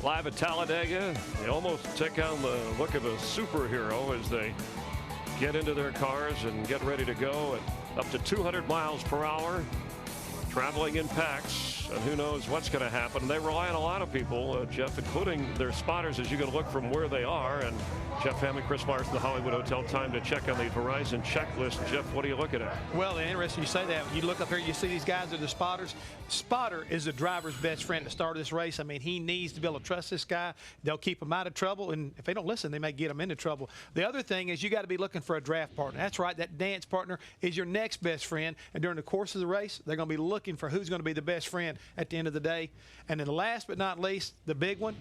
Live at Talladega, they almost take on the look of a superhero as they get into their cars and get ready to go at up to 200 miles per hour, traveling in packs, and who knows what's going to happen. They rely on a lot of people, Jeff, including their spotters, as you can look from where they are. And Jeff Hammond, Chris Marston, the Hollywood Hotel. Time to check on the Verizon checklist. Jeff, what are you looking at? Well, interesting you say that. You look up here, you see these guys are the spotters. Spotter is the driver's best friend at the start of this race. I mean, he needs to be able to trust this guy. They'll keep him out of trouble, and if they don't listen, they may get him into trouble. The other thing is you got to be looking for a draft partner. That's right, that dance partner is your next best friend, and during the course of the race, they're going to be looking for who's going to be the best friend at the end of the day. And then last but not least, the big one,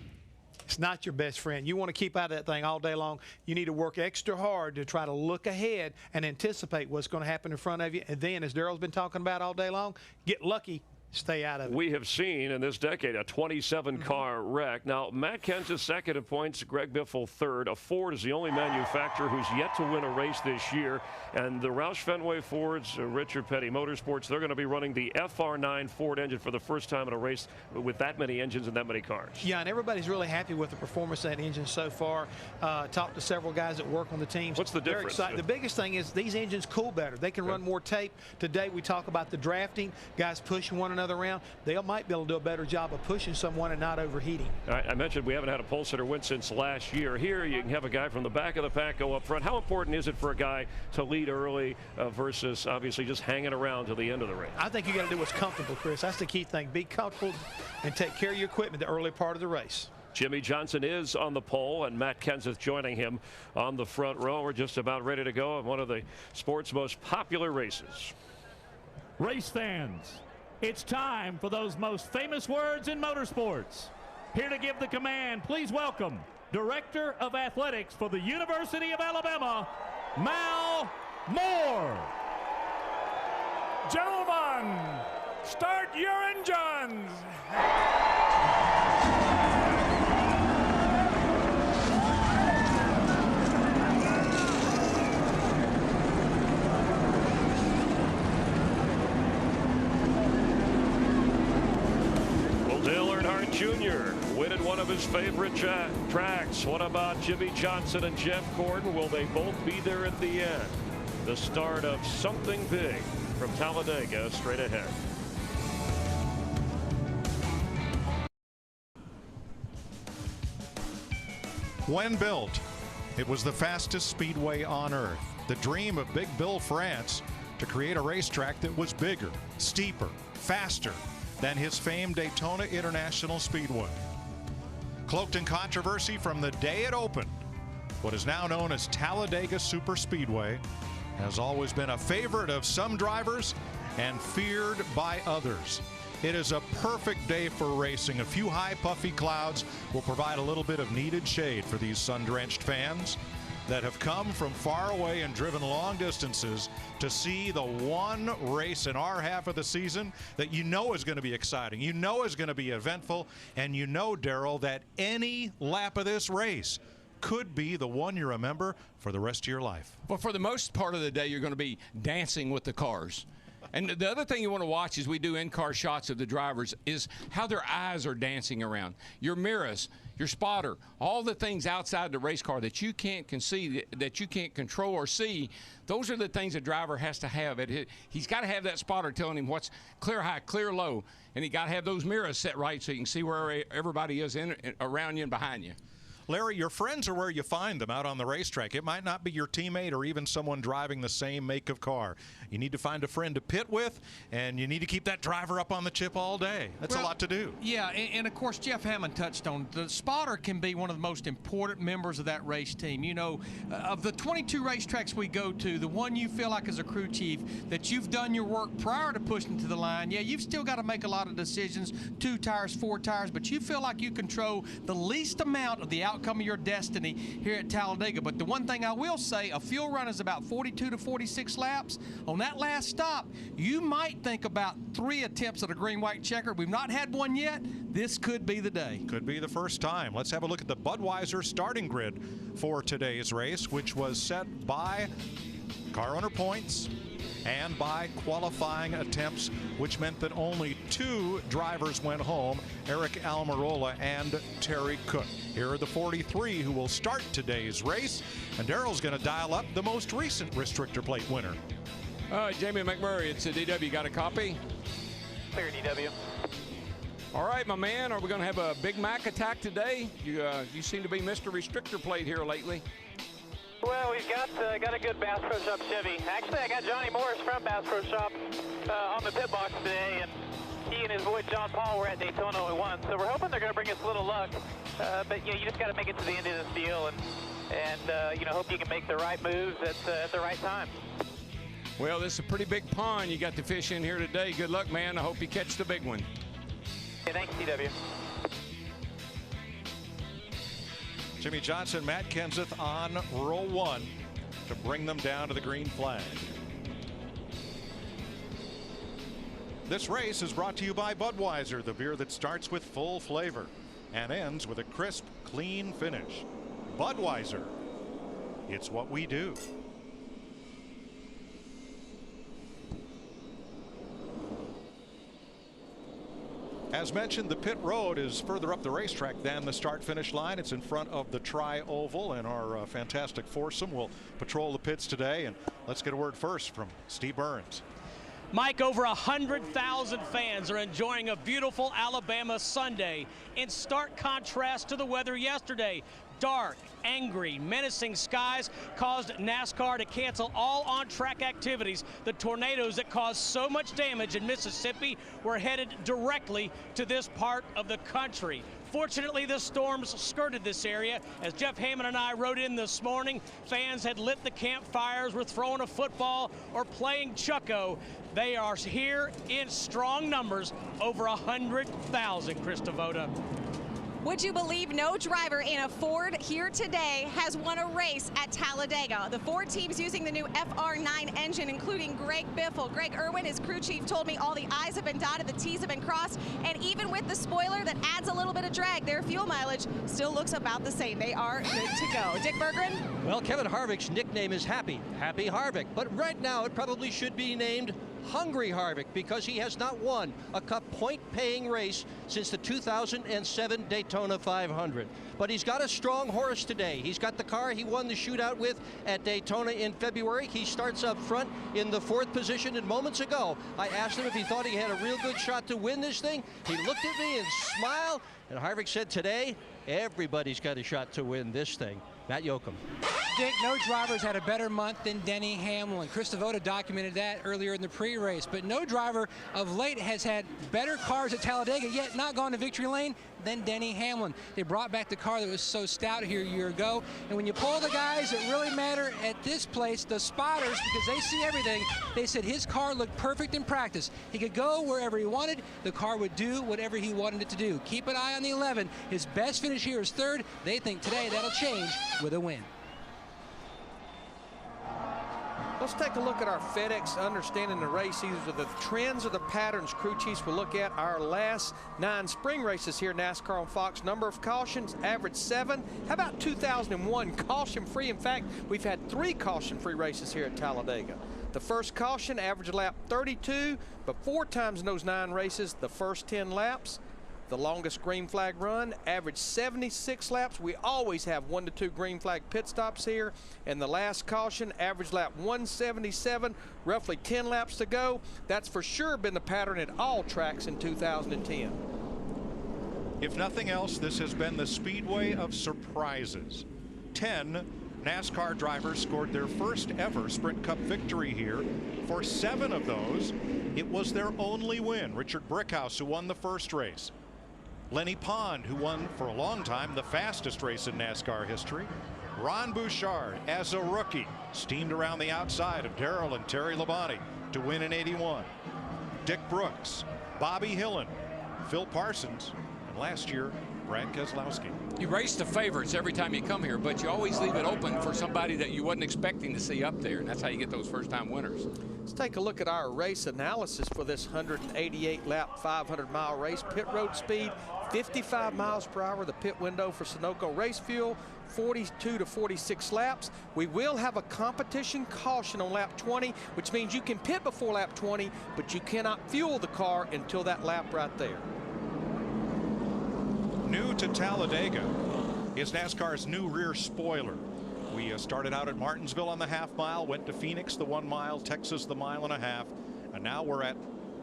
it's not your best friend. You want to keep out of that thing all day long. You need to work extra hard to try to look ahead and anticipate what's going to happen in front of you. And then, as Daryl's been talking about all day long, get lucky. Stay out of it. We have seen in this decade a 27-car wreck. Now, Matt Kenseth second in points, Greg Biffle third. A Ford is the only manufacturer who's yet to win a race this year. And the Roush Fenway Fords, Richard Petty Motorsports, they're going to be running the FR9 Ford engine for the first time in a race with that many engines and that many cars. Yeah, and everybody's really happy with the performance of that engine so far. Talked to several guys that work on the teams. What's the difference? The biggest thing is these engines cool better. They can run more tape. Today we talk about the drafting, guys pushing one another around. They might be able to do a better job of pushing someone and not overheating. I mentioned we haven't had a pole sitter win since last year. Here you can have a guy from the back of the pack go up front. How important is it for a guy to lead early versus obviously just hanging around to the end of the race? I think you got to do what's comfortable, Chris. That's the key thing. Be comfortable and take care of your equipment the early part of the race. Jimmy Johnson is on the pole, and Matt Kenseth joining him on the front row. We're just about ready to go on one of the sport's most popular races. Race fans, it's time for those most famous words in motorsports. Here to give the command, please welcome Director of Athletics for the University of Alabama, Mal Moore. Gentlemen, start your engines. Jr. winning one of his favorite tracks. What about Jimmy Johnson and Jeff Gordon? Will they both be there at the end? The start of something big from Talladega straight ahead. When built, it was the fastest speedway on earth. The dream of Big Bill France to create a racetrack that was bigger, steeper, faster than his famed Daytona International Speedway. Cloaked in controversy from the day it opened, what is now known as Talladega Superspeedway has always been a favorite of some drivers and feared by others. It is a perfect day for racing. A few high puffy clouds will provide a little bit of needed shade for these sun-drenched fans that have come from far away and driven long distances to see the one race in our half of the season that you know is going to be exciting, you know is going to be eventful, and you know, Daryl, that any lap of this race could be the one you remember for the rest of your life. Well, for the most part of the day, you're going to be dancing with the cars. And the other thing you want to watch as we do in-car shots of the drivers is how their eyes are dancing around. Your mirrors, your spotter, all the things outside the race car that you can't see, that you can't control or see, those are the things a driver has to have. He's got to have that spotter telling him what's clear high, clear low, and he got to have those mirrors set right so you can see where everybody is around you and behind you. Larry, your friends are where you find them out on the racetrack. It might not be your teammate or even someone driving the same make of car. You need to find a friend to pit with, and you need to keep that driver up on the chip all day. That's a lot to do. Yeah, and of course, Jeff Hammond touched on the spotter can be one of the most important members of that race team. You know, of the 22 racetracks we go to, the one you feel like as a crew chief that you've done your work prior to pushing to the line, yeah, you've still got to make a lot of decisions, 2 tires, 4 tires, but you feel like you control the least amount of the outcome of your destiny here at Talladega. But the one thing I will say, a fuel run is about 42 to 46 laps. On that last stop, you might think about 3 attempts at a green-white checker. We've not had one yet. This could be the day. Could be the first time. Let's have a look at the Budweiser starting grid for today's race, which was set by car owner points and by qualifying attempts, which meant that only 2 drivers went home, Eric Almirola and Terry Cook. Here are the 43 who will start today's race, and Darrell's going to dial up the most recent restrictor plate winner. Jamie McMurray, it's a DW. Got a copy? Clear, DW. All right, my man, are we going to have a Big Mac attack today? You seem to be Mr. Restrictor Plate here lately. Well, we've got a good Bass Pro Shop Chevy. Actually, I got Johnny Morris from Bass Pro Shop on the pit box today, and he and his boy John Paul were at Daytona at once. So we're hoping they're going to bring us a little luck. But you just got to make it to the end of this deal, and hope you can make the right moves at the right time. Well, this is a pretty big pond you got to fish in here today. Good luck, man. I hope you catch the big one. Okay, thanks, TW. Jimmy Johnson, Matt Kenseth on row 1 to bring them down to the green flag. This race is brought to you by Budweiser, the beer that starts with full flavor and ends with a crisp, clean finish. Budweiser, it's what we do. As mentioned, the pit road is further up the racetrack than the start-finish line. It's in front of the Tri-Oval, and our fantastic foursome will patrol the pits today. And let's get a word first from Steve Burns. Mike, over 100,000 fans are enjoying a beautiful Alabama Sunday, in stark contrast to the weather yesterday. Dark, angry, menacing skies caused NASCAR to cancel all on-track activities. The tornadoes that caused so much damage in Mississippi were headed directly to this part of the country. Fortunately, the storms skirted this area. As Jeff Hammond and I rode in this morning, fans had lit the campfires, were throwing a football or playing Chucko. They are here in strong numbers, over 100,000, Chris Devoda. Would you believe no driver in a Ford here today has won a race at Talladega? The Ford team's using the new FR9 engine, including Greg Biffle. Greg Irwin, his crew chief, told me all the I's have been dotted, the T's have been crossed, and even with the spoiler that adds a little bit of drag, their fuel mileage still looks about the same. They are good to go. Dick Berggren? Well, Kevin Harvick's nickname is Happy Harvick, but right now it probably should be named Hungry Harvick, because he has not won a Cup point-paying race since the 2007 Daytona 500. But he's got a strong horse today. He's got the car he won the shootout with at Daytona in February. He starts up front in the 4th position, and moments ago I asked him if he thought he had a real good shot to win this thing. He looked at me and smiled, and Harvick said today, everybody's got a shot to win this thing. Matt Yoakum. Dick, no drivers had a better month than Denny Hamlin. Chris Devoda documented that earlier in the pre-race, but no driver of late has had better cars at Talladega, yet not gone to victory lane than Denny Hamlin. They brought back the car that was so stout here a year ago, and when you pull the guys that really matter at this place, the spotters, because they see everything, they said his car looked perfect in practice. He could go wherever he wanted. The car would do whatever he wanted it to do. Keep an eye on the 11. His best finish here is 3rd. They think today that'll change with a win. Let's take a look at our FedEx Understanding the Race. These are the trends or the patterns crew chiefs will look at. Our last 9 spring races here, NASCAR on Fox. Number of cautions, average 7. How about 2001, caution-free? In fact, we've had 3 caution-free races here at Talladega. The first caution, average lap 32, but 4 times in those 9 races, the first 10 laps. The longest green flag run, average 76 laps. We always have 1 to 2 green flag pit stops here. And the last caution, average lap 177, roughly 10 laps to go. That's for sure been the pattern at all tracks in 2010. If nothing else, this has been the Speedway of surprises. 10 NASCAR drivers scored their first ever Sprint Cup victory here. For 7 of those, it was their only win. Richard Brickhouse, who won the first race. Lenny Pond, who won for a long time the fastest race in NASCAR history. Ron Bouchard, as a rookie, steamed around the outside of Darrell and Terry Labonte to win in '81. Dick Brooks, Bobby Hillin, Phil Parsons, and last year Brad Keselowski. You race the favorites every time you come here, but you always leave it open for somebody that you wasn't expecting to see up there, and that's how you get those first-time winners. Let's take a look at our race analysis for this 188-lap, 500-mile race. Pit road speed, 55 miles per hour. The pit window for Sunoco race fuel, 42 to 46 laps. We will have a competition caution on lap 20, which means you can pit before lap 20, but you cannot fuel the car until that lap right there. New to Talladega is NASCAR's new rear spoiler. We started out at Martinsville on the half-mile, went to Phoenix the 1 mile, Texas the 1.5 miles, and now we're at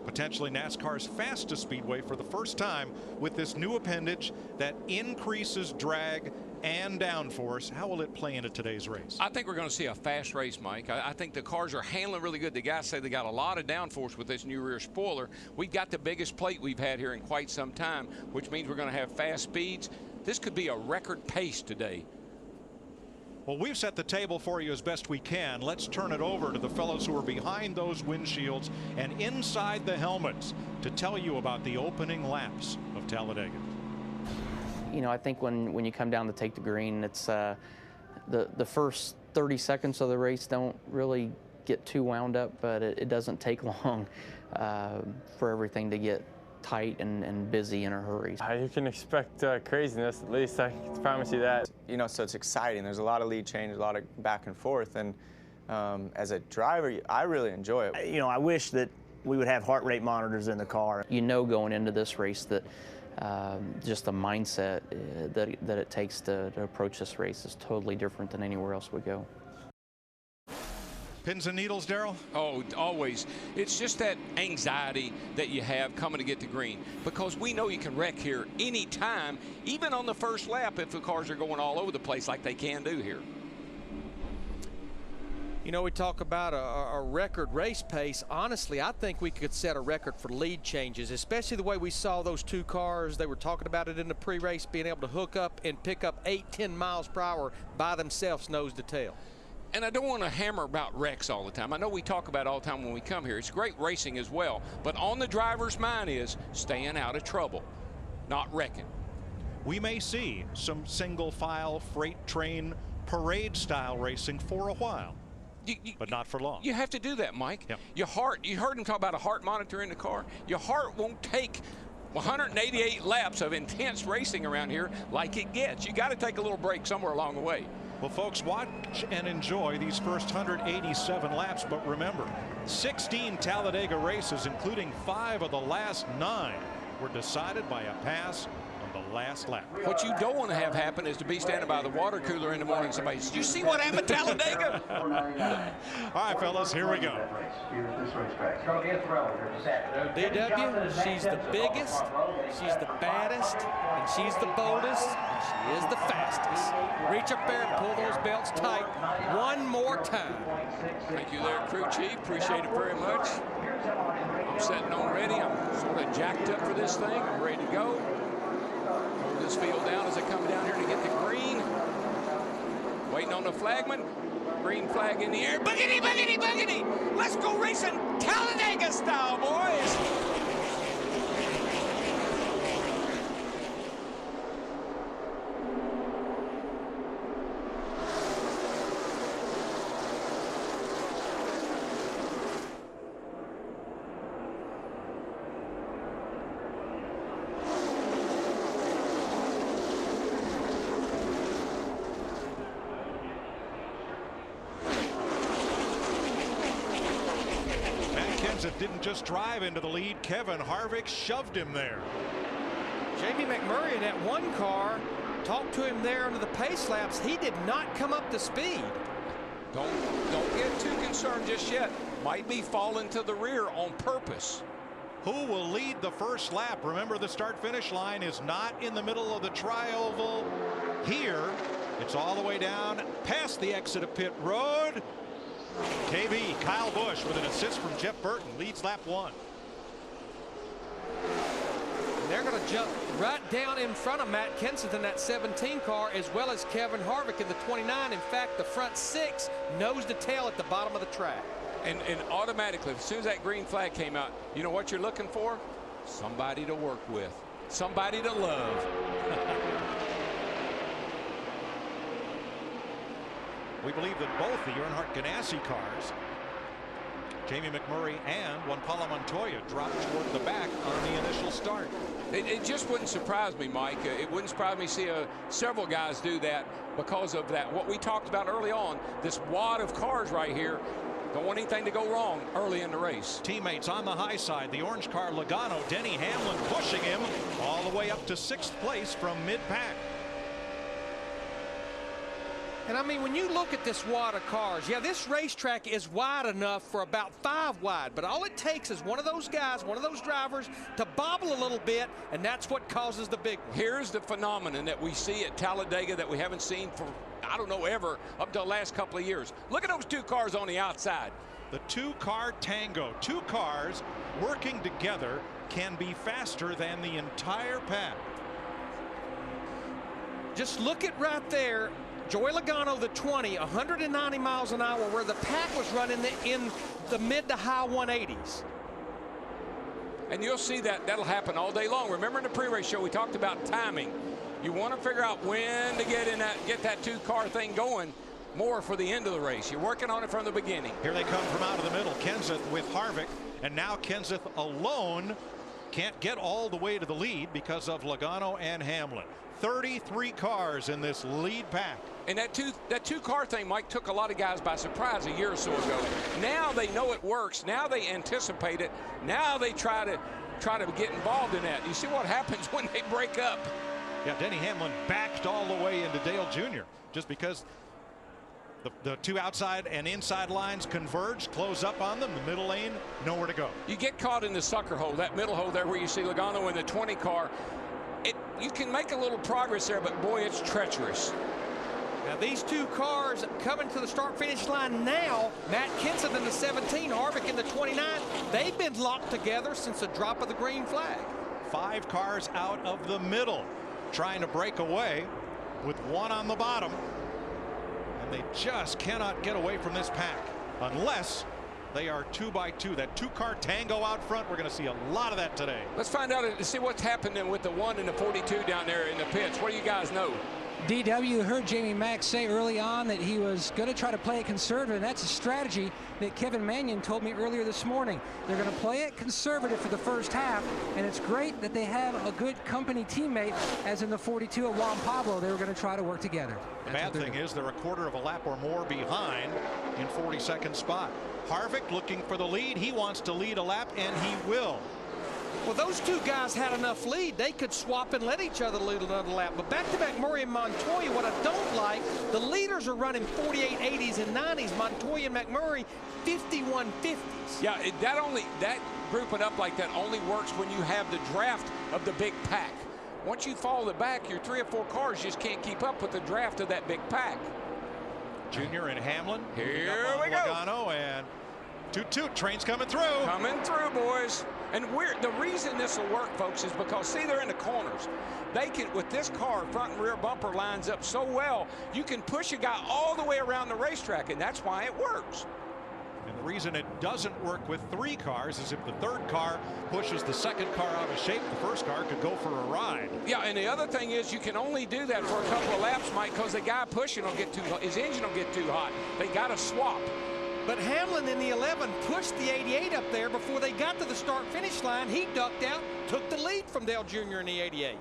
potentially NASCAR's fastest speedway for the first time with this new appendage that increases drag and downforce. How will it play into today's race? I think we're going to see a fast race, Mike. I think the cars are handling really good. The guys say they got a lot of downforce with this new rear spoiler. We've got the biggest plate we've had here in quite some time, which means we're going to have fast speeds. This could be a record pace today. Well, we've set the table for you as best we can. Let's turn it over to the fellows who are behind those windshields and inside the helmets to tell you about the opening laps of Talladega. You know, I think when you come down to take the green, it's the first 30 seconds of the race don't really get too wound up, but it doesn't take long for everything to get tight and busy in a hurry. You can expect craziness, at least I can promise you that. You know, so it's exciting. There's a lot of lead change, a lot of back and forth, and as a driver, I really enjoy it. You know, I wish that we would have heart rate monitors in the car. You know, going into this race that just the mindset that it takes to approach this race is totally different than anywhere else we go. Pins and needles, Darrell? Oh, always. It's just that anxiety that you have coming to get to green, because we know you can wreck here anytime, even on the first lap if the cars are going all over the place like they can do here. You know, we talk about a record race pace. Honestly, I think we could set a record for lead changes, especially the way we saw those two cars. They were talking about it in the pre-race, being able to hook up and pick up 8-10 miles per hour by themselves, nose to tail. And I don't want to hammer about wrecks all the time. I know we talk about it all the time when we come here. It's great racing as well. But on the driver's mind is staying out of trouble, not wrecking. We may see some single file freight train parade style racing for a while. But not for long. You have to do that, Mike. Yep. Your heart, you heard him talk about a heart monitor in the car. Your heart won't take 188 laps of intense racing around here like it gets. You got to take a little break somewhere along the way. Well, folks, watch and enjoy these first 187 laps. But remember, 16 Talladega races, including 5 of the last 9, were decided by a pass on the last lap. What you don't want to have happen is to be standing by the water cooler in the morning and somebody says, "You see what happened at Talladega?" All right, fellas, here we go. DW, she's the biggest, she's the baddest, and she's the boldest, and she is the fastest. Reach up there and pull those belts tight one more time. Thank you there, crew chief. Appreciate it very much. I'm setting on ready. I'm sort of jacked up for this thing. I'm ready to go. Hold this field down as I come down here to get the green. Waiting on the flagman. Green flag in the air. Boogity, boogity, boogity. Let's go racing Talladega style, boys. Didn't just drive into the lead. Kevin Harvick shoved him there. Jamie McMurray in that one car talked to him there under the pace laps. He did not come up to speed. Don't get too concerned just yet. Might be falling to the rear on purpose. Who will lead the first lap? Remember, the start-finish line is not in the middle of the tri-oval. Here, it's all the way down past the exit of pit road. KB, Kyle Busch with an assist from Jeff Burton, leads lap 1. And they're going to jump right down in front of Matt Kenseth in that 17 car, as well as Kevin Harvick in the 29. In fact, the front 6 nose to tail at the bottom of the track. And automatically, as soon as that green flag came out, you know what you're looking for? Somebody to work with. somebody to love. We believe that both the Earnhardt Ganassi cars, Jamie McMurray and Juan Pablo Montoya, dropped toward the back on the initial start. It just wouldn't surprise me, Mike. It wouldn't surprise me to see several guys do that because of that. What we talked about early on, this wad of cars right here, don't want anything to go wrong early in the race. Teammates on the high side, the orange car Logano, Denny Hamlin pushing him all the way up to 6th place from mid-pack. And I mean, when you look at this wad of cars, yeah, this racetrack is wide enough for about 5 wide, but all it takes is one of those guys, one of those drivers to bobble a little bit, and that's what causes the big one. Here's the phenomenon that we see at Talladega that we haven't seen for, I don't know, ever up to the last couple of years. Look at those 2 cars on the outside. The 2-car tango, 2 cars working together can be faster than the entire pack. Just look at right there. Joey Logano, the 20, 190 miles an hour, where the pack was running in the mid to high 180s. And you'll see that'll happen all day long. Remember in the pre-race show we talked about timing. You want to figure out when to get that 2-car thing going more for the end of the race. You're working on it from the beginning. Here they come from out of the middle. Kenseth with Harvick, and now Kenseth alone can't get all the way to the lead because of Logano and Hamlin. 33 cars in this lead pack. And that 2-car thing, Mike, took a lot of guys by surprise a year or so ago. Now they know it works. Now they anticipate it. Now they try to get involved in that. You see what happens when they break up. Yeah, Denny Hamlin backed all the way into Dale Jr. just because the 2 outside and inside lines converge, close up on them. The middle lane, nowhere to go. You get caught in the sucker hole, that middle hole there where you see Logano in the 20 car. You can make a little progress there, but boy, it's treacherous. Now these 2 cars coming to the start-finish line now. Matt Kenseth in the 17, Harvick in the 29. They've been locked together since the drop of the green flag. 5 cars out of the middle trying to break away with 1 on the bottom. And they just cannot get away from this pack unless they are 2 by 2. That 2-car tango out front, we're going to see a lot of that today. Let's find out and see what's happening with the 1 and the 42 down there in the pits. What do you guys know? DW heard Jamie Max say early on that he was going to try to play it conservative, and that's a strategy that Kevin Mannion told me earlier this morning. They're going to play it conservative for the first half, and it's great that they have a good company teammate, as in the 42 of Juan Pablo. They were going to try to work together. The bad thing is they're a quarter of a lap or more behind in 42nd spot. Harvick looking for the lead. He wants to lead a lap, and he will. Well, those 2 guys had enough lead. They could swap and let each other lead another lap. But back-to-back Murray and Montoya, what I don't like, the leaders are running 48 80s and 90s. Montoya and McMurray 51 50s. Yeah, that grouping up like that only works when you have the draft of the big pack. Once you fall the back, your 3 or 4 cars just can't keep up with the draft of that big pack. Junior and Hamlin. Here we go. Logano and toot train's coming through. Coming through, boys. And the reason this will work, folks, is because, see, they're in the corners. They can, with this car, front and rear bumper lines up so well, you can push a guy all the way around the racetrack, and that's why it works. And the reason it doesn't work with 3 cars is if the 3rd car pushes the 2nd car out of shape, the 1st car could go for a ride. Yeah, and the other thing is you can only do that for a couple of laps, Mike, because the guy pushing will get his engine will get too hot. They got to swap. But Hamlin in the 11 pushed the 88 up there before they got to the start-finish line. He ducked out, took the lead from Dale Jr. in the 88.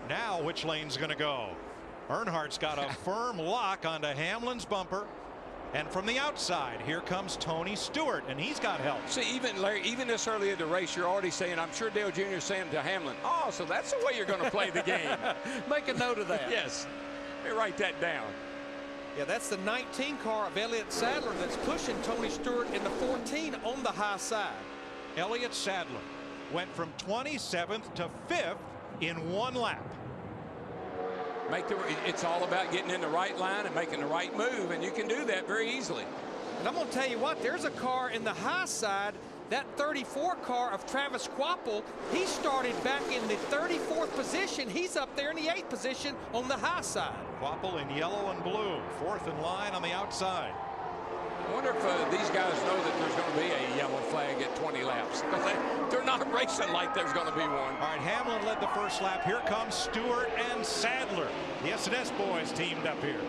Now which lane's going to go? Earnhardt's got a firm lock onto Hamlin's bumper. And from the outside, here comes Tony Stewart, and he's got help. See, even Larry, even this early in the race, you're already saying, I'm sure Dale Jr. is saying to Hamlin, oh, so that's the way you're going to play the game. Make a note of that. Yes. Let me write that down. Yeah, that's the 19 car of Elliott Sadler that's pushing Tony Stewart in the 14 on the high side. Elliott Sadler went from 27th to 5th in 1 lap. It's all about getting in the right line and making the right move, and you can do that very easily. And I'm going to tell you what, there's a car in the high side, that 34 car of Travis Quapple. He started back in the 34th position. He's up there in the 8th position on the high side. Quapple in yellow and blue, 4th in line on the outside. wonder if these guys know that there's going to be a yellow flag at 20 laps. They're not racing like there's going to be one. All right, Hamlin led the first lap. Here comes Stewart and Sadler. The S&S boys teamed up here.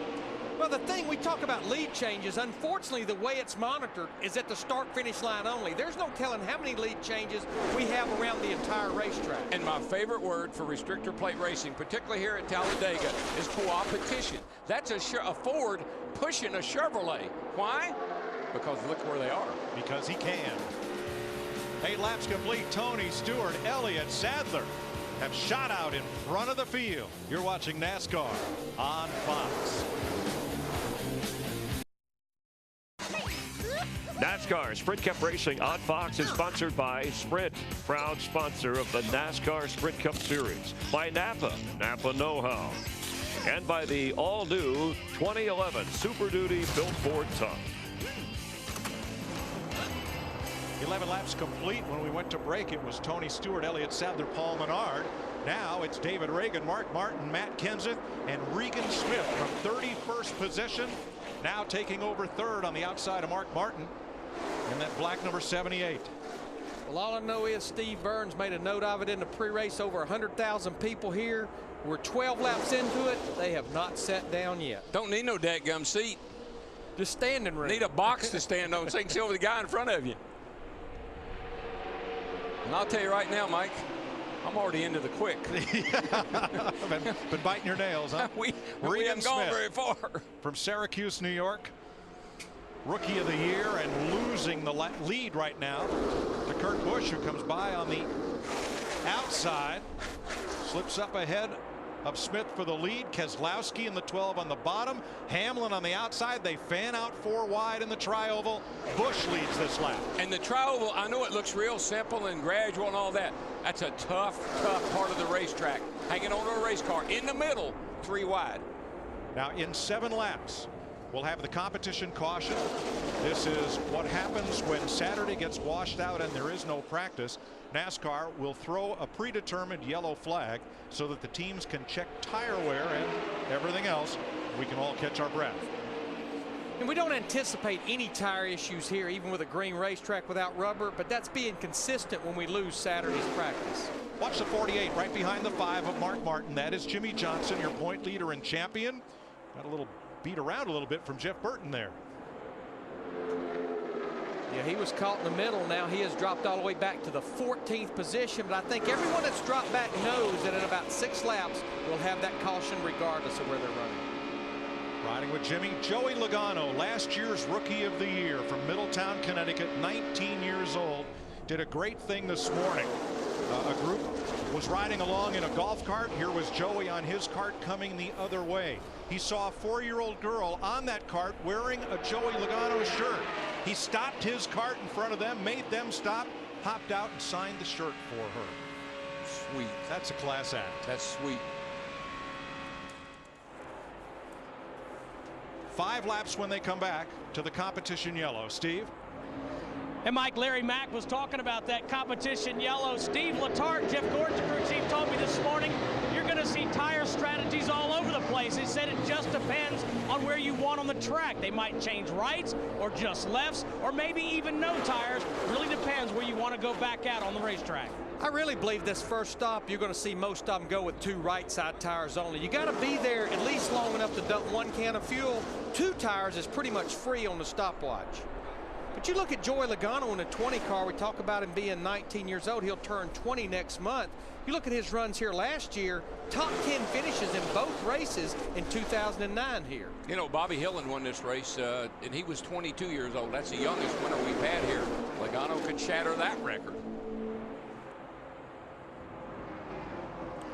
Well, the thing we talk about lead changes, unfortunately, the way it's monitored is at the start-finish line only. There's no telling how many lead changes we have around the entire racetrack. And my favorite word for restrictor plate racing, particularly here at Talladega, is co-opetition. That's a Ford pushing a Chevrolet. Why? Because look where they are. Because he can. 8 laps complete. Tony, Stewart, Elliott, Sadler have shot out in front of the field. You're watching NASCAR on Fox. NASCAR Sprint Cup Racing on Fox is sponsored by Sprint, proud sponsor of the NASCAR Sprint Cup Series, by Napa, Napa Know-How, and by the all-new 2011 Super Duty Built Ford Tough. 11 laps complete. When we went to break, it was Tony Stewart, Elliott Sadler, Paul Menard. Now it's David Reagan, Mark Martin, Matt Kenseth, and Regan Smith from 31st position. Now taking over third on the outside of Mark Martin in that black number 78. Well, all I know is Steve Burns made a note of it in the pre-race. Over 100,000 people here. We're 12 laps into it. They have not sat down yet. Don't need no dadgum seat. Just standing room. Need a box to stand on so you can see over the guy in front of you. And I'll tell you right now, Mike, I'm already into the quick. been biting your nails, huh? we haven't gone very far. From Syracuse, New York. Rookie of the year and losing the lead right now to Kurt Busch, who comes by on the outside. Slips up ahead of Smith for the lead. Keselowski in the 12 on the bottom. Hamlin on the outside. They fan out 4 wide in the tri-oval. Busch leads this lap. And the tri-oval, I know it looks real simple and gradual and all that. That's a tough part of the racetrack. Hanging on to a race car in the middle, 3 wide. Now in 7 laps, we'll have the competition caution. This is what happens when Saturday gets washed out and there is no practice. NASCAR will throw a predetermined yellow flag so that the teams can check tire wear and everything else. We can all catch our breath. And we don't anticipate any tire issues here, even with a green racetrack without rubber, but that's being consistent when we lose Saturday's practice. Watch the 48 right behind the 5 of Mark Martin. That is Jimmy Johnson, your point leader and champion. Got a little beat around a little bit from Jeff Burton there. Yeah, he was caught in the middle. Now he has dropped all the way back to the 14th position. But I think everyone that's dropped back knows that in about 6 laps, we'll have that caution regardless of where they're running. Riding with Jimmy, Joey Logano, last year's Rookie of the Year from Middletown, Connecticut, 19 years old. Did a great thing this morning. A group was riding along in a golf cart. Here was Joey on his cart coming the other way. He saw a 4-year-old girl on that cart wearing a Joey Logano shirt. He stopped his cart in front of them, made them stop, hopped out and signed the shirt for her. Sweet. That's a class act. That's sweet. 5 laps when they come back to the competition yellow. Steve? And Mike, Larry Mack was talking about that competition yellow. Steve Letarte, Jeff Gordon's crew chief, told me this morning you're going to see tire strategies all over the place. He said it just depends on where you want on the track. They might change rights or just lefts or maybe even no tires. Really depends where you want to go back out on the racetrack. I really believe this first stop, you're going to see most of them go with 2 right side tires only. You got to be there at least long enough to dump 1 can of fuel. 2 tires is pretty much free on the stopwatch. But you look at Joey Logano in the 20 car. We talk about him being 19 years old. He'll turn 20 next month. You look at his runs here last year, top 10 finishes in both races in 2009 here. You know, Bobby Hillin won this race, and he was 22 years old. That's the youngest winner we've had here. Logano could shatter that record.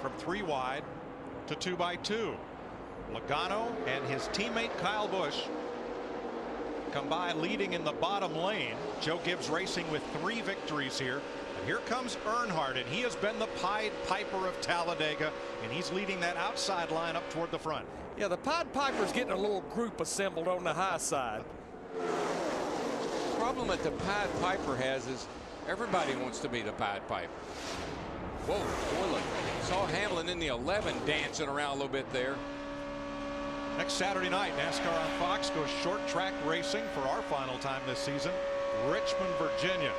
From 3 wide to 2x2. Logano and his teammate Kyle Busch come by leading in the bottom lane. Joe Gibbs Racing with 3 victories here. And here comes Earnhardt, and he has been the Pied Piper of Talladega, and he's leading that outside line up toward the front. Yeah, the Pied Piper's getting a little group assembled on the high side. The problem that the Pied Piper has is everybody wants to be the Pied Piper. Whoa, boy, look. Saw Hamlin in the 11 dancing around a little bit there. Next Saturday night, NASCAR on Fox goes short track racing for our final time this season. Richmond, Virginia.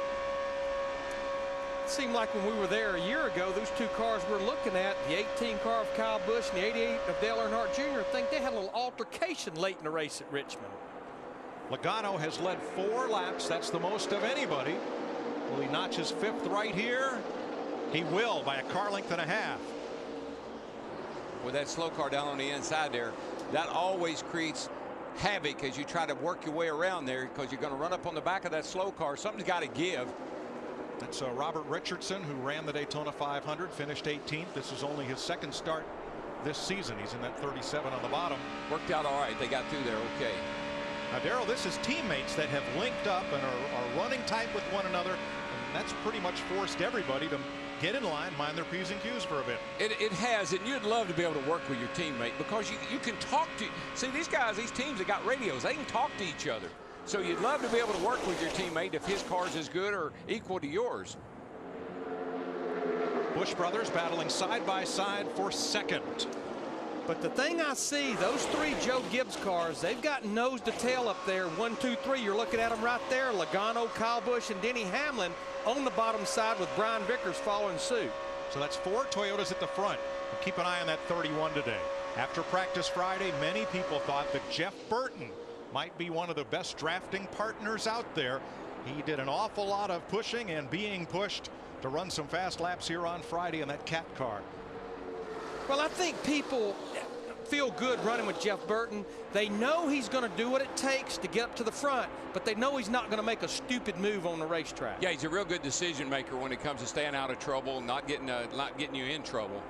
It seemed like when we were there a year ago, those two cars we're looking at, the 18 car of Kyle Busch and the 88 of Dale Earnhardt Jr., I think they had a little altercation late in the race at Richmond. Logano has led 4 laps. That's the most of anybody. Will he notch his 5th right here? He will, by a car length and a half. With that slow car down on the inside there, that always creates havoc as you try to work your way around there, because you're going to run up on the back of that slow car. Something's got to give. That's Robert Richardson, who ran the Daytona 500, finished 18th. This is only his 2nd start this season. He's in that 37 on the bottom. Worked out all right. They got through there okay. Now, Darrell, this is teammates that have linked up and are running tight with one another, and that's pretty much forced everybody to get in line, mind their P's and Q's for a bit. It has, and you'd love to be able to work with your teammate, because you can talk to, see, these guys, these teams that got radios, they can talk to each other. So you'd love to be able to work with your teammate if his car's as good or equal to yours. Busch brothers battling side by side for 2nd. But the thing I see, those 3 Joe Gibbs cars, they've got nose to tail up there. 1, 2, 3. You're looking at them right there. Logano, Kyle Busch, and Denny Hamlin on the bottom side with Brian Vickers following suit. So that's 4 Toyotas at the front. But keep an eye on that 31 today. After practice Friday, many people thought that Jeff Burton might be one of the best drafting partners out there. He did an awful lot of pushing and being pushed to run some fast laps here on Friday in that cat car. Well, I think people feel good running with Jeff Burton. They know he's going to do what it takes to get up to the front, but they know he's not going to make a stupid move on the racetrack. Yeah, he's a real good decision maker when it comes to staying out of trouble, not getting you in trouble.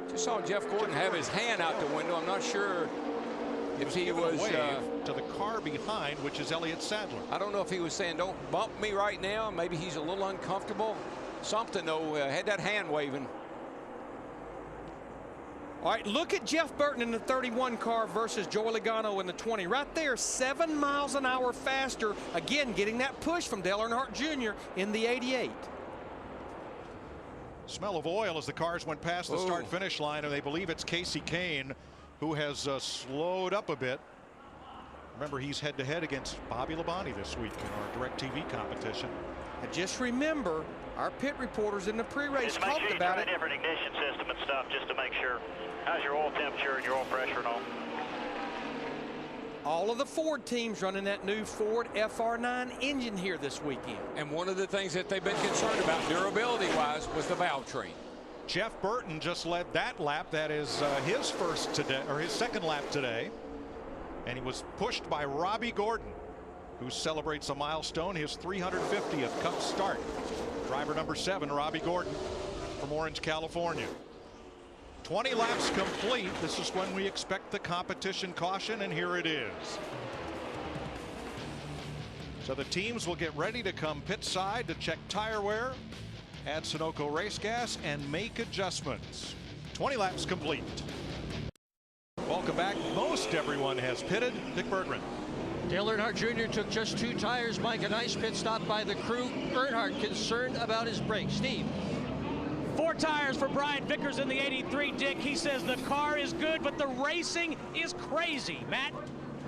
Just saw Jeff Gordon have his hand out the window. I'm not sure if he was to the car behind, which is Elliott Sadler. I don't know if he was saying don't bump me right now. Maybe he's a little uncomfortable. Something though, had that hand waving. All right, look at Jeff Burton in the 31 car versus Joey Logano in the 20. Right there, 7 miles an hour faster. Again, getting that push from Dale Earnhardt Jr. in the 88. Smell of oil as the cars went past the start-finish line, and they believe it's Casey Kane who has slowed up a bit. Remember, he's head-to-head against Bobby Labonte this week in our DirecTV competition. And just remember, our pit reporters in the pre-race talked about it. Different ignition system and stuff just to make sure. How's your oil temperature and your oil pressure and all? All of the Ford teams running that new Ford FR9 engine here this weekend. And one of the things that they've been concerned about durability-wise was the valve train. Jeff Burton just led that lap. That is his first today, or his 2nd lap today. And he was pushed by Robbie Gordon, who celebrates a milestone, his 350th Cup start. Driver number 7, Robbie Gordon from Orange, California. 20 laps complete. This is when we expect the competition caution, and here it is. So the teams will get ready to come pit side to check tire wear, add Sunoco race gas, and make adjustments. 20 laps complete. Welcome back. Most everyone has pitted. Dick Berggren. Dale Earnhardt Jr. took just 2 tires. Mike, a nice pit stop by the crew. Earnhardt concerned about his brakes. Steve. 4 tires for Brian Vickers in the 83, Dick. He says the car is good, but the racing is crazy. Matt?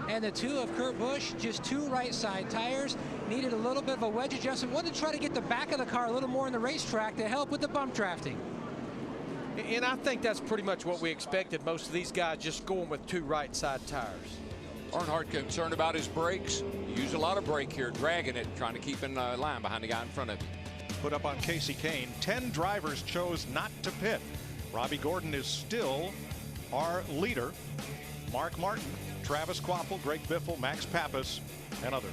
And the 2 of Kurt Busch, just 2 right side tires. Needed a little bit of a wedge adjustment. Wanted to try to get the back of the car a little more in the racetrack to help with the bump drafting. And I think that's pretty much what we expected. Most of these guys just going with 2 right side tires. Earnhardt concerned about his brakes. He used a lot of brake here, dragging it, trying to keep in line behind the guy in front of him. Put up on Casey Kane. 10 drivers chose not to pit. Robbie Gordon is still our leader. Mark Martin, Travis Kvapil, Greg Biffle, Max Pappas, and others.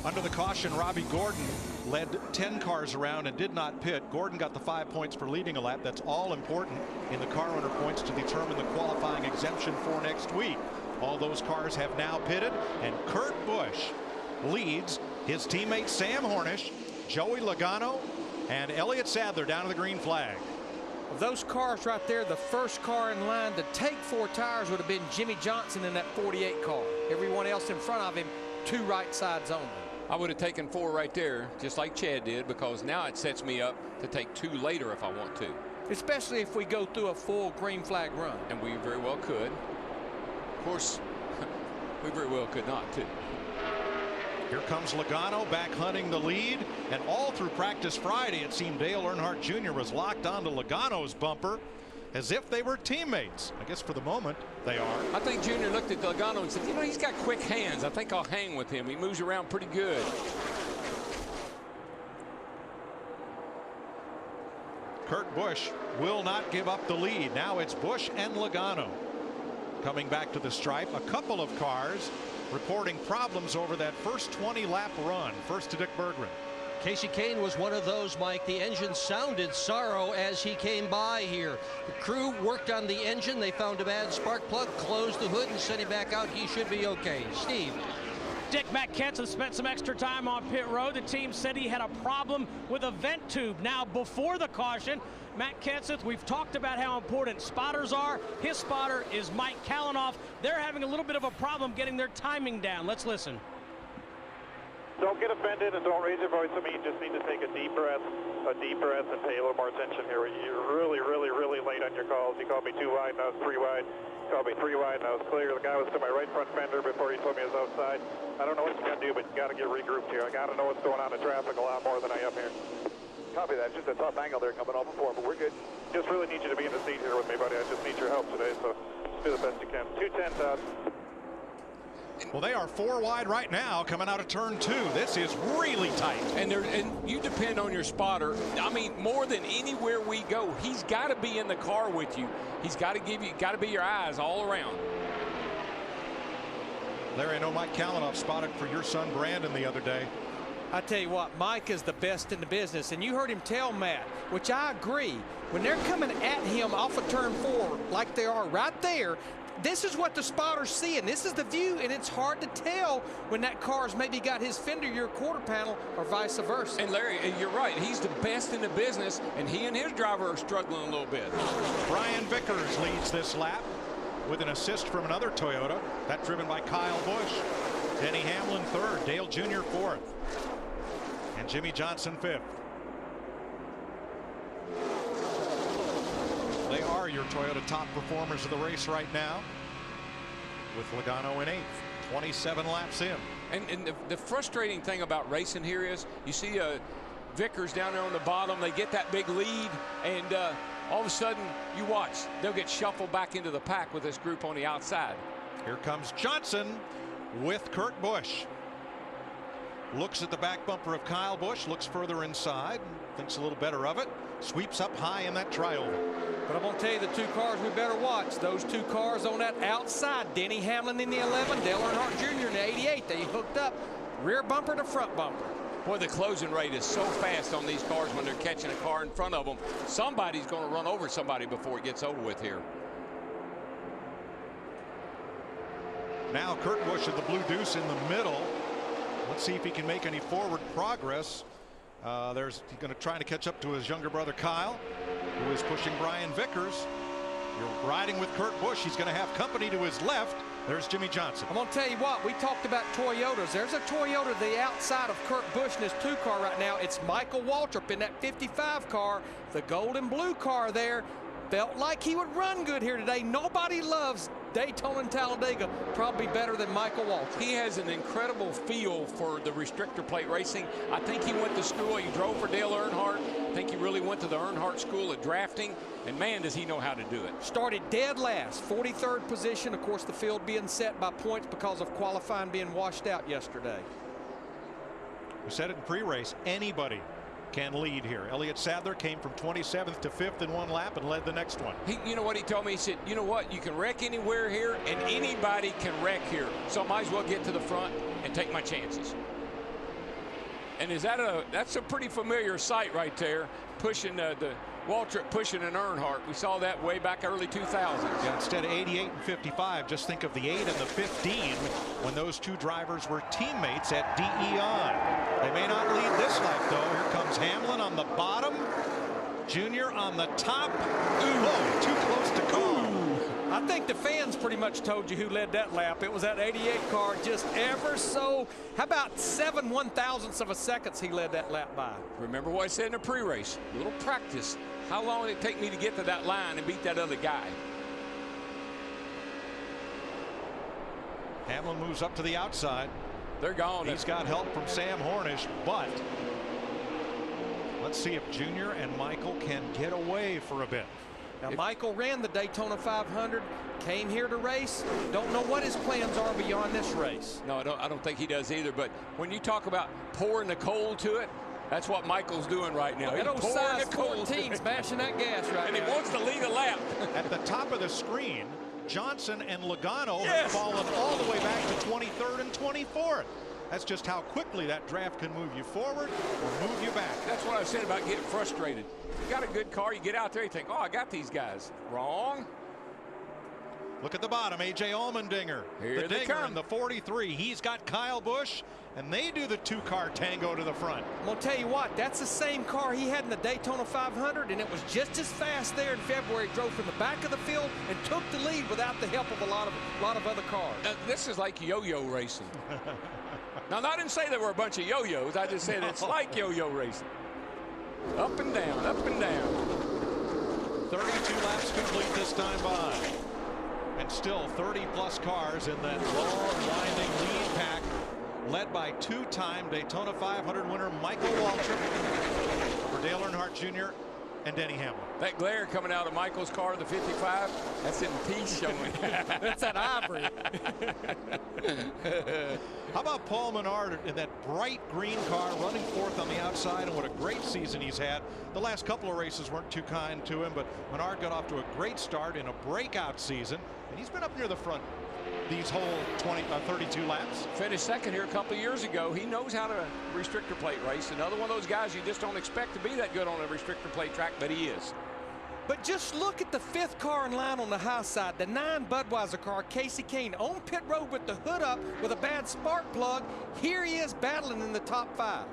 Under the caution, Robbie Gordon led 10 cars around and did not pit. Gordon got the 5 points for leading a lap. That's all important in the car owner points to determine the qualifying exemption for next week. All those cars have now pitted, and Kurt Busch leads his teammate Sam Hornish, Joey Logano, and Elliott Sadler down to the green flag. Of those cars right there, the first car in line to take 4 tires would have been Jimmy Johnson in that 48 car. Everyone else in front of him, 2 right sides only. I would have taken 4 right there, just like Chad did, because now it sets me up to take 2 later if I want to. Especially if we go through a full green flag run. And we very well could. Of course, we very well could not, too. Here comes Logano back hunting the lead, and all through practice Friday it seemed Dale Earnhardt Jr. was locked onto Logano's bumper as if they were teammates. I guess for the moment they are. I think Jr. looked at Logano and said, you know, he's got quick hands. I think I'll hang with him. He moves around pretty good. Kurt Busch will not give up the lead. Now it's Busch and Logano coming back to the stripe. A couple of cars reporting problems over that first 20-lap run. First to Dick Berggren. Casey Kane was one of those, Mike. The engine sounded sorrow as he came by here. The crew worked on the engine. They found a bad spark plug, closed the hood, and sent him back out. He should be okay. Steve. Dick, Matt Kenseth spent some extra time on pit road. The team said he had a problem with a vent tube. Now, before the caution, Matt Kenseth, we've talked about how important spotters are. His spotter is Mike Kalanoff. They're having a little bit of a problem getting their timing down. Let's listen. Don't get offended and don't raise your voice at me. You just need to take a deep breath and pay a little more attention here. You're really late on your calls. You called me 2 wide, now it's 3 wide. You called me 3 wide, now it's clear. The guy was to my right front fender before he told me he was outside. I don't know what you got to do, but you got to get regrouped here. I got to know what's going on in traffic a lot more than I am here. Copy that. It's just a tough angle there coming off before, but we're good. Just really need you to be in the seat here with me, buddy. I just need your help today, so just do the best you can. 210, Todd. Well, they are 4 wide right now coming out of turn 2. This is really tight. And you depend on your spotter. I mean, more than anywhere we go, he's got to be in the car with you. He's got to got to be your eyes all around. Larry, I know Mike Kalanoff spotted for your son Brandon the other day. I tell you what, Mike is the best in the business, and you heard him tell Matt, which I agree, when they're coming at him off of turn 4 like they are right there, this is what the spotter's seeing. This is the view, and it's hard to tell when that car's maybe got his fender, your quarter panel, or vice versa. And Larry, you're right. He's the best in the business, and he and his driver are struggling a little bit. Brian Vickers leads this lap with an assist from another Toyota. That driven by Kyle Busch. Denny Hamlin 3rd, Dale Jr. 4th. And Jimmy Johnson 5th. They are your Toyota top performers of the race right now, with Logano in 8th, 27 laps in. And the frustrating thing about racing here is you see Vickers down there on the bottom. They get that big lead, and all of a sudden you watch, they'll get shuffled back into the pack with this group on the outside. Here comes Johnson with Kurt Busch. Looks at the back bumper of Kyle Busch, looks further inside, thinks a little better of it, sweeps up high in that trioval. But I'm going to tell you the 2 cars we better watch. Those 2 cars on that outside. Denny Hamlin in the 11, Dale Earnhardt Jr. in the 88. They hooked up rear bumper to front bumper. Boy, the closing rate is so fast on these cars when they're catching a car in front of them. Somebody's going to run over somebody before it gets over with here. Now Kurt Busch at the blue deuce in the middle. Let's see if he can make any forward progress. He's going to try to catch up to his younger brother Kyle, who is pushing Brian Vickers. You're riding with Kurt Busch. He's going to have company to his left. There's Jimmy Johnson. I'm going to tell you what, we talked about Toyotas. There's a Toyota to the outside of Kurt Busch in his 2 car right now. It's Michael Waltrip in that 55 car, the gold and blue car there. Felt like he would run good here today. Nobody loves Daytona and Talladega probably better than Michael Waltrip. He has an incredible feel for the restrictor plate racing. I think he went to school. He drove for Dale Earnhardt. I think he really went to the Earnhardt School of drafting. And man, does he know how to do it. Started dead last, 43rd position. Of course, the field being set by points because of qualifying being washed out yesterday. We said it in pre-race. Anybody can lead here. Elliott Sadler came from 27th to 5th in 1 lap and led the next one. You know what he told me? He said, you know what? You can wreck anywhere here, and anybody can wreck here. So I might as well get to the front and take my chances. And that's a pretty familiar sight right there, pushing the Waltrip pushing an Earnhardt. We saw that way back early 2000s. Yeah, instead of 88 and 55, just think of the 8 and the 15 when those 2 drivers were teammates at DEI. They may not lead this lap, though. Here comes Hamlin on the bottom, Junior on the top. Ooh, too close to call. I think the fans pretty much told you who led that lap. It was that 88 car, just ever so, how about 7/1000ths of a second he led that lap by. Remember what I said in the pre-race, a little practice. How long did it take me to get to that line and beat that other guy? Hamlin moves up to the outside. They're gone. He's got help from Sam Hornish, but let's see if Junior and Michael can get away for a bit. Now, Michael ran the Daytona 500, came here to race. Don't know what his plans are beyond this race. No, I don't think he does either. But when you talk about pouring the coal to it, that's what Michael's doing right now. That old size 14 smashing that gas right and now. And he wants to lead a lap. At the top of the screen, Johnson and Logano have fallen all the way back to 23rd and 24th. That's just how quickly that draft can move you forward or move you back. That's what I said about getting frustrated. You got a good car, you get out there, you think, oh, I got these guys. Wrong. Look at the bottom, A.J. Allmendinger. Here the they Dinger come. in the 43. He's got Kyle Busch, and they do the two-car tango to the front. I'm going to tell you what, that's the same car he had in the Daytona 500, and it was just as fast there in February. Drove from the back of the field and took the lead without the help of a lot of other cars. This is like yo-yo racing. Now, I didn't say there were a bunch of yo-yos. I just said it's like yo-yo racing. Up and down, up and down. 32 laps complete this time by. And still 30-plus cars in that long, winding lead pack, led by two-time Daytona 500 winner Michael Waltrip for Dale Earnhardt Jr. and Denny Hamlin. That glare coming out of Michael's car, the 55, that's in the teeth showing. That's that ivory. How about Paul Menard in that bright green car running fourth on the outside, and what a great season he's had. The last couple of races weren't too kind to him, but Menard got off to a great start in a breakout season, and he's been up near the front these whole 32 laps. Finished second here a couple of years ago. He knows how to restrictor plate race. Another one of those guys you just don't expect to be that good on a restrictor plate track, but he is. But just look at the fifth car in line on the high side, the 9 Budweiser car, Casey Kane, on pit road with the hood up with a bad spark plug. Here he is battling in the top 5.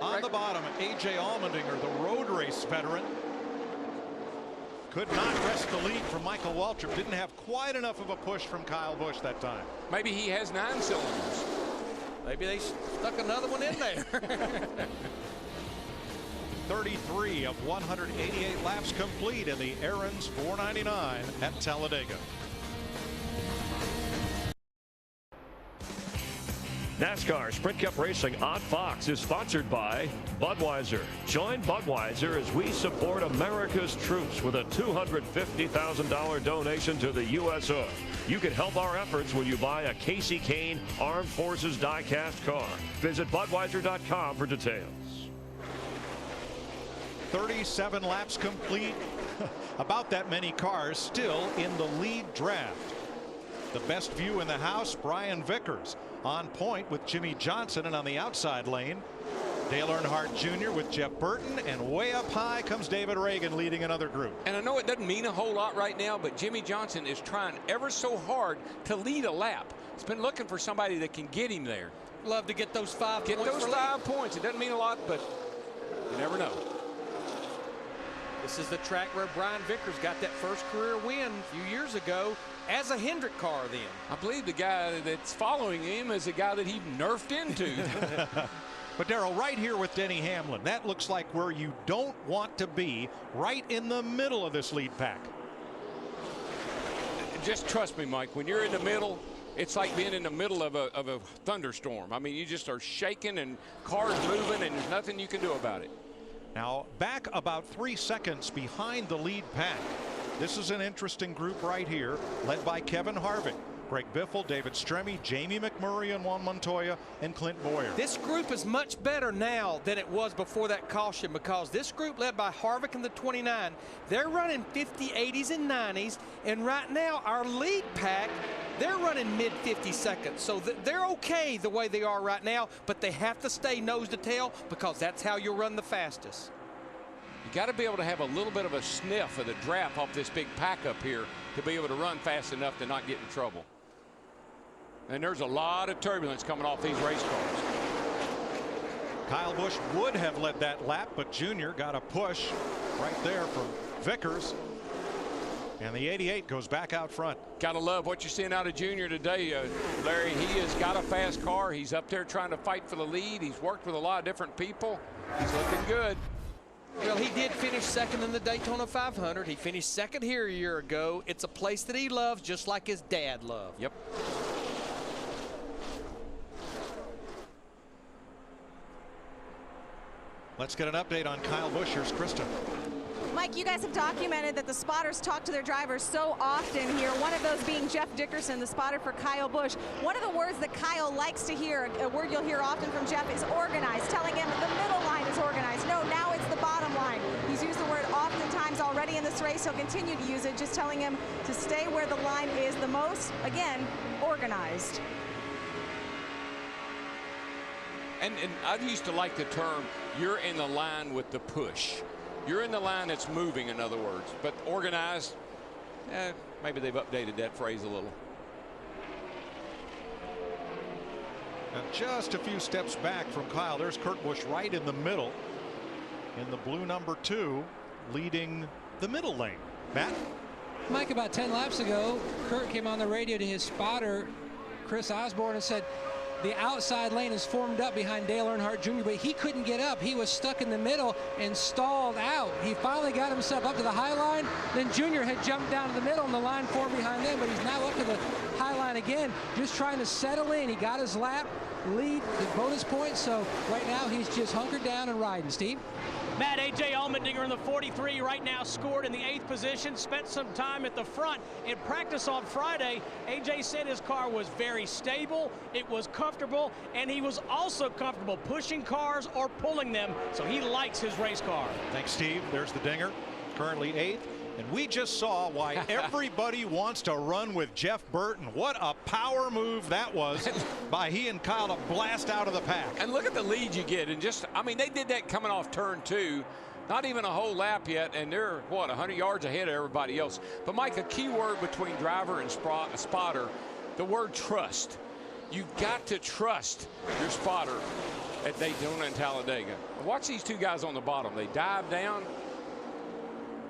On the bottom, A.J. Allmendinger, the road race veteran, could not wrest the lead from Michael Waltrip. Didn't have quite enough of a push from Kyle Busch that time. Maybe he has 9 cylinders. Maybe they stuck another one in there. 33 of 188 laps complete in the Aaron's 499 at Talladega. NASCAR Sprint Cup Racing on Fox is sponsored by Budweiser. Join Budweiser as we support America's troops with a $250,000 donation to the USO. You can help our efforts when you buy a Casey Kane Armed Forces die-cast car. Visit Budweiser.com for details. 37 laps complete. About that many cars still in the lead draft. The best view in the house, Brian Vickers on point with Jimmy Johnson, and on the outside lane, Dale Earnhardt Jr. with Jeff Burton, and way up high comes David Reagan leading another group. And I know it doesn't mean a whole lot right now, but Jimmy Johnson is trying ever so hard to lead a lap. He's been looking for somebody that can get him there. Love to get those 5 points. Get those 5 points. It doesn't mean a lot, but you never know. This is the track where Brian Vickers got that first career win a few years ago as a Hendrick car then. I believe the guy that's following him is a guy that he nerfed into. But Darrell, right here with Denny Hamlin, that looks like where you don't want to be, right in the middle of this lead pack. Just trust me, Mike, when you're in the middle, it's like being in the middle of a thunderstorm. I mean, you just are shaking and cars moving, and there's nothing you can do about it. Now back about 3 seconds behind the lead pack. This is an interesting group right here, led by Kevin Harvick, Greg Biffle, David Stremme, Jamie McMurray, and Juan Montoya, and Clint Boyer. This group is much better now than it was before that caution, because this group led by Harvick in the 29, they're running 50, 80s, and 90s, and right now our lead pack, they're running mid 50 seconds. So they're okay the way they are right now, but they have to stay nose to tail, because that's how you'll run the fastest. You got to be able to have a little bit of a sniff of the draft off this big pack up here to be able to run fast enough to not get in trouble. And there's a lot of turbulence coming off these race cars. Kyle Busch would have led that lap, but Junior got a push right there from Vickers. And the 88 goes back out front. Gotta love what you're seeing out of Junior today, Larry. He has got a fast car. He's up there trying to fight for the lead. He's worked with a lot of different people. He's looking good. Well, he did finish second in the Daytona 500. He finished second here a year ago. It's a place that he loves, just like his dad loved. Yep. Let's get an update on Kyle Busch. Here's Krista. Mike, you guys have documented that the spotters talk to their drivers so often here, one of those being Jeff Dickerson, the spotter for Kyle Busch. One of the words that Kyle likes to hear, a word you'll hear often from Jeff, is organized, telling him the middle line is organized. No, now it's the bottom line. He's used the word oftentimes already in this race. He'll continue to use it, just telling him to stay where the line is the most. Again, organized. And I used to like the term, you're in the line with the push. You're in the line that's moving, in other words. But organized, maybe they've updated that phrase a little. And just a few steps back from Kyle, there's Kurt Busch right in the middle in the blue number 2, leading the middle lane. Matt? Mike, about 10 laps ago, Kurt came on the radio to his spotter, Chris Osborne, and said, the outside lane is formed up behind Dale Earnhardt Jr., but he couldn't get up. He was stuck in the middle and stalled out. He finally got himself up to the high line. Then Jr. had jumped down to the middle and the line formed behind them, but he's now up to the high line again, just trying to settle in. He got his lap lead, the bonus points, so right now he's just hunkered down and riding. Steve? Matt, A.J. Allmendinger in the 43 right now scored in the 8th position, spent some time at the front. In practice on Friday, A.J. said his car was very stable, it was comfortable, and he was also comfortable pushing cars or pulling them, so he likes his race car. Thanks, Steve. There's the dinger, currently 8th. And we just saw why everybody wants to run with Jeff Burton. What a power move that was by he and Kyle to blast out of the pack. And look at the lead you get. And just, I mean, they did that coming off turn 2. Not even a whole lap yet, and they're, what, 100 yards ahead of everybody else. But, Mike, a key word between driver and spotter, the word trust. You've got to trust your spotter at Daytona and Talladega. Watch these two guys on the bottom. They dive down.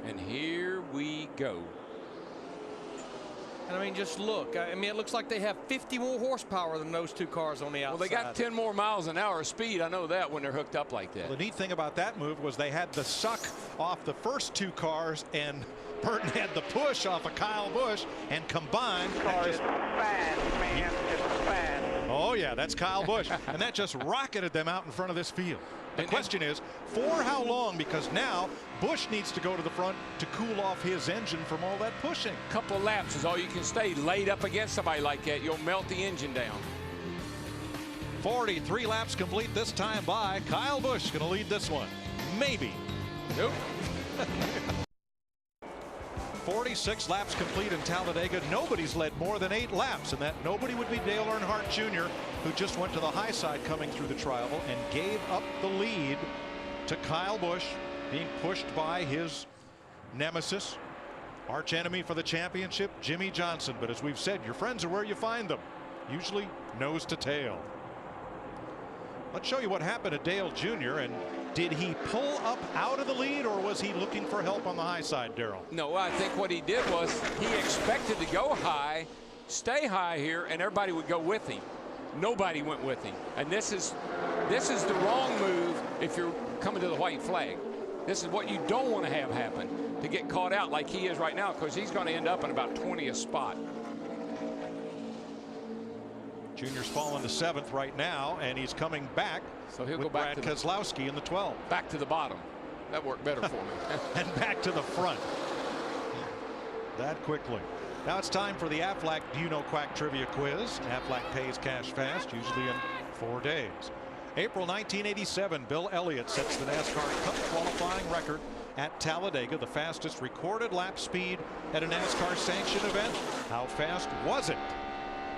And here we go. And I mean, just look. I mean, it looks like they have 50 more horsepower than those two cars on the outside. Well, they got 10 more miles an hour speed. I know that when they're hooked up like that. Well, the neat thing about that move was they had the suck off the first 2 cars, and Burton had the push off of Kyle Busch, and combined. Car is fast, man. It's fast. Oh, yeah, that's Kyle Busch. And that just rocketed them out in front of this field. The question is, for how long? Because now Busch needs to go to the front to cool off his engine from all that pushing. Couple of laps is all you can stay laid up against somebody like that. You'll melt the engine down. 43 laps complete this time by Kyle Busch. Going to lead this one. Maybe. Nope. 46 laps complete in Talladega. Nobody's led more than 8 laps, and that nobody would be Dale Earnhardt Jr., who just went to the high side coming through the trial and gave up the lead to Kyle Busch, being pushed by his nemesis, arch enemy for the championship, Jimmy Johnson. But as we've said, your friends are where you find them, usually nose to tail. Let's show you what happened to Dale Jr. and did he pull up out of the lead, or was he looking for help on the high side, Darrell? No, I think what he did was he expected to go high, stay high here, and everybody would go with him. Nobody went with him. And this is the wrong move if you're coming to the white flag. This is what you don't want to have happen, to get caught out like he is right now, because he's going to end up in about 20th spot. Junior's fallen to 7th right now, and he's coming back. So he'll with go back Brad to Keselowski in the 12. Back to the bottom. That worked better for me. And back to the front. That quickly. Now it's time for the Aflac Do You Know Quack Trivia Quiz. Aflac pays cash fast, usually in 4 days. April 1987, Bill Elliott sets the NASCAR Cup qualifying record at Talladega, the fastest recorded lap speed at a NASCAR sanctioned event. How fast was it?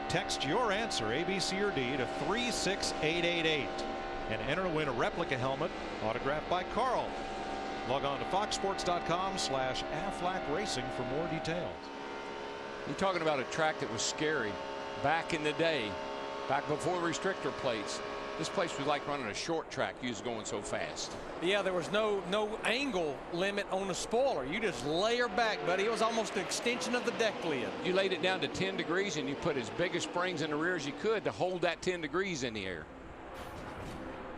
Text your answer, A, B, C, or D, to 36888 and enter to win a replica helmet autographed by Carl. Log on to foxsports.com/Aflac Racing for more details. You're talking about a track that was scary back in the day, back before restrictor plates. This place was like running a short track. You was going so fast. Yeah, there was no angle limit on the spoiler. You just layer back, buddy. It was almost an extension of the deck lid. You laid it down to 10 degrees and you put as big of springs in the rear as you could to hold that 10 degrees in the air.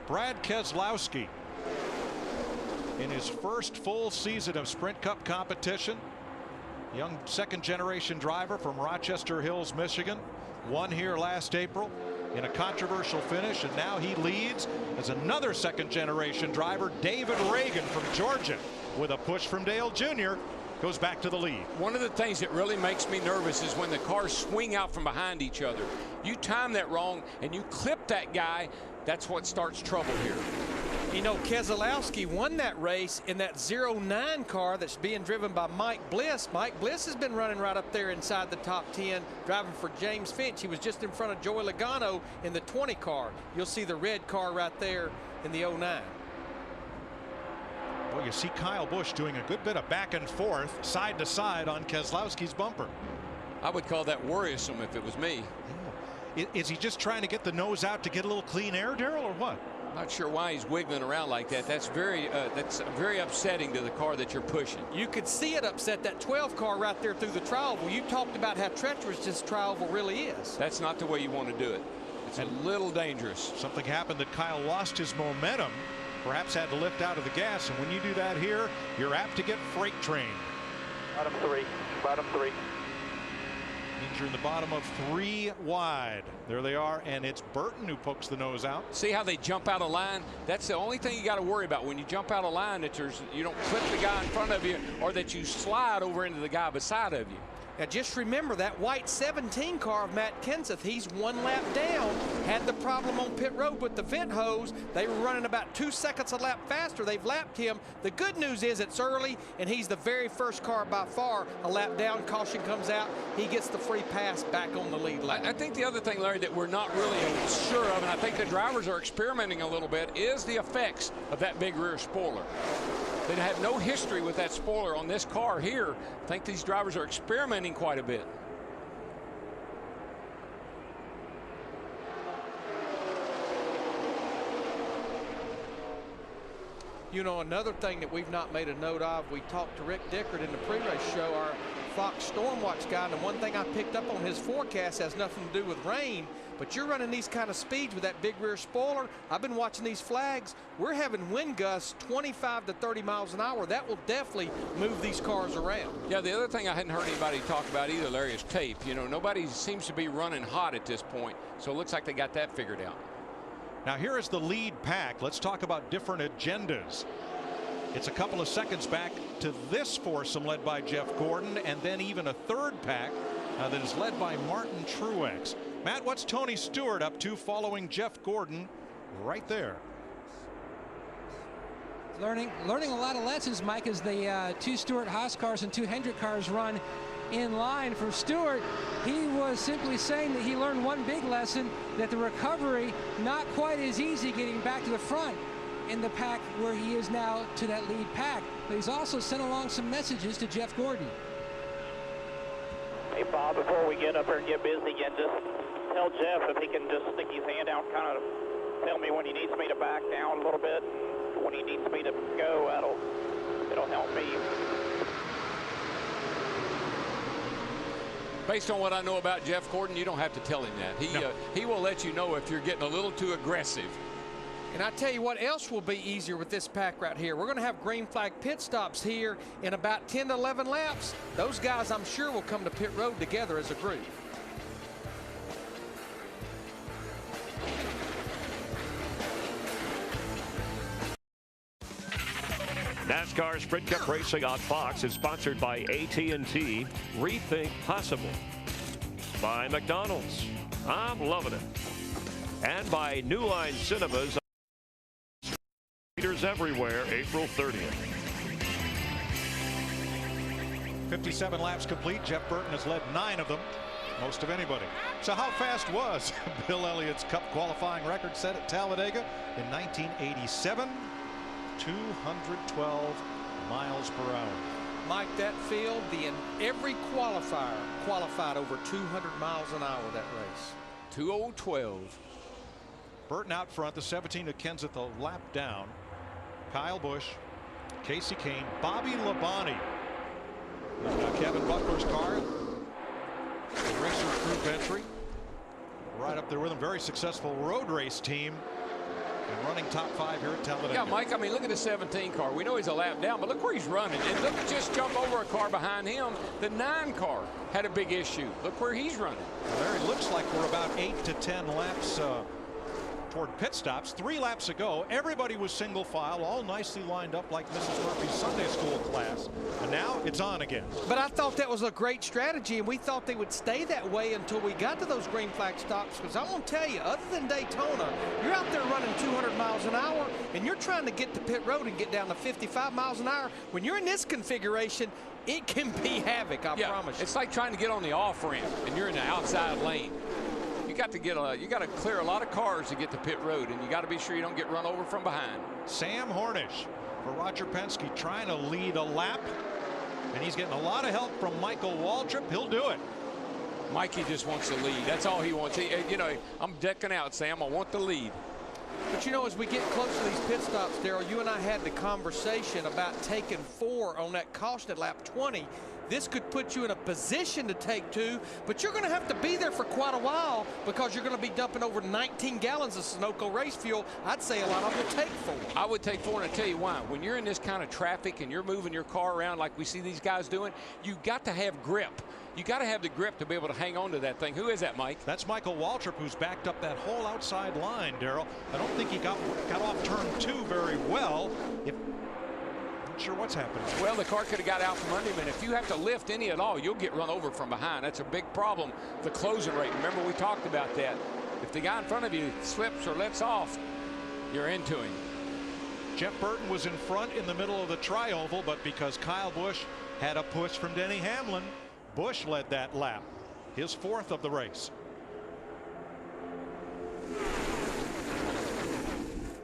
Brad Keselowski, in his first full season of Sprint Cup competition, young second-generation driver from Rochester Hills, Michigan, won here last April in a controversial finish, and now he leads as another second-generation driver, David Reagan from Georgia, with a push from Dale Jr., goes back to the lead. One of the things that really makes me nervous is when the cars swing out from behind each other. You time that wrong and you clip that guy, that's what starts trouble here. You know, Keselowski won that race in that 09 car that's being driven by Mike Bliss. Mike Bliss has been running right up there inside the top 10, driving for James Finch. He was just in front of Joey Logano in the 20 car. You'll see the red car right there in the 09. Well, you see Kyle Busch doing a good bit of back and forth, side to side on Keselowski's bumper. I would call that worrisome if it was me. Is he just trying to get the nose out to get a little clean air, Darrell, or what? Not sure why he's wiggling around like that. That's very upsetting to the car that you're pushing. You could see it upset that 12 car right there through the tri-oval. You talked about how treacherous this tri-oval really is. That's not the way you want to do it. It's a little dangerous. Something happened that Kyle lost his momentum, perhaps had to lift out of the gas, and when you do that here, you're apt to get freight trained. Bottom three. Bottom three. Means you're in the bottom of 3 wide. There they are, and it's Burton who pokes the nose out. See how they jump out of line? That's the only thing you got to worry about when you jump out of line, that you don't clip the guy in front of you or that you slide over into the guy beside of you. Now just remember that white 17 car of Matt Kenseth, he's 1 lap down, had the problem on pit road with the vent hose. They were running about 2 seconds a lap faster. They've lapped him. The good news is it's early and he's the very first car by far a lap down. Caution comes out. He gets the free pass back on the lead lap. I think the other thing, Larry, that we're not really sure of, and I think the drivers are experimenting a little bit, is the effects of that big rear spoiler. They had no history with that spoiler on this car here. I think these drivers are experimenting quite a bit. You know, another thing that we've not made a note of, we talked to Rick Dickert in the pre-race show, our Fox Stormwatch guy, and the one thing I picked up on his forecast has nothing to do with rain, but you're running these kind of speeds with that big rear spoiler. I've been watching these flags. We're having wind gusts 25 to 30 miles an hour. That will definitely move these cars around. Yeah, the other thing I hadn't heard anybody talk about either, Larry, is tape. You know, nobody seems to be running hot at this point, so it looks like they got that figured out. Now here is the lead pack. Let's talk about different agendas. It's a couple of seconds back to this foursome led by Jeff Gordon, and then even a third pack that is led by Martin Truex. Matt, what's Tony Stewart up to following Jeff Gordon right there? Learning a lot of lessons, Mike, as the 2 Stewart-Haas cars and 2 Hendrick cars run in line. For Stewart, he was simply saying that he learned one big lesson, that the recovery not quite as easy getting back to the front in the pack where he is now to that lead pack. But he's also sent along some messages to Jeff Gordon. Hey, Bob, before we get up here and get busy again, just tell Jeff if he can just stick his hand out, kind of tell me when he needs me to back down a little bit. When he needs me to go, it'll help me. Based on what I know about Jeff Gordon, you don't have to tell him that. He will let you know if you're getting a little too aggressive. And I tell you what else will be easier with this pack right here. We're going to have green flag pit stops here in about 10 to 11 laps. Those guys, I'm sure, will come to pit road together as a group. NASCAR Sprint Cup Racing on Fox is sponsored by AT&T. Rethink Possible. By McDonald's. I'm loving it. And by New Line Cinemas. Theaters everywhere, April 30th. 57 laps complete. Jeff Burton has led 9 of them, most of anybody. So how fast was Bill Elliott's Cup qualifying record set at Talladega in 1987? 212 miles per hour. Mike, that field, every qualifier qualified over 200 miles an hour that race. 2:12. Burton out front, the 17 of Kenseth a lap down. Kyle Busch, Casey Kane, Bobby Labonte. Now Kevin Butler's car, the Racers Group entry, right up there with him. Very successful road race team and running top 5 here at Talladega. Yeah, Mike, I mean, look at the 17 car. We know he's a lap down, but look where he's running. And look, just jump over a car behind him. The 9 car had a big issue. Look where he's running. Well, there it looks like we're about 8 to 10 laps toward pit stops. 3 laps ago, everybody was single file, all nicely lined up like Mrs. Murphy's Sunday school class. And now it's on again. But I thought that was a great strategy, and we thought they would stay that way until we got to those green flag stops. Because I'm going to tell you, other than Daytona, you're out there running 200 miles an hour, and you're trying to get to pit road and get down to 55 miles an hour. When you're in this configuration, it can be havoc, I promise you. It's like trying to get on the off ramp, and you're in the outside lane. You got to clear a lot of cars to get to pit road, and you got to be sure you don't get run over from behind. Sam Hornish for Roger Penske trying to lead a lap, and he's getting a lot of help from Michael Waltrip. He'll do it. Mikey just wants to lead. That's all he wants. You know, I'm decking out, Sam. I want the lead. But you know, as we get close to these pit stops, Darrell, you and I had the conversation about taking 4 on that caution at lap 20. This could put you in a position to take 2, but you're going to have to be there for quite a while because you're going to be dumping over 19 gallons of Sunoco race fuel. I'd say a lot of them will take 4. I would take 4, and I'll tell you why. When you're in this kind of traffic and you're moving your car around like we see these guys doing, you got to have grip. You got to have the grip to be able to hang on to that thing. Who is that, Mike? That's Michael Waltrip, who's backed up that whole outside line, Darrell. I don't think he got off turn 2 very well. Not sure what's happening. Well, the car could have got out from under him, and if you have to lift any at all, you'll get run over from behind. That's a big problem, the closing rate. Remember, we talked about that. If the guy in front of you slips or lets off, you're into him. Jeff Burton was in front in the middle of the tri-oval, but because Kyle Busch had a push from Denny Hamlin, Busch led that lap, his 4th of the race.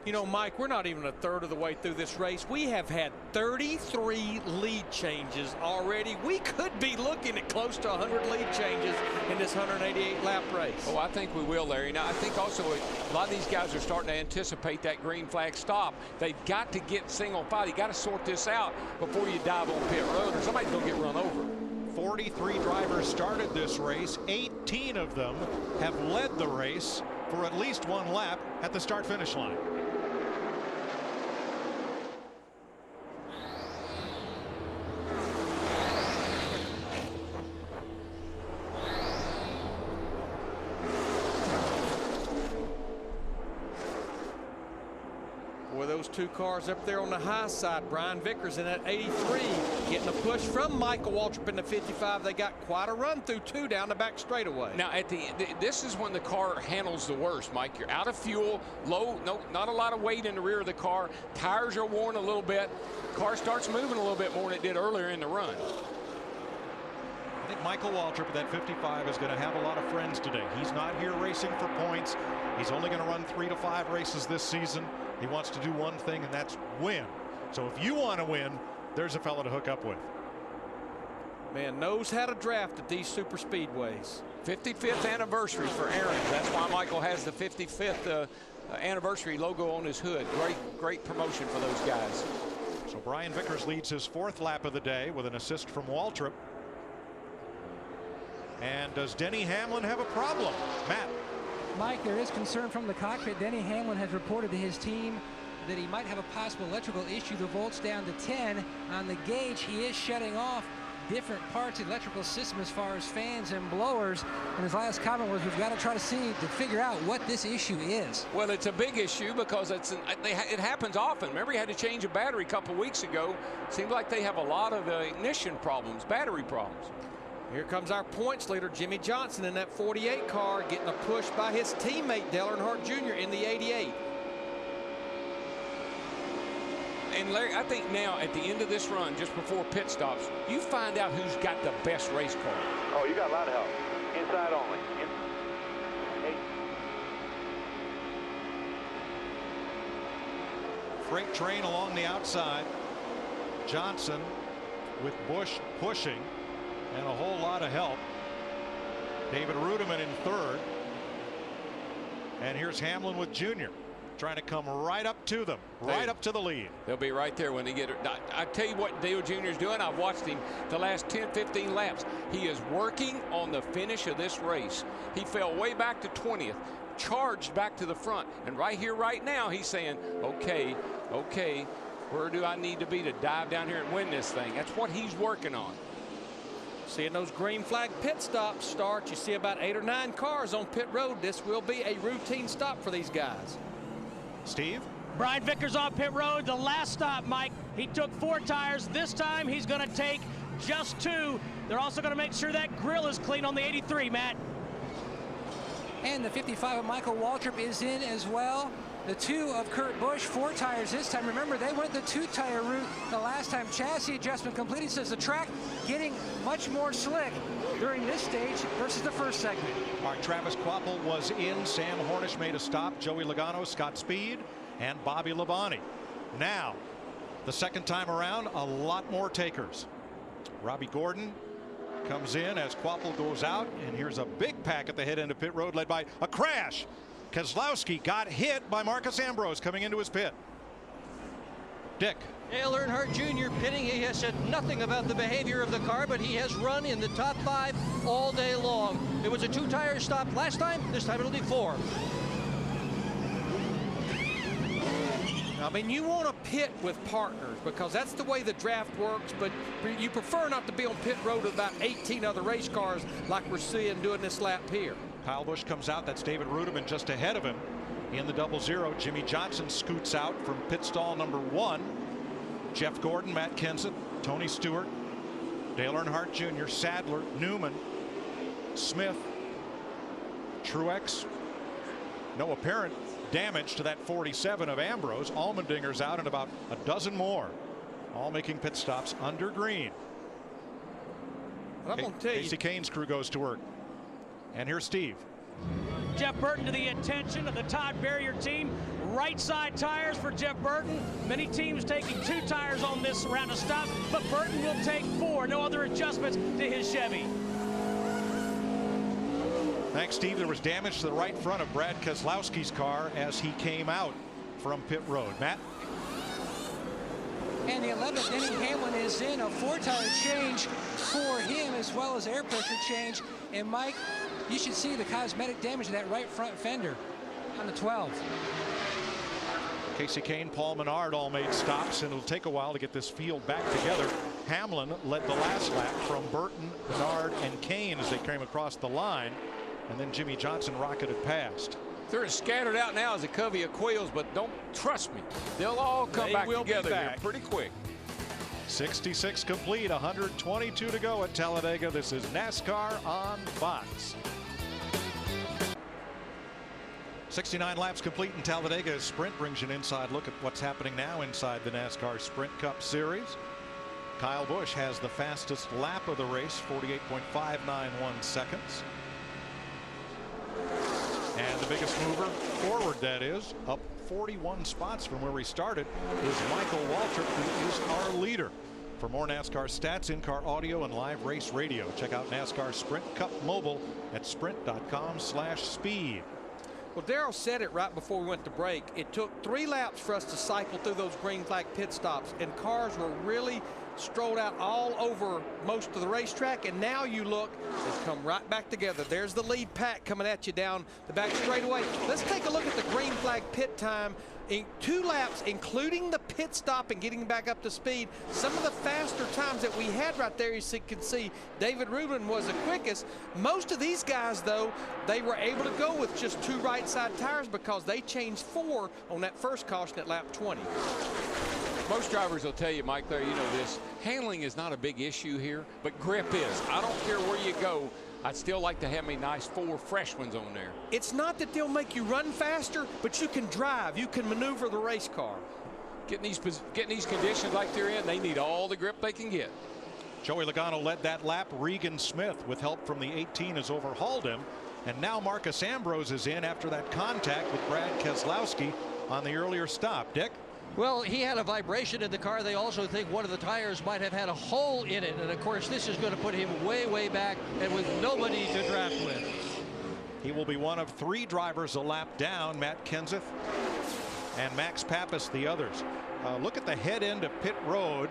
You know, Mike, we're not even a third of the way through this race. We have had 33 lead changes already. We could be looking at close to 100 lead changes in this 188-lap race. Oh, I think we will, Larry. Now, I think also a lot of these guys are starting to anticipate that green flag stop. They've got to get single file. You got to sort this out before you dive on pit road, or somebody's going to get run over. 43 drivers started this race. 18 of them have led the race for at least 1 lap at the start-finish line. Those 2 cars up there on the high side. Brian Vickers in that 83 getting a push from Michael Waltrip in the 55. They got quite a run through 2 down the back straightaway. Now this is when the car handles the worst, Mike. You're out of fuel, not a lot of weight in the rear of the car. Tires are worn a little bit. Car starts moving a little bit more than it did earlier in the run. I think Michael Waltrip at that 55 is going to have a lot of friends today. He's not here racing for points. He's only going to run 3 to 5 races this season. He wants to do one thing, and that's win. So if you want to win, there's a fellow to hook up with. Man knows how to draft at these super speedways. 55th anniversary for Aaron. That's why Michael has the 55th anniversary logo on his hood. Great promotion for those guys. So Brian Vickers leads his 4th lap of the day with an assist from Waltrip. And does Denny Hamlin have a problem? Matt. Mike, there is concern from the cockpit. Denny Hamlin has reported to his team that he might have a possible electrical issue. The volts down to 10 on the gauge. He is shutting off different parts of the electrical system as far as fans and blowers. And his last comment was, we've got to try to figure out what this issue is. Well, it's a big issue because it happens often. Remember, he had to change a battery a couple weeks ago. Seems like they have a lot of ignition problems, battery problems. Here comes our points leader, Jimmy Johnson, in that 48 car, getting a push by his teammate, Dale Earnhardt Jr. in the 88. And Larry, I think now at the end of this run, just before pit stops, you find out who's got the best race car. Oh, you got a lot of help. Inside only. Freight train along the outside. Johnson with Busch pushing. And a whole lot of help. David Rudiman in 3rd. And here's Hamlin with Junior, trying to come right up to them, right up to the lead. They'll be right there when they get it. I tell you what Dale Jr. is doing. I've watched him the last 10, 15 laps. He is working on the finish of this race. He fell way back to 20th, charged back to the front. And right here, right now, he's saying, okay, where do I need to be to dive down here and win this thing? That's what he's working on. Seeing those green flag pit stops start, you see about 8 or 9 cars on pit road. This will be a routine stop for these guys. Steve? Brian Vickers on pit road. The last stop, Mike, he took 4 tires. This time he's going to take just 2. They're also going to make sure that grill is clean on the 83, Matt. And the 55 of Michael Waltrip is in as well. The 2 of Kurt Busch, 4 tires this time. Remember, they went the 2-tire route the last time. Chassis adjustment completed. Says the track getting much more slick during this stage versus the first segment. All right, Travis Kvapil was in. Sam Hornish made a stop. Joey Logano, Scott Speed, and Bobby Labonte. Now, the second time around, a lot more takers. Robbie Gordon comes in as Kvapil goes out, and here's a big pack at the head end of pit road led by a crash. Keselowski got hit by Marcus Ambrose coming into his pit. Dick. Dale Earnhardt Jr. pitting. He has said nothing about the behavior of the car, but he has run in the top 5 all day long. It was a 2-tire stop last time. This time it'll be 4. I mean, you want to pit with partners because that's the way the draft works, but you prefer not to be on pit road with about 18 other race cars like we're seeing doing this lap here. Kyle Busch comes out. That's David Rudiman just ahead of him in the 00. Jimmy Johnson scoots out from pit stall number 1. Jeff Gordon, Matt Kenseth, Tony Stewart, Dale Earnhardt Jr., Sadler, Newman, Smith, Truex. No apparent damage to that 47 of Ambrose. Allmendinger's out, and about a dozen more, all making pit stops under green. I'm going to tell you, Casey Kane's crew goes to work. And here's Steve. Jeff Burton to the attention of the Todd Barrier team. Right side tires for Jeff Burton. Many teams taking 2 tires on this round of stops, but Burton will take 4. No other adjustments to his Chevy. Thanks, Steve. There was damage to the right front of Brad Keselowski's car as he came out from pit road. Matt? And the 11th, Denny Hamlin is in. A 4-tire change for him, as well as air pressure change. And Mike, you should see the cosmetic damage to that right front fender on the 12. Casey Kane, Paul Menard all made stops, and it'll take a while to get this field back together. Hamlin led the last lap from Burton, Menard, and Kane as they came across the line, and then Jimmy Johnson rocketed past. They're as scattered out now as a covey of quails, but don't trust me. They'll all come back together here pretty quick. 66 complete, 122 to go at Talladega. This is NASCAR on Fox. 69 laps complete in Talladega. Sprint brings you an inside look at what's happening now inside the NASCAR Sprint Cup Series. Kyle Busch has the fastest lap of the race, 48.591 seconds. And the biggest mover forward, that is, up 41 spots from where we started, is Michael Waltrip, who is our leader. For more NASCAR stats, in-car audio, and live race radio, check out NASCAR Sprint Cup Mobile at sprint.com/speed. Well, Darrell said it right before we went to break. It took 3 laps for us to cycle through those green flag pit stops, and cars were really strolled out all over most of the racetrack, and now you look, they've come right back together. There's the lead pack coming at you down the back straightaway. Let's take a look at the green flag pit time in 2 laps, including the pit stop and getting back up to speed. Some of the faster times that we had right there, you can see David Rubin was the quickest. Most of these guys, though, they were able to go with just 2 right side tires because they changed 4 on that first caution at lap 20. Most drivers will tell you, Mike, there, you know this, handling is not a big issue here, but grip is. I don't care where you go. I'd still like to have me nice 4 fresh ones on there. It's not that they'll make you run faster, but you can drive. You can maneuver the race car. Getting these conditions like they're in, they need all the grip they can get. Joey Logano led that lap. Regan Smith, with help from the 18, has overhauled him. And now Marcus Ambrose is in after that contact with Brad Keselowski on the earlier stop. Dick? Well, he had a vibration in the car. They also think one of the tires might have had a hole in it. And, of course, this is going to put him way, way back and with nobody to draft with. He will be one of 3 drivers a lap down. Matt Kenseth and Max Pappas the others. Look at the head end of pit road,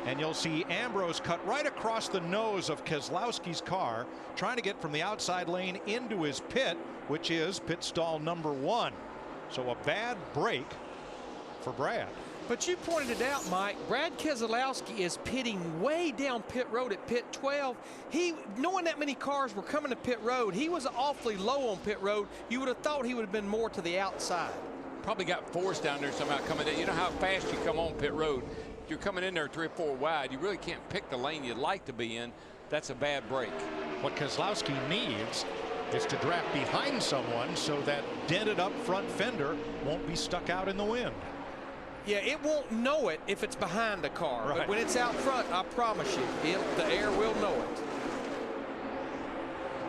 and you'll see Ambrose cut right across the nose of Keselowski's car, trying to get from the outside lane into his pit, which is pit stall number 1. So a bad break for Brad. But you pointed it out, Mike. Brad Keselowski is pitting way down pit road at pit 12. Knowing that many cars were coming to pit road, he was awfully low on pit road. You would have thought he would have been more to the outside. Probably got forced down there somehow coming in. You know how fast you come on pit road. You're coming in there 3 or 4 wide. You really can't pick the lane you'd like to be in. That's a bad break. What Keselowski needs is to draft behind someone so that dented up front fender won't be stuck out in the wind. Yeah, it won't know it if it's behind the car. Right. But when it's out front, I promise you, the air will know it.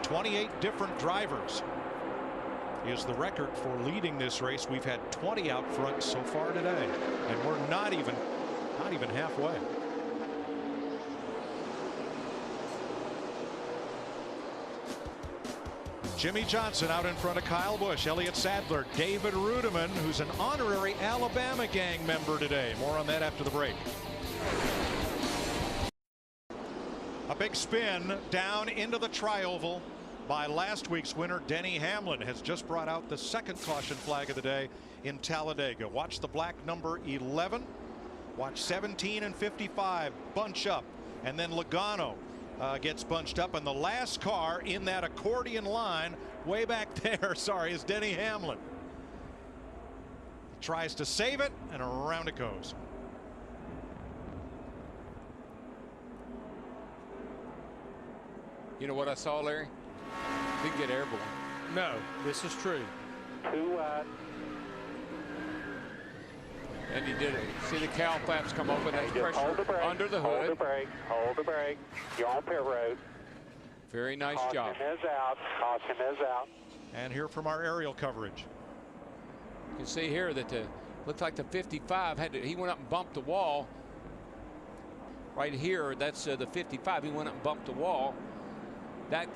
28 different drivers is the record for leading this race. We've had 20 out front so far today, and we're not even halfway. Jimmy Johnson out in front of Kyle Busch, Elliott Sadler, David Rudiman, who's an honorary Alabama gang member today. More on that after the break. A big spin down into the tri-oval by last week's winner. Denny Hamlin has just brought out the second caution flag of the day in Talladega. Watch the black number 11. Watch 17 and 55 bunch up, and then Logano gets bunched up, and the last car in that accordion line way back there, sorry, is Denny Hamlin. He tries to save it, and around it goes. You know what I saw, Larry? Didn't get airborne. No, this is true. 2 wide. And he did it. See the cowl flaps come open. That's pressure Hold the brake, under the hood. Hold the brake. Hold the brake. You're on pit road. Very nice job. Caution is out. Caution is out. And here from our aerial coverage. You can see here that looked like the 55 he went up and bumped the wall. Right here, that's the 55. He went up and bumped the wall. That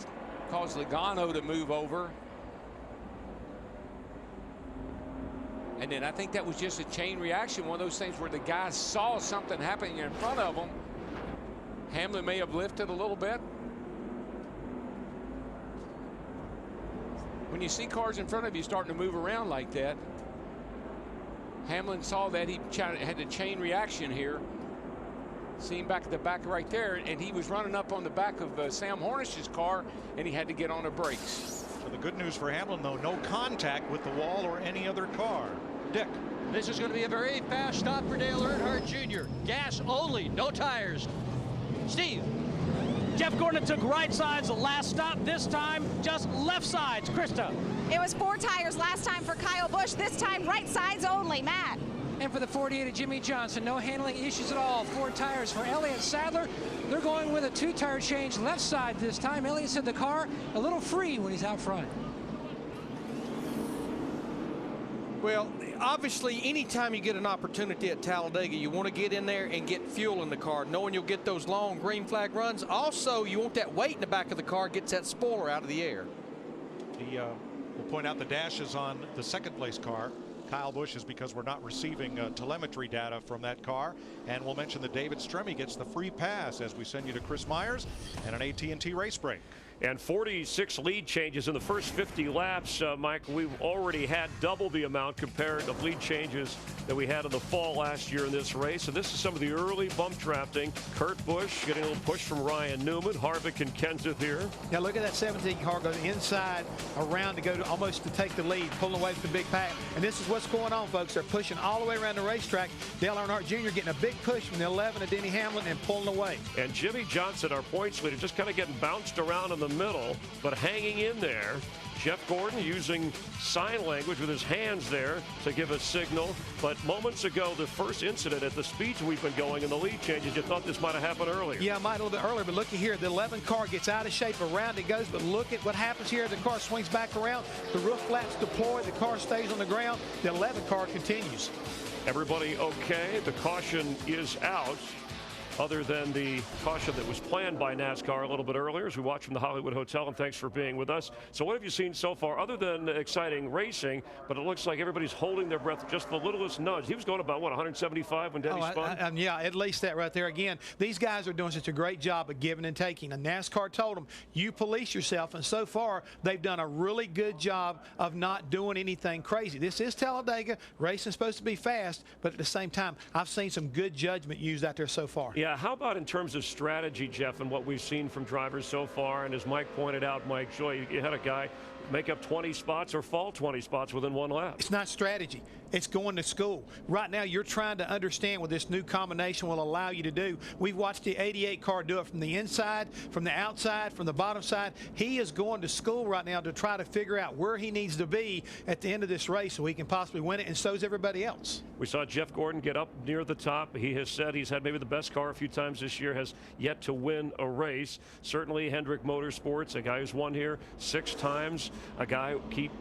caused Logano to move over. And then I think that was just a chain reaction, one of those things where the guy saw something happening in front of him. Hamlin may have lifted a little bit. When you see cars in front of you starting to move around like that, Hamlin saw that. He had a chain reaction here. See him back at the back right there, and he was running up on the back of Sam Hornish's car, and he had to get on the brakes. So the good news for Hamlin, though, no contact with the wall or any other car. Dick. This is going to be a very fast stop for Dale Earnhardt Jr. Gas only, no tires. Steve. Jeff Gordon took right sides the last stop. This time, just left sides. Krista. It was 4 tires last time for Kyle Busch. This time, right sides only. Matt. And for the 48 of Jimmy Johnson, no handling issues at all. 4 tires for Elliott Sadler. They're going with a 2-tire change left side this time. Elliott said the car a little free when he's out front. Well, obviously, anytime you get an opportunity at Talladega, you want to get in there and get fuel in the car, knowing you'll get those long green flag runs. Also, you want that weight in the back of the car, gets that spoiler out of the air. We'll point out the dashes on the second place car. Kyle Busch is because we're not receiving telemetry data from that car. And we'll mention that David Stremme gets the free pass as we send you to Chris Myers and an AT&T race break. And 46 lead changes in the first 50 laps. Mike, we've already had double the amount compared to lead changes that we had in the fall last year in this race. So this is some of the early bump drafting. Kurt Busch getting a little push from Ryan Newman. Harvick and Kenseth here. Now look at that 17 car going inside around to go to almost to take the lead, pulling away from the big pack. And this is what's going on, folks. They're pushing all the way around the racetrack. Dale Earnhardt Jr. getting a big push from the 11 of Denny Hamlin and pulling away. And Jimmy Johnson, our points leader, just kind of getting bounced around in the middle, but hanging in there. Jeff Gordon using sign language with his hands there to give a signal. But moments ago, the first incident at the speeds we've been going in the lead changes, you thought this might have happened earlier. Yeah, might a little bit earlier, but looky here. The 11 car gets out of shape, around it goes, but look at what happens here. The car swings back around. The roof flaps deploy. The car stays on the ground. The 11 car continues. Everybody okay? The caution is out. other than the caution that was planned by NASCAR a little bit earlier as we watch from the Hollywood Hotel, and thanks for being with us. So what have you seen so far other than exciting racing, but it looks like everybody's holding their breath, just the littlest nudge. He was going about, what, 175 when Denny spun? Yeah, at least that right there. Again, these guys are doing such a great job of giving and taking, and NASCAR told them, you police yourself, and so far they've done a really good job of not doing anything crazy. This is Talladega. Racing's supposed to be fast, but at the same time, I've seen some good judgment used out there so far. Yeah, how about in terms of strategy, Jeff, and what we've seen from drivers so far? And as Mike pointed out, Mike Joy, you had a guy make up 20 spots or fall 20 spots within one lap. It's not strategy. It's going to school. Right now, you're trying to understand what this new combination will allow you to do. We've watched the 88 car do it from the inside, from the outside, from the bottom side. He is going to school right now to try to figure out where he needs to be at the end of this race so he can possibly win it, and so is everybody else. We saw Jeff Gordon get up near the top. He has said he's had maybe the best car a few times this year, has yet to win a race. Certainly Hendrick Motorsports, a guy who's won here 6 times, a guy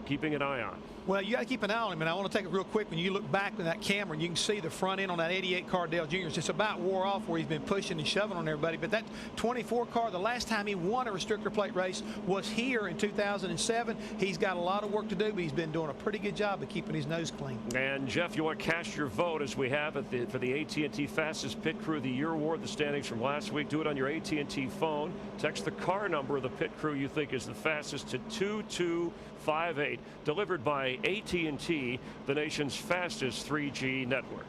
keeping an eye on. Well, you got to keep an eye on him, and I want to take it real quick. When you look back in that camera, and you can see the front end on that 88 car, Dale Jr. It's just about wore off where he's been pushing and shoving on everybody. But that 24 car, the last time he won a restrictor plate race was here in 2007. He's got a lot of work to do, but he's been doing a pretty good job of keeping his nose clean. And Jeff, you want to cast your vote as we have for the AT&T Fastest Pit Crew of the Year award, the standings from last week. Do it on your AT&T phone. Text the car number of the pit crew you think is the fastest to 2258. Delivered by AT&T, the nation's fastest 3G network.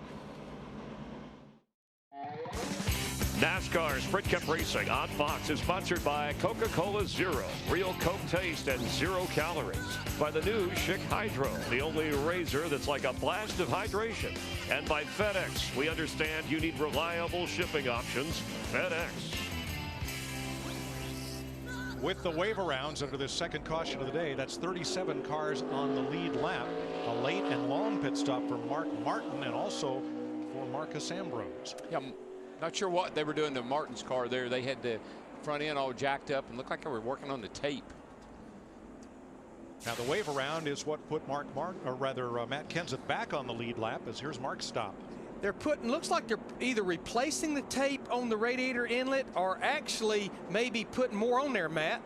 NASCAR Sprint Cup Racing on Fox is sponsored by Coca-Cola Zero, real Coke taste and 0 calories. By the new Schick Hydro, the only razor that's like a blast of hydration. And by FedEx, we understand you need reliable shipping options. FedEx. With the wave arounds under this second caution of the day, that's 37 cars on the lead lap. A late and long pit stop for Mark Martin and also for Marcus Ambrose. Yeah, not sure what they were doing to Martin's car there. They had the front end all jacked up and looked like they were working on the tape. Now the wave around is what put Matt Kenseth back on the lead lap, as here's Mark's stop. They're looks like they're either replacing the tape on the radiator inlet or actually maybe putting more on there, Matt.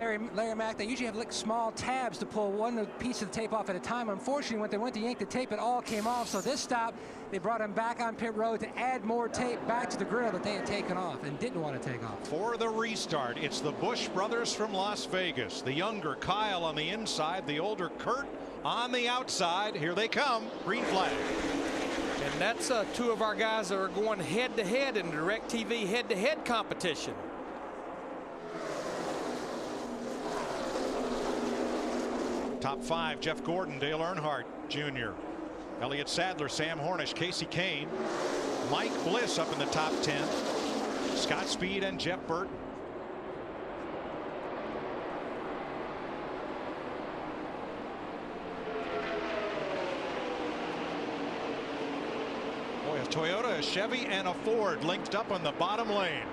Larry Mack, they usually have like small tabs to pull one piece of the tape off at a time. Unfortunately, when they went to yank the tape, it all came off. So this stop, they brought him back on pit road to add more tape back to the grill that they had taken off and didn't want to take off. For the restart, it's the Busch brothers from Las Vegas. The younger Kyle on the inside, the older Kurt on the outside. Here they come. Green flag. And that's 2 of our guys that are going head-to-head in the DirecTV head-to-head competition. Top 5, Jeff Gordon, Dale Earnhardt Jr., Elliott Sadler, Sam Hornish, Casey Kane, Mike Bliss up in the top 10, Scott Speed and Jeff Burton. Boy, a Toyota, a Chevy, and a Ford linked up on the bottom lane.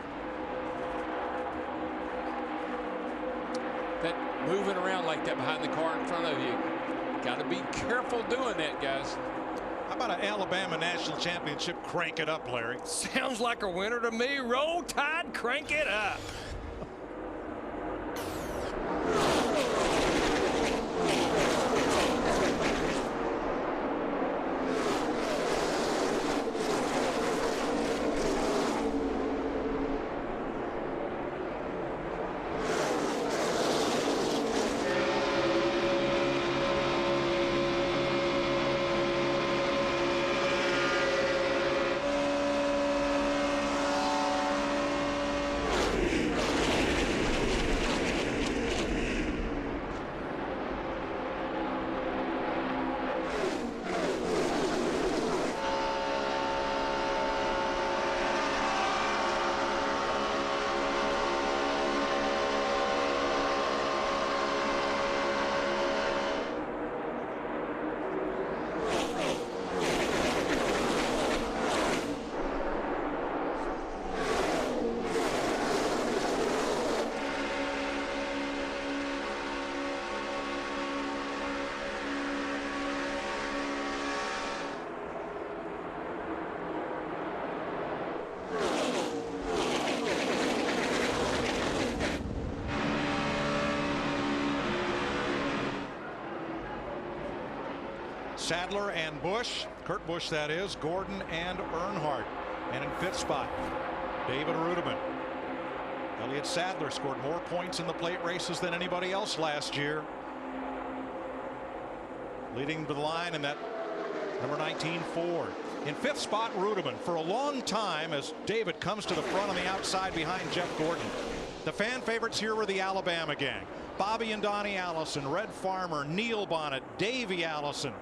That moving around like that behind the car in front of you, got to be careful doing that, guys. How about an Alabama National Championship? Crank it up, Larry. Sounds like a winner to me. Roll Tide, crank it up. Sadler and Busch, Kurt Busch that is, Gordon and Earnhardt. And in fifth spot, David Rudiman. Elliott Sadler scored more points in the plate races than anybody else last year. Leading the line in that number 19 Ford. In fifth spot, Rudiman for a long time as David comes to the front on the outside behind Jeff Gordon. The fan favorites here were the Alabama gang. Bobby and Donnie Allison, Red Farmer, Neil Bonnet, Davey Allison.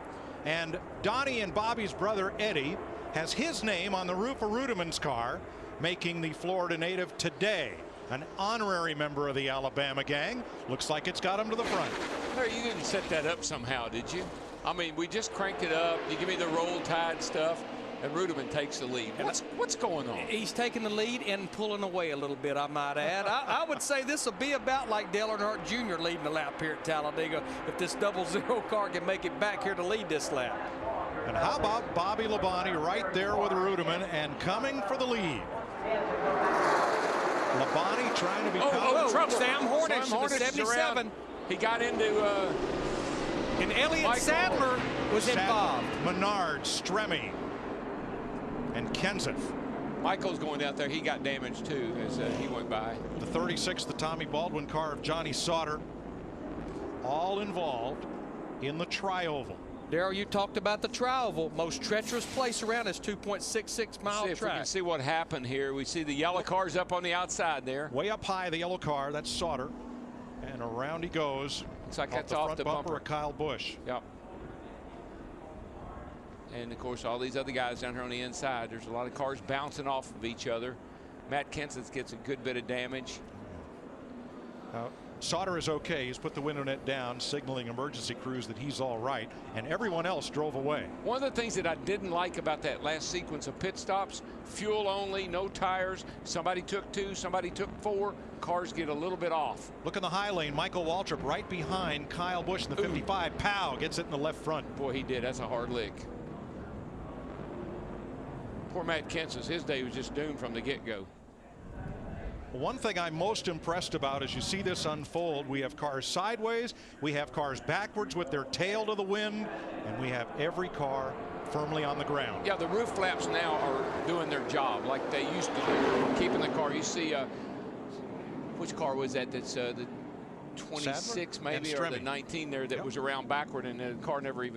And Donnie and Bobby's brother Eddie has his name on the roof of Rudiman's car, making the Florida native today an honorary member of the Alabama gang. Looks like it's got him to the front. Larry, you didn't set that up somehow, did you? I mean, we just cranked it up. You give me the roll tide stuff, and Rudiman takes the lead. What's going on? He's taking the lead and pulling away a little bit, I might add. I would say this will be about like Dale Earnhardt Jr. leading the lap here at Talladega if this 00 car can make it back here to lead this lap. And how about Bobby Labonte right there with Rudiman and coming for the lead? Labonte trying to become trouble. Sam Hornish, the 77. He got into and Elliott Sadler was involved. Menard, Stremme, and Kenseth. Michael's going out there. He got damaged too as he went by. The 36, the Tommy Baldwin car of Johnny Sauter, all involved in the tri-oval. Darrell, you talked about the tri-oval. Most treacherous place around is 2.66 mile see if track. we can see what happened here. We see the yellow cars up on the outside there. Way up high, the yellow car. That's Sauter. And around he goes. Looks like that's the off front the bumper of Kyle Busch. Yep. And of course, all these other guys down here on the inside. There's a lot of cars bouncing off of each other. Matt Kenseth gets a good bit of damage. Sauter is okay. He's put the window net down, signaling emergency crews that he's all right, and everyone else drove away. One of the things that I didn't like about that last sequence of pit stops, fuel only, no tires. Somebody took 2, somebody took 4. Cars get a little bit off. Look in the high lane. Michael Waltrip right behind Kyle Busch in the 55. Pow gets it in the left front. Boy, he did. That's a hard lick. Poor Matt Kenseth. His day was just doomed from the get-go. One thing I'm most impressed about as you see this unfold, we have cars sideways, we have cars backwards with their tail to the wind, and we have every car firmly on the ground. Yeah, the roof flaps now are doing their job like they used to do, keeping the car. You see, which car was that? That's the 26 maybe, or the 19 there that was around backward, and the car never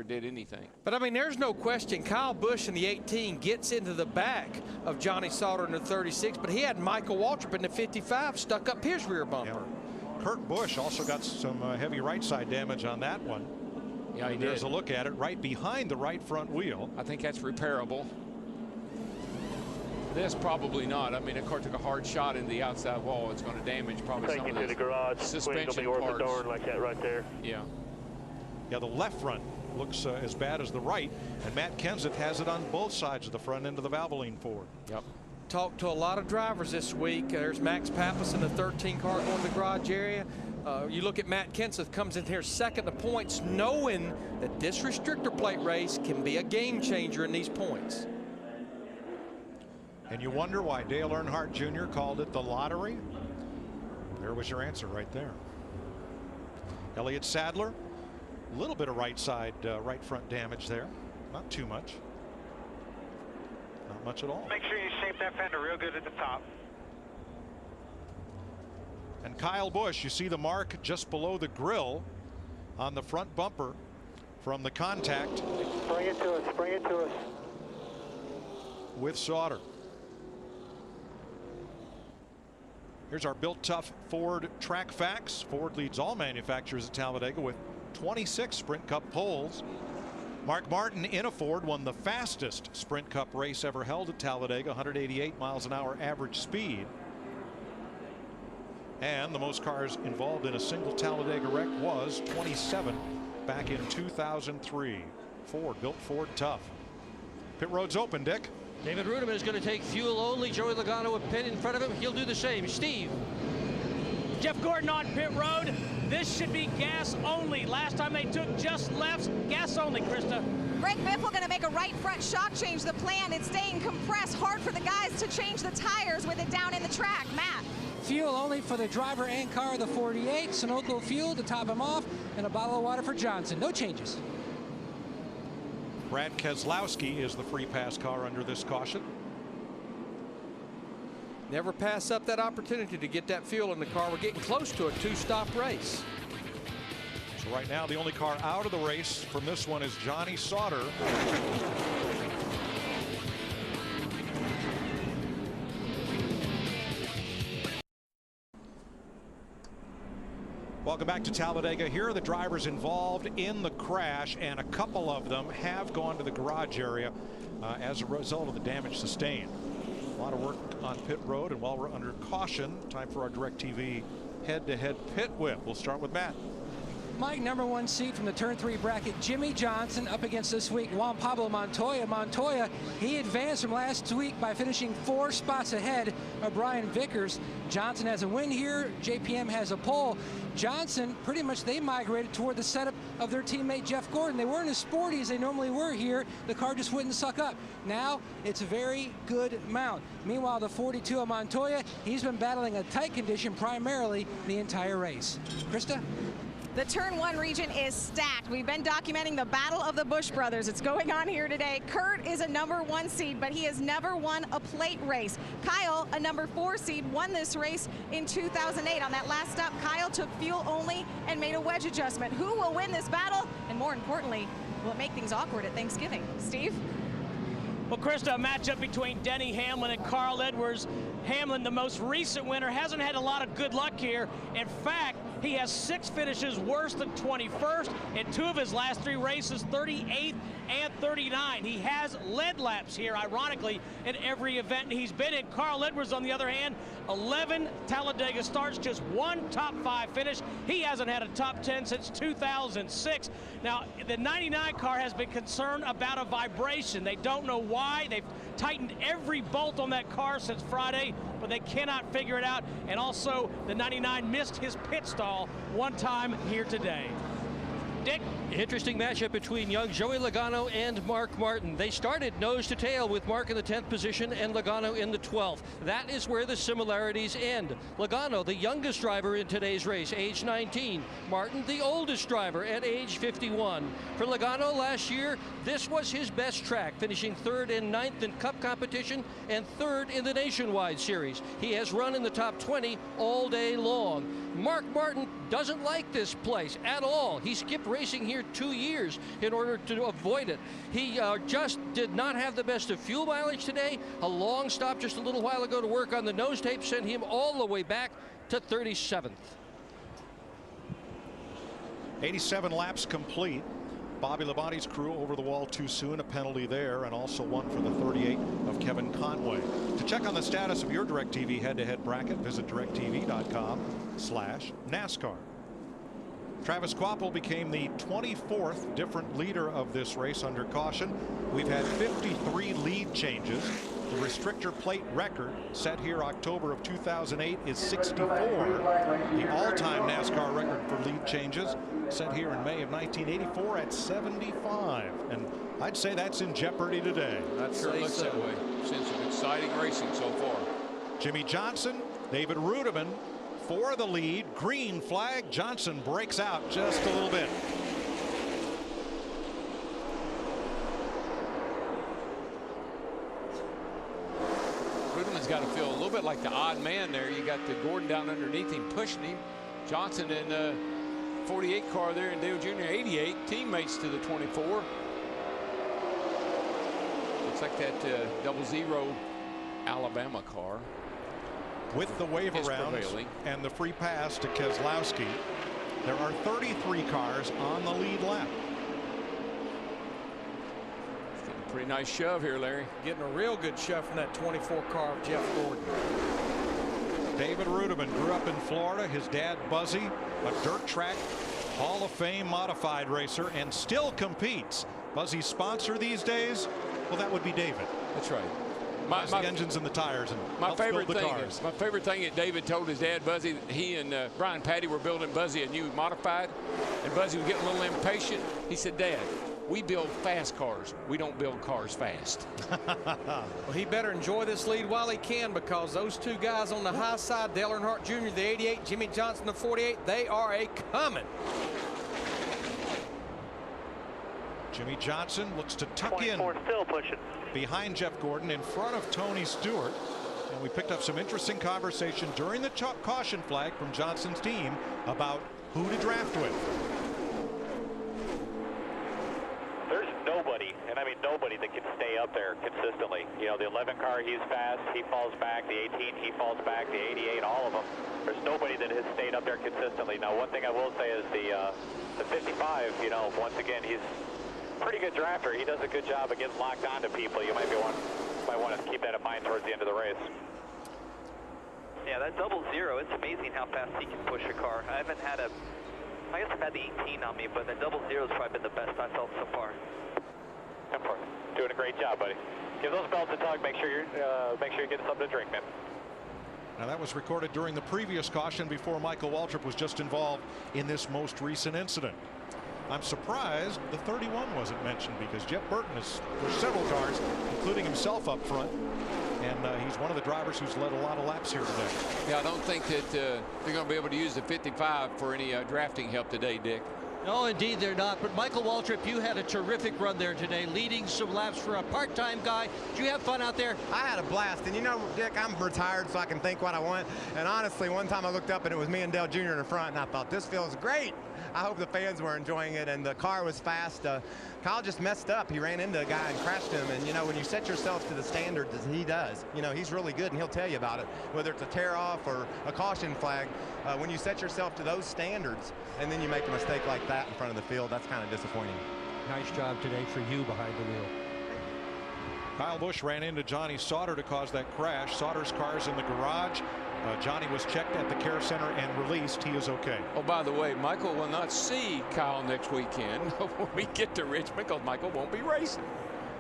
did anything. But I mean, there's no question Kyle Busch in the 18 gets into the back of Johnny Sauter in the 36, but he had Michael Waltrip in the 55 stuck up his rear bumper. Yeah. Kurt Busch also got some heavy right side damage on that one. Yeah, he did. There's a look at it right behind the right front wheel. I think that's repairable. This probably not. I mean, the car took a hard shot into the outside wall. It's going to damage probably some of the the garage. suspension Be parts. the door like that right there. Yeah. Yeah, the left front looks as bad as the right, and Matt Kenseth has it on both sides of the front end of the Valvoline Ford. Yep. Talked to a lot of drivers this week. There's Max Pappas in the 13 car going to the garage area. You look at Matt Kenseth, comes in here second to points, knowing that this restrictor plate race can be a game changer in these points. And you wonder why Dale Earnhardt Jr. called it the lottery? There was your answer right there. Elliott Sadler, a little bit of right side, right front damage there. Not too much. Not much at all. Make sure you shape that fender real good at the top. And Kyle Busch, you see the mark just below the grill on the front bumper from the contact. Bring it to us, bring it to us. With Sauter. Here's our Built Tough Ford track facts. Ford leads all manufacturers at Talladega with 26 Sprint Cup poles. Mark Martin in a Ford won the fastest Sprint Cup race ever held at Talladega, 188 miles an hour average speed. And the most cars involved in a single Talladega wreck was 27 back in 2003. Ford, built Ford tough. Pit road's open, Dick. David Rudiman is going to take fuel only. Joey Logano with pit in front of him. He'll do the same. Steve. Jeff Gordon on pit road. This should be gas only. Last time they took just lefts, gas only, Krista. Greg Biffle going to make a right front shock change. The plan, it's staying compressed. Hard for the guys to change the tires with it down in the track. Matt. Fuel only for the driver and car of the 48. Sunoco fuel to top him off, and a bottle of water for Johnson. No changes. Brad Keselowski is the free pass car under this caution. Never pass up that opportunity to get that fuel in the car. We're getting close to a 2-stop race. So right now the only car out of the race from this one is Johnny Sauter. Welcome back to Talladega. Here are the drivers involved in the crash, and a couple of them have gone to the garage area as a result of the damage sustained. A lot of work on pit road, and while we're under caution, time for our DirecTV head-to-head pit whip. We'll start with Matt. Mike, number 1 seed from the turn 3 bracket, Jimmy Johnson up against this week Juan Pablo Montoya. Montoya, he advanced from last week by finishing 4 spots ahead of Brian Vickers. Johnson has a win here. JPM has a pole. Johnson, pretty much they migrated toward the setup of their teammate Jeff Gordon. They weren't as sporty as they normally were here. The car just wouldn't suck up. Now it's a very good mount. Meanwhile, the 42 of Montoya, he's been battling a tight condition primarily the entire race. Krista? The Turn 1 region is stacked. We've been documenting the Battle of the Busch Brothers. It's going on here today. Kurt is a number 1 seed, but he has never won a plate race. Kyle, a number 4 seed, won this race in 2008. On that last stop, Kyle took fuel only and made a wedge adjustment. Who will win this battle? And more importantly, will it make things awkward at Thanksgiving? Steve? Well, Krista, a matchup between Denny Hamlin and Carl Edwards. Hamlin, the most recent winner, hasn't had a lot of good luck here. In fact, he has 6 finishes worse than 21st in 2 of his last 3 races, 38th and 39. He has led laps here, ironically, in every event he's been in. Carl Edwards, on the other hand, 11 Talladega starts, just 1 top 5 finish. He hasn't had a top 10 since 2006. Now, the 99 car has been concerned about a vibration. They don't know why. They've tightened every bolt on that car since Friday, but they cannot figure it out. And also, the 99 missed his pit stall 1 time here today. Dick? Interesting matchup between young Joey Logano and Mark Martin. They started nose to tail with Mark in the 10th position and Logano in the 12th. That is where the similarities end. Logano, the youngest driver in today's race, age 19. Martin, the oldest driver at age 51. For Logano last year, this was his best track, finishing 3rd and 9th in Cup competition and 3rd in the Nationwide Series. He has run in the top 20 all day long. Mark Martin doesn't like this place at all. He skipped racing here 2 years in order to avoid it. He just did not have the best of fuel mileage today. A long stop just a little while ago to work on the nose tape sent him all the way back to 37th. 87 laps complete. Bobby Labonte's crew over the wall too soon, a penalty there, and also one for the 38 of Kevin Conway. To check on the status of your DirecTV head-to-head bracket, visit directv.com/NASCAR. Travis Kvapil became the 24th different leader of this race under caution. We've had 53 lead changes. The restrictor plate record set here October of 2008 is 64. The all-time NASCAR record for lead changes set here in May of 1984 at 75. And I'd say that's in jeopardy today. That sure looks that way. Seen some exciting racing so far. Jimmy Johnson, David Rudiman for the lead. Green flag. Johnson breaks out just a little bit. Rudiman's got to feel a little bit like the odd man there. You got the Gordon down underneath him, pushing him. Johnson in the 48 car there, and Dale Jr. 88, teammates to the 24. Looks like that 00 Alabama car. With the wave around and the free pass to Keselowski, there are 33 cars on the lead lap. Pretty nice shove here, Larry. Getting a real good shove from that 24 car of Jeff Gordon. David Rudiman grew up in Florida. His dad, Buzzy, a dirt track Hall of Fame modified racer, and still competes. Buzzy's sponsor these days, well, that would be David. That's right. The engines and the tires and my favorite thing that David told his dad, Buzzy, he and Brian Patty were building Buzzy a new modified, and Buzzy was getting a little impatient. He said, Dad, we build fast cars. We don't build cars fast. Well, he better enjoy this lead while he can, because those 2 guys on the high side, Dale Earnhardt Jr., the 88, Jimmy Johnson, the 48, they are a coming. Jimmy Johnson looks to tuck in still pushing behind Jeff Gordon in front of Tony Stewart. And we picked up some interesting conversation during the caution flag from Johnson's team about who to draft with. There's nobody, and I mean nobody, that can stay up there consistently. You know, the 11 car, he's fast, he falls back. The 18, he falls back. The 88, all of them. There's nobody that has stayed up there consistently. Now, one thing I will say is the 55, you know, once again, he's a pretty good drafter. He does a good job of getting locked onto people. You might want to keep that in mind towards the end of the race. Yeah, that 00, it's amazing how fast he can push a car. I guess I've had the 18 on me, but the 00 has probably been the best I felt so far. Doing a great job, buddy. Give those belts a tug. Make sure you're getting something to drink, man. Now that was recorded during the previous caution before Michael Waltrip was just involved in this most recent incident. I'm surprised the 31 wasn't mentioned because Jeff Burton has pushed several cars, including himself up front. And he's one of the drivers who's led a lot of laps here today. Yeah, I don't think that they're going to be able to use the 55 for any drafting help today, Dick. No, indeed they're not. But Michael Waltrip, you had a terrific run there today, leading some laps for a part-time guy. Did you have fun out there? I had a blast. And you know, Dick, I'm retired, so I can think what I want. And honestly, one time I looked up and it was me and Dale Jr. in the front, and I thought, this feels great. I hope the fans were enjoying it, and the car was fast. Kyle just messed up. He ran into a guy and crashed him. And, you know, when you set yourself to the standards as he does, you know, he's really good, and he'll tell you about it, whether it's a tear-off or a caution flag. When you set yourself to those standards and then you make a mistake like that in front of the field, that's kind of disappointing. Nice job today for you behind the wheel. Kyle Busch ran into Johnny Sauter to cause that crash. Sauter's car's in the garage. Johnny was checked at the care center and released. He is okay. Oh, by the way, Michael will not see Kyle next weekend when we get to Richmond because Michael won't be racing.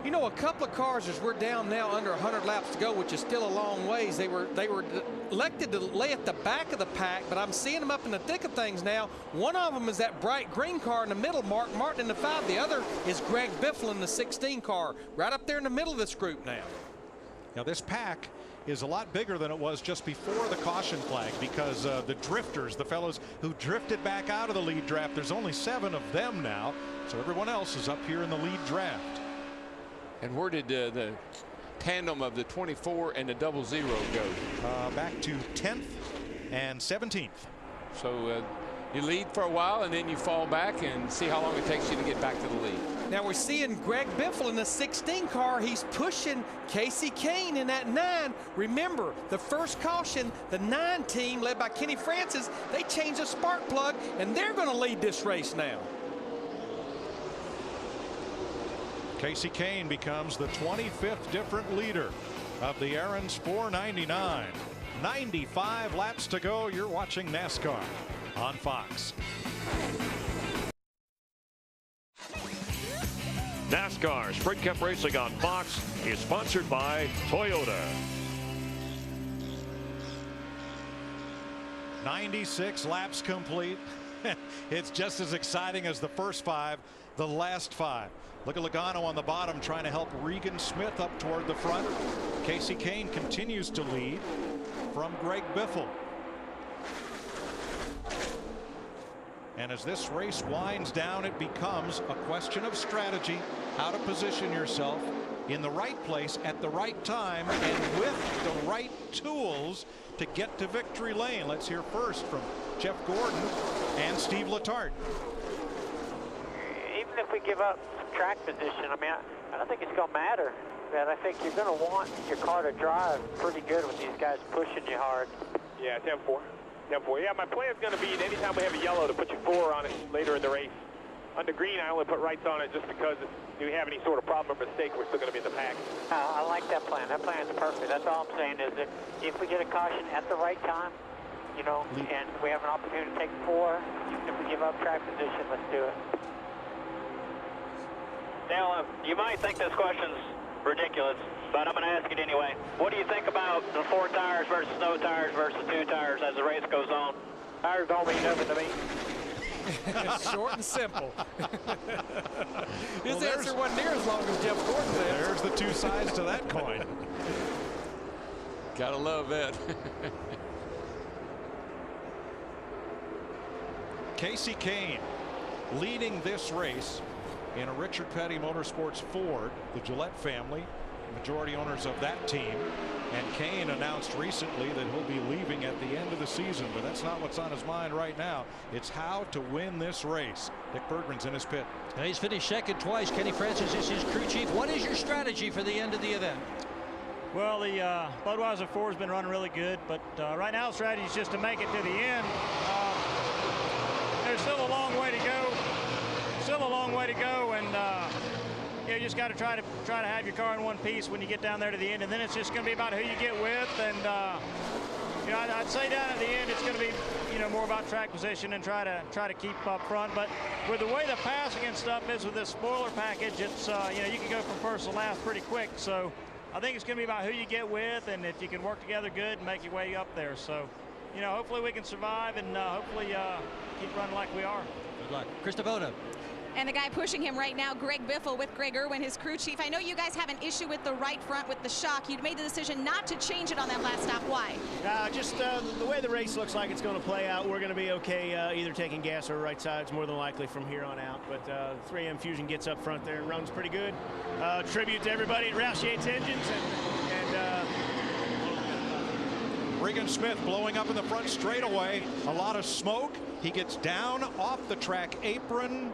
You know, a couple of cars, as we're down now under 100 laps to go, which is still a long ways, they were elected to lay at the back of the pack, but I'm seeing them up in the thick of things now. One of them is that bright green car in the middle, Mark Martin in the 5. The other is Greg Biffle in the 16 car, right up there in the middle of this group now. Now, this pack is a lot bigger than it was just before the caution flag because the drifters, the fellows who drifted back out of the lead draft, there's only 7 of them now, so everyone else is up here in the lead draft. And where did the tandem of the 24 and the 00 go? Back to 10th and 17th. So you lead for a while and then you fall back and see how long it takes you to get back to the lead. Now we're seeing Greg Biffle in the 16 car. He's pushing Casey Kane in that 9. Remember, the first caution, the 9 team led by Kenny Francis, they changed the spark plug and they're going to lead this race now. Casey Kane becomes the 25th different leader of the Aaron's 499. 95 laps to go. You're watching NASCAR on Fox. NASCAR Sprint Cup Racing on Fox is sponsored by Toyota. 96 laps complete. It's just as exciting as the first 5, the last 5. Look at Logano on the bottom trying to help Regan Smith up toward the front. Casey Kane continues to lead from Greg Biffle. And as this race winds down, it becomes a question of strategy, how to position yourself in the right place at the right time and with the right tools to get to victory lane. Let's hear first from Jeff Gordon and Steve Letarte. Even if we give up track position, I mean, I don't think it's going to matter. But I think you're going to want your car to drive pretty good with these guys pushing you hard. Yeah, it's M4. M4. Yeah, my plan is going to be anytime we have a yellow to put your 4 on it later in the race. On the green, I only put rights on it just because if we have any sort of problem or mistake, we're still going to be in the pack. I like that plan. That plan is perfect. That's all I'm saying is that if we get a caution at the right time, you know, and we have an opportunity to take 4, even if we give up track position, let's do it. Now, you might think this question's ridiculous, but I'm going to ask it anyway. What do you think about the 4 tires versus no tires versus 2 tires as the race goes on? Tires don't mean nothing to me. Short and simple. His answer wasn't near as long as Jeff Gordon's answer. There's the 2 sides to that coin. Gotta love it. Casey Kane leading this race in a Richard Petty Motorsports Ford, the Gillette family, majority owners of that team. And Kane announced recently that he'll be leaving at the end of the season, but that's not what's on his mind right now. It's how to win this race. Dick Berggren's in his pit. Now he's finished second twice. Kenny Francis is his crew chief. What is your strategy for the end of the event? Well, the Budweiser 4 has been running really good, but right now the strategy is just to make it to the end. There's still a long way to go. And you just got to try to have your car in one piece when you get down there to the end, and then it's just going to be about who you get with. And you know, I'd say down at the end it's going to be, you know, more about track position and try to keep up front. But with the way the passing and stuff is with this spoiler package, it's you know, you can go from first to last pretty quick. So I think it's going to be about who you get with, and if you can work together good and make your way up there. So, you know, hopefully we can survive, and hopefully keep running like we are. Good luck. Krista Voda. And the guy pushing him right now, Greg Biffle with Greg Irwin, his crew chief. I know you guys have an issue with the right front with the shock. You made the decision not to change it on that last stop. Why? Just the way the race looks like it's going to play out, we're going to be okay either taking gas or right sides more than likely from here on out. But 3M Fusion gets up front there and runs pretty good. Tribute to everybody at Roush Yates Engines. Regan Smith blowing up in the front straightaway. A lot of smoke. He gets down off the track apron.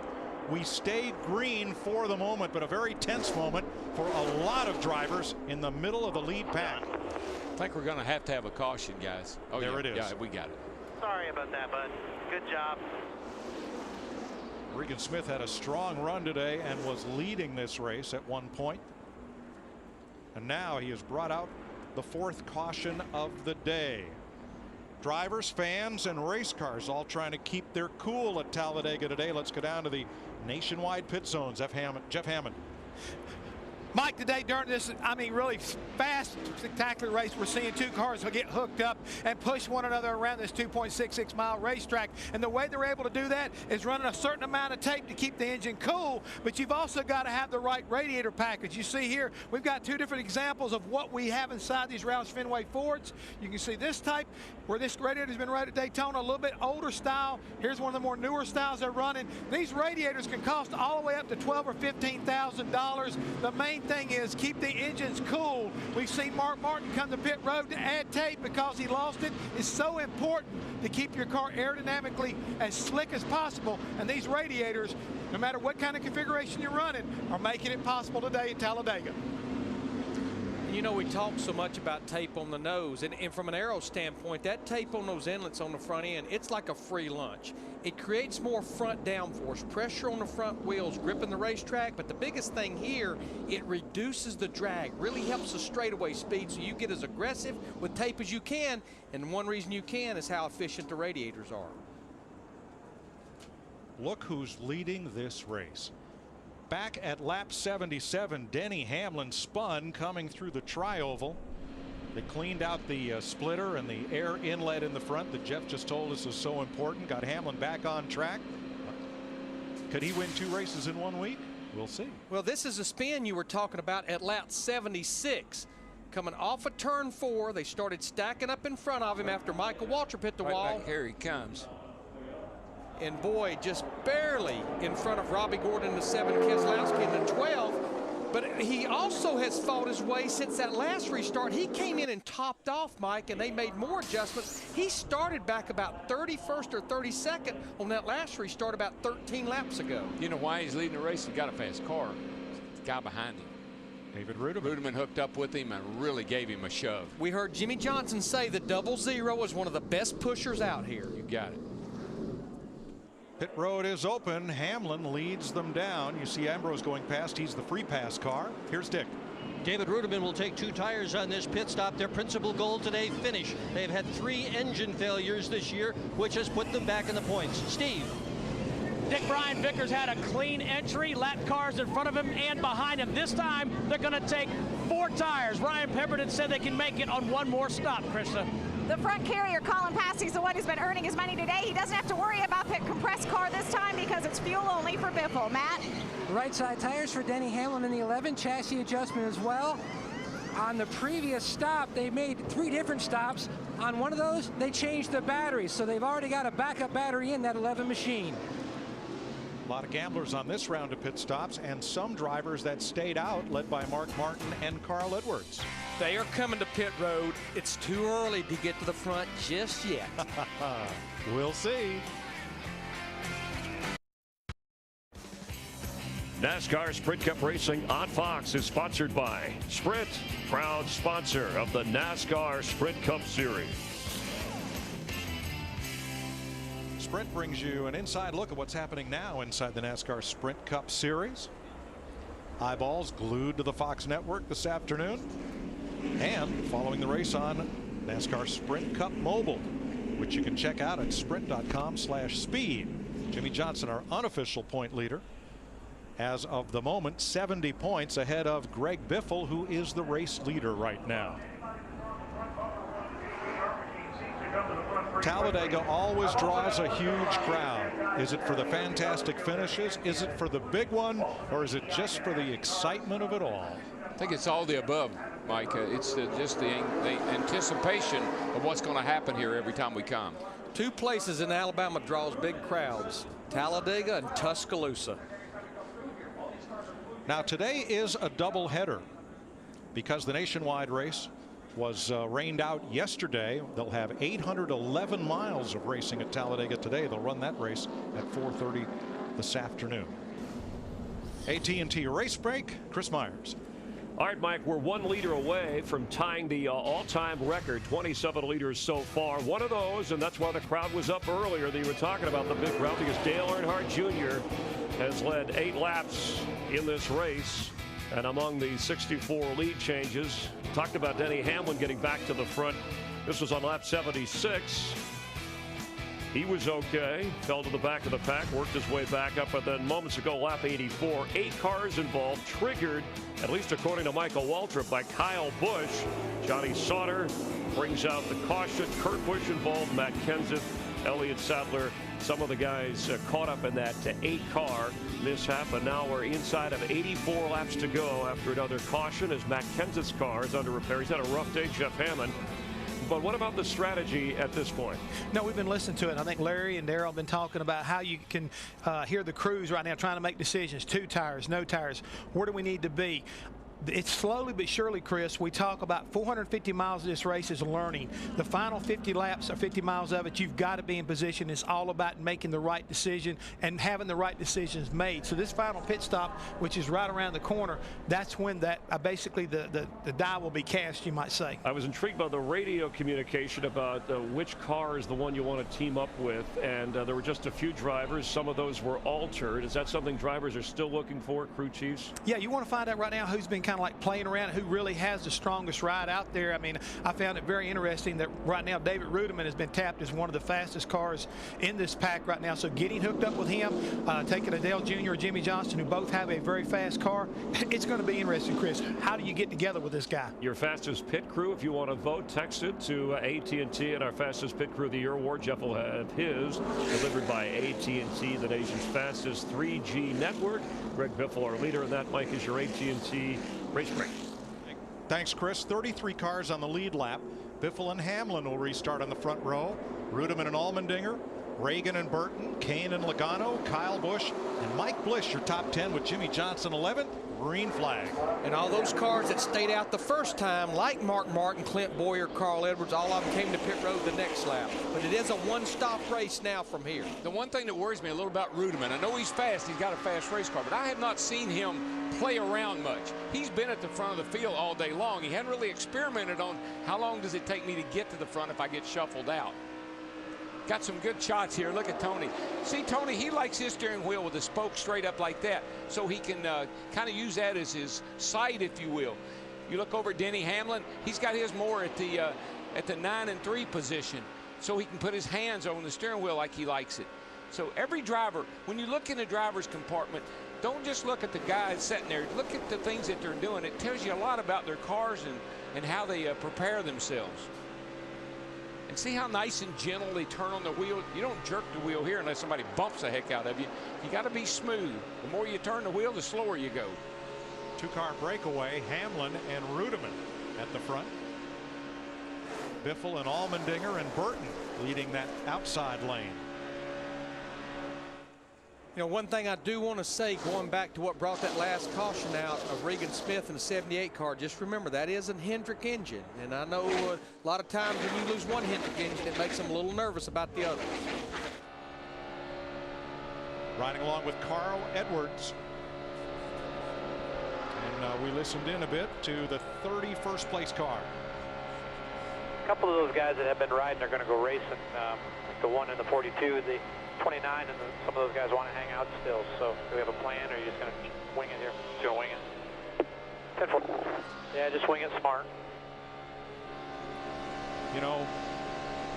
We stay green for the moment, but a very tense moment for a lot of drivers in the middle of the lead pack. I think we're going to have a caution, guys. Oh, there yeah, it is. Yeah, we got it. Sorry about that, bud. Good job. Regan Smith had a strong run today and was leading this race at one point. And now he has brought out the fourth caution of the day. Drivers, fans, and race cars all trying to keep their cool at Talladega today. Let's go down to the nationwide pit zones. Jeff Hammond. Mike, today during this, I mean, really fast, spectacular race, we're seeing two cars will get hooked up and push one another around this 2.66 mile racetrack. And the way they're able to do that is running a certain amount of tape to keep the engine cool, but you've also got to have the right radiator package. You see here, we've got two different examples of what we have inside these Roush Fenway Fords. You can see this type, where this radiator has been right at Daytona, a little bit older style. Here's one of the more newer styles they're running. These radiators can cost all the way up to $12,000 or $15,000. The main thing is keep the engines cool. We've seen Mark Martin come to pit road to add tape because he lost it. It's so important to keep your car aerodynamically as slick as possible, and these radiators, no matter what kind of configuration you're running, are making it possible today at Talladega. You know, we talk so much about tape on the nose, and from an aero standpoint, that tape on those inlets on the front end, it's like a free lunch. It creates more front downforce, pressure on the front wheels, gripping the racetrack, but the biggest thing here, it reduces the drag, really helps the straightaway speed, so you get as aggressive with tape as you can, and one reason you can is how efficient the radiators are. Look who's leading this race. Back at lap 77, Denny Hamlin spun coming through the tri-oval. They cleaned out the splitter and the air inlet in the front that Jeff just told us is so important. Got Hamlin back on track. Could he win 2 races in 1 week? We'll see. Well, this is a spin you were talking about at lap 76. Coming off of turn 4, they started stacking up in front of him after Michael Waltrip hit the wall. Back here he comes. And boy, just barely in front of Robbie Gordon, the 7, Keselowski in the 12. But he also has fought his way since that last restart. He came in and topped off, Mike, and they made more adjustments. He started back about 31st or 32nd on that last restart about 13 laps ago. You know why he's leading the race? He got a fast car. The guy behind him. David Rudiman. Rudiman hooked up with him and really gave him a shove. We heard Jimmy Johnson say the 00 is one of the best pushers out here. You got it. Pit road is open. Hamlin leads them down. You see Ambrose going past. He's the free pass car. Here's Dick. David Rudiman will take 2 tires on this pit stop. Their principal goal today, finish. They've had 3 engine failures this year, which has put them back in the points. Steve. Dick Brian Vickers had a clean entry, lap cars in front of him and behind him. This time, they're going to take 4 tires. Ryan Pemberton said they can make it on 1 more stop, Krista. The front carrier, Colin Passey's the one who's been earning his money today. He doesn't have to worry about the compressed car this time because it's fuel only for Biffle. Matt? Right side tires for Denny Hamlin in the 11, chassis adjustment as well. On the previous stop, they made 3 different stops. On one of those, they changed the batteries, so they've already got a backup battery in that 11 machine. A lot of gamblers on this round of pit stops, and some drivers that stayed out, led by Mark Martin and Carl Edwards. They are coming to pit road. It's too early to get to the front just yet. We'll see. NASCAR Sprint Cup Racing on Fox is sponsored by Sprint, proud sponsor of the NASCAR Sprint Cup Series. Sprint brings you an inside look at what's happening now inside the NASCAR Sprint Cup Series. Eyeballs glued to the Fox network this afternoon, and following the race on NASCAR Sprint Cup Mobile, which you can check out at sprint.com/speed. Jimmy Johnson, our unofficial point leader, as of the moment, 70 points ahead of Greg Biffle, who is the race leader right now. Talladega always draws a huge crowd. Is it for the fantastic finishes? Is it for the big one? Or is it just for the excitement of it all? I think it's all the above, Mike. It's just the anticipation of what's going to happen here every time we come. Two places in Alabama draws big crowds, Talladega and Tuscaloosa. Now today is a doubleheader because the nationwide race was rained out yesterday. They'll have 811 miles of racing at Talladega today. They'll run that race at 4:30 this afternoon. AT&T race break. Chris Myers. All right, Mike, we're 1 leader away from tying the all-time record, 27 leaders so far. One of those, and that's why the crowd was up earlier that you were talking about, the big crowd, because Dale Earnhardt Jr. has led 8 laps in this race. And among the 64 lead changes, talked about Denny Hamlin getting back to the front. This was on lap 76. He was okay, fell to the back of the pack, worked his way back up, but then moments ago, lap 84, 8 cars involved, triggered, at least according to Michael Waltrip, by Kyle Busch. Johnny Sauter brings out the caution. Kurt Busch involved, Matt Kenseth, Elliott Sadler. Some of the guys caught up in that 8-car mishap, and now we're inside of 84 laps to go after another caution as Matt Kenseth's car is under repair. He's had a rough day, Jeff Hammond. But what about the strategy at this point? No, we've been listening to it. I think Larry and Darrell have been talking about how you can hear the crews right now trying to make decisions. 2 tires, no tires. Where do we need to be? It's slowly but surely, Chris. We talk about 450 miles of this race is learning. The final 50 laps or 50 miles of it, you've got to be in position. It's all about making the right decision and having the right decisions made. So this final pit stop, which is right around the corner, that's when that basically the die will be cast, you might say. I was intrigued by the radio communication about which car is the one you want to team up with, and there were just a few drivers. Some of those were altered. Is that something drivers are still looking for, crew chiefs? Yeah, you want to find out right now who's been kind of like playing around, who really has the strongest ride out there. I mean, I found it very interesting that right now David Rudiman has been tapped as one of the fastest cars in this pack right now. So getting hooked up with him, taking a Dale Jr. or Jimmy Johnson, who both have a very fast car, it's going to be interesting, Chris. How do you get together with this guy? Your fastest pit crew, if you want to vote, text it to AT&T, and our fastest pit crew of the year award. Jeff will have his delivered by AT&T, the nation's fastest 3G network. Greg Biffle, our leader, and that, Mike, is your AT&T race break. Thanks, Chris. 33 cars on the lead lap. Biffle and Hamlin will restart on the front row. Rudiman and Allmendinger, Reagan and Burton, Kane and Logano, Kyle Busch, and Mike Blish, your top 10 with Jimmy Johnson 11th. Green flag. And all those cars that stayed out the first time, like Mark Martin, Clint Boyer, Carl Edwards, all of them came to pit road the next lap. But it is a one-stop race now from here. The one thing that worries me a little about Rudiman, I know he's fast, he's got a fast race car, but I have not seen him play around much. He's been at the front of the field all day long. He hadn't really experimented on how long does it take me to get to the front if I get shuffled out. Got some good shots here. Look at Tony. See, Tony, he likes his steering wheel with the spoke straight up like that, so he can kind of use that as his sight, if you will. You look over at Denny Hamlin. He's got his more at the 9 and 3 position, so he can put his hands on the steering wheel like he likes it. So every driver, when you look in the driver's compartment, don't just look at the guys sitting there. Look at the things that they're doing. It tells you a lot about their cars and how they prepare themselves. And see how nice and gentle they turn on the wheel. You don't jerk the wheel here unless somebody bumps the heck out of you. You got to be smooth. The more you turn the wheel, the slower you go. 2-car breakaway, Hamlin and Rudiman at the front. Biffle and Allmendinger and Burton leading that outside lane. You know, one thing I do want to say, going back to what brought that last caution out of Regan Smith in the 78 car, just remember that is a Hendrick engine. And I know a lot of times when you lose one Hendrick engine, it makes them a little nervous about the others. Riding along with Carl Edwards. And we listened in a bit to the 31st place car. A couple of those guys that have been riding are going to go racing. The one in the 42, the 29, and some of those guys want to hang out still. So do we have a plan, or are you just going to wing it here? Just going to wing it. 10-4. Yeah, just wing it smart. You know,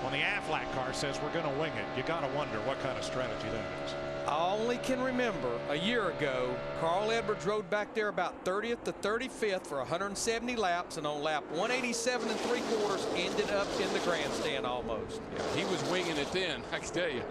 when the Aflac car says we're going to wing it, you got to wonder what kind of strategy that is. I only can remember a year ago, Carl Edwards rode back there about 30th to 35th for 170 laps, and on lap 187 3/4 ended up in the grandstand almost. Yeah, he was winging it then, I can tell you.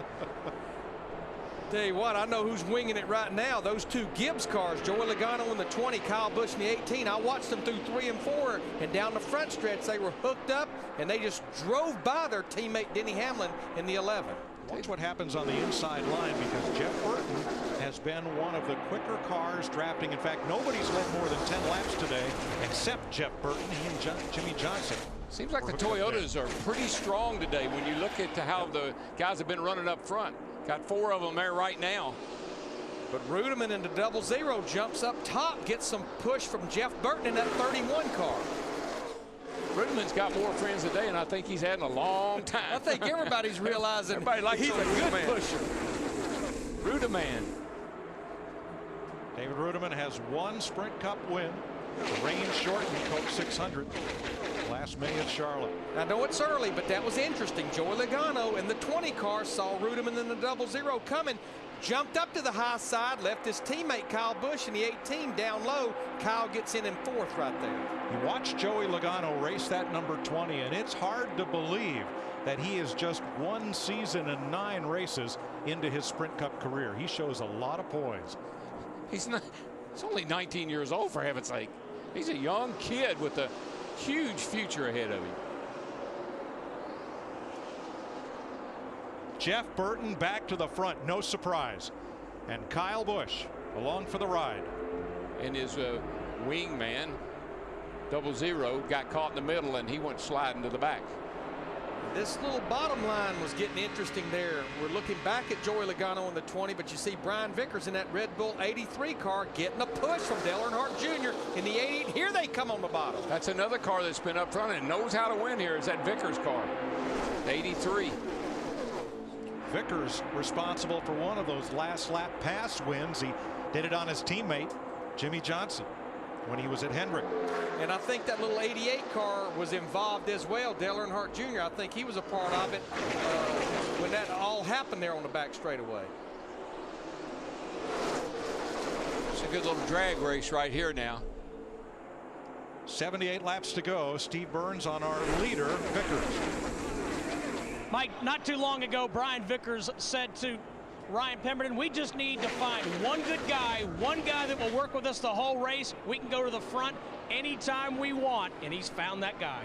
Tell you what, I know who's winging it right now. Those two Gibbs cars, Joey Logano in the 20, Kyle Busch in the 18. I watched them through 3 and 4, and down the front stretch, they were hooked up, and they just drove by their teammate Denny Hamlin in the 11. Watch what happens on the inside line, because Jeff Burton has been one of the quicker cars drafting. In fact, nobody's led more than 10 laps today except Jeff Burton. He and Jimmy Johnson. Seems like the Toyotas are pretty strong today when you look at how the guys have been running up front. Got 4 of them there right now. But Ruderman in the 00 jumps up top, gets some push from Jeff Burton in that 31 car. Ruderman's got more friends today, and I think he's had in a long time. I think everybody's realizing everybody likes he's a good pusher. Ruderman. David Ruderman has 1 Sprint Cup win. The rain shortened Coke 600 last May at Charlotte. I know it's early, but that was interesting. Joey Logano in the 20 car saw Ruderman in the 00 coming, jumped up to the high side, left his teammate Kyle Busch in the 18 down low. Kyle gets in 4th right there. You watch Joey Logano race that number 20, and it's hard to believe that he is just 1 season and 9 races into his Sprint Cup career. He shows a lot of poise. He's only 19 years old, for heaven's sake. He's a young kid with a huge future ahead of him. Jeff Burton back to the front, no surprise. And Kyle Busch along for the ride. And his wingman, 00, got caught in the middle, and he went sliding to the back. This little bottom line was getting interesting there. We're looking back at Joey Logano in the 20, but you see Brian Vickers in that Red Bull 83 car getting a push from Dale Earnhardt Jr. in the 88. Here they come on the bottom. That's another car that's been up front and knows how to win here, is that Vickers car, the 83. Vickers responsible for one of those last lap pass wins. He did it on his teammate Jimmy Johnson when he was at Hendrick. And I think that little 88 car was involved as well. Dale Earnhardt Jr., I think he was a part of it when that all happened there on the back straightaway. It's a good little drag race right here now. 78 laps to go. Steve Burns on our leader, Vickers. Mike, not too long ago, Brian Vickers said to Ryan Pemberton, we just need to find one good guy, one guy that will work with us the whole race. We can go to the front anytime we want, and he's found that guy.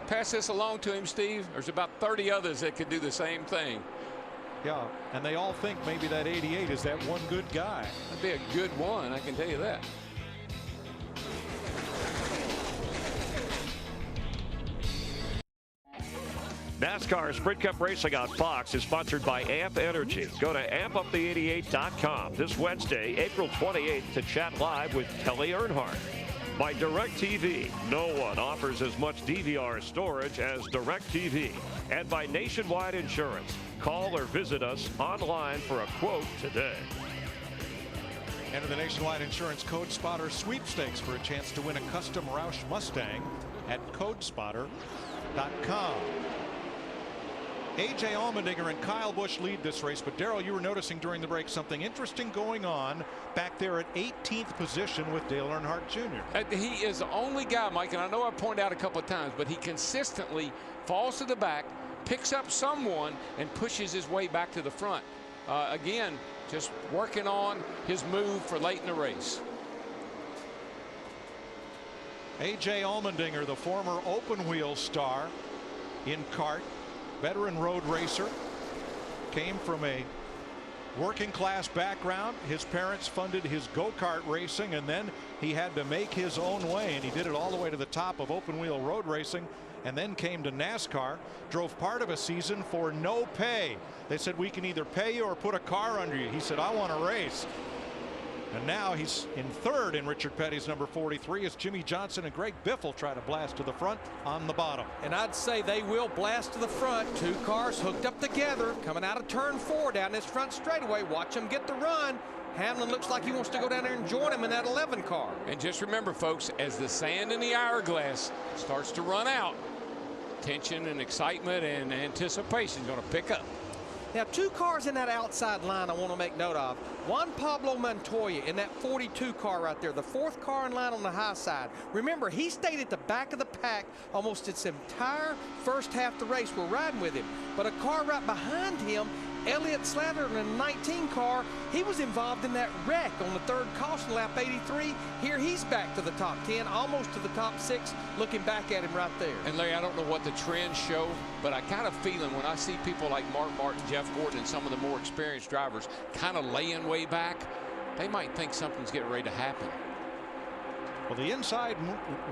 Pass this along to him, Steve. There's about 30 others that could do the same thing. Yeah, and they all think maybe that 88 is that one good guy. That'd be a good one, I can tell you that. NASCAR Sprint Cup Racing on Fox is sponsored by AMP Energy. Go to ampupthe88.com this Wednesday, April 28th, to chat live with Kelly Earnhardt. By DirecTV, no one offers as much DVR storage as DirecTV. And by Nationwide Insurance. Call or visit us online for a quote today. Enter the Nationwide Insurance Code Spotter sweepstakes for a chance to win a custom Roush Mustang at codespotter.com. A.J. Allmendinger and Kyle Busch lead this race, but Darrell, you were noticing during the break something interesting going on back there at 18th position with Dale Earnhardt Jr. He is the only guy, Mike, and I know I've pointed out a couple of times, but he consistently falls to the back, picks up someone, and pushes his way back to the front. Again, just working on his move for late in the race. A.J. Allmendinger, the former open wheel star in kart, veteran road racer, came from a working class background. His parents funded his go-kart racing, and then he had to make his own way, and he did it all the way to the top of open wheel road racing, and then came to NASCAR. Drove part of a season for no pay. They said, we can either pay you or put a car under you. He said, I want to race. And now he's in third in Richard Petty's number 43 as Jimmy Johnson and Greg Biffle try to blast to the front on the bottom. And I'd say they will blast to the front. Two cars hooked up together coming out of turn 4 down this front straightaway. Watch them get the run. Hamlin looks like he wants to go down there and join him in that 11 car. And just remember, folks, as the sand in the hourglass starts to run out, tension and excitement and anticipation is going to pick up. Now, two cars in that outside line I want to make note of. Juan Pablo Montoya in that 42 car right there, the 4th car in line on the high side. Remember, he stayed at the back of the pack almost its entire first half of the race. We're riding with him. But a car right behind him, Elliott Slater in a 19 car, he was involved in that wreck on the 3rd caution lap, 83. Here he's back to the top 10, almost to the top 6, looking back at him right there. And Larry, I don't know what the trends show, but I kind of feeling when I see people like Mark Martin, Jeff Gordon, and some of the more experienced drivers kind of laying way back, they might think something's getting ready to happen. Well, the inside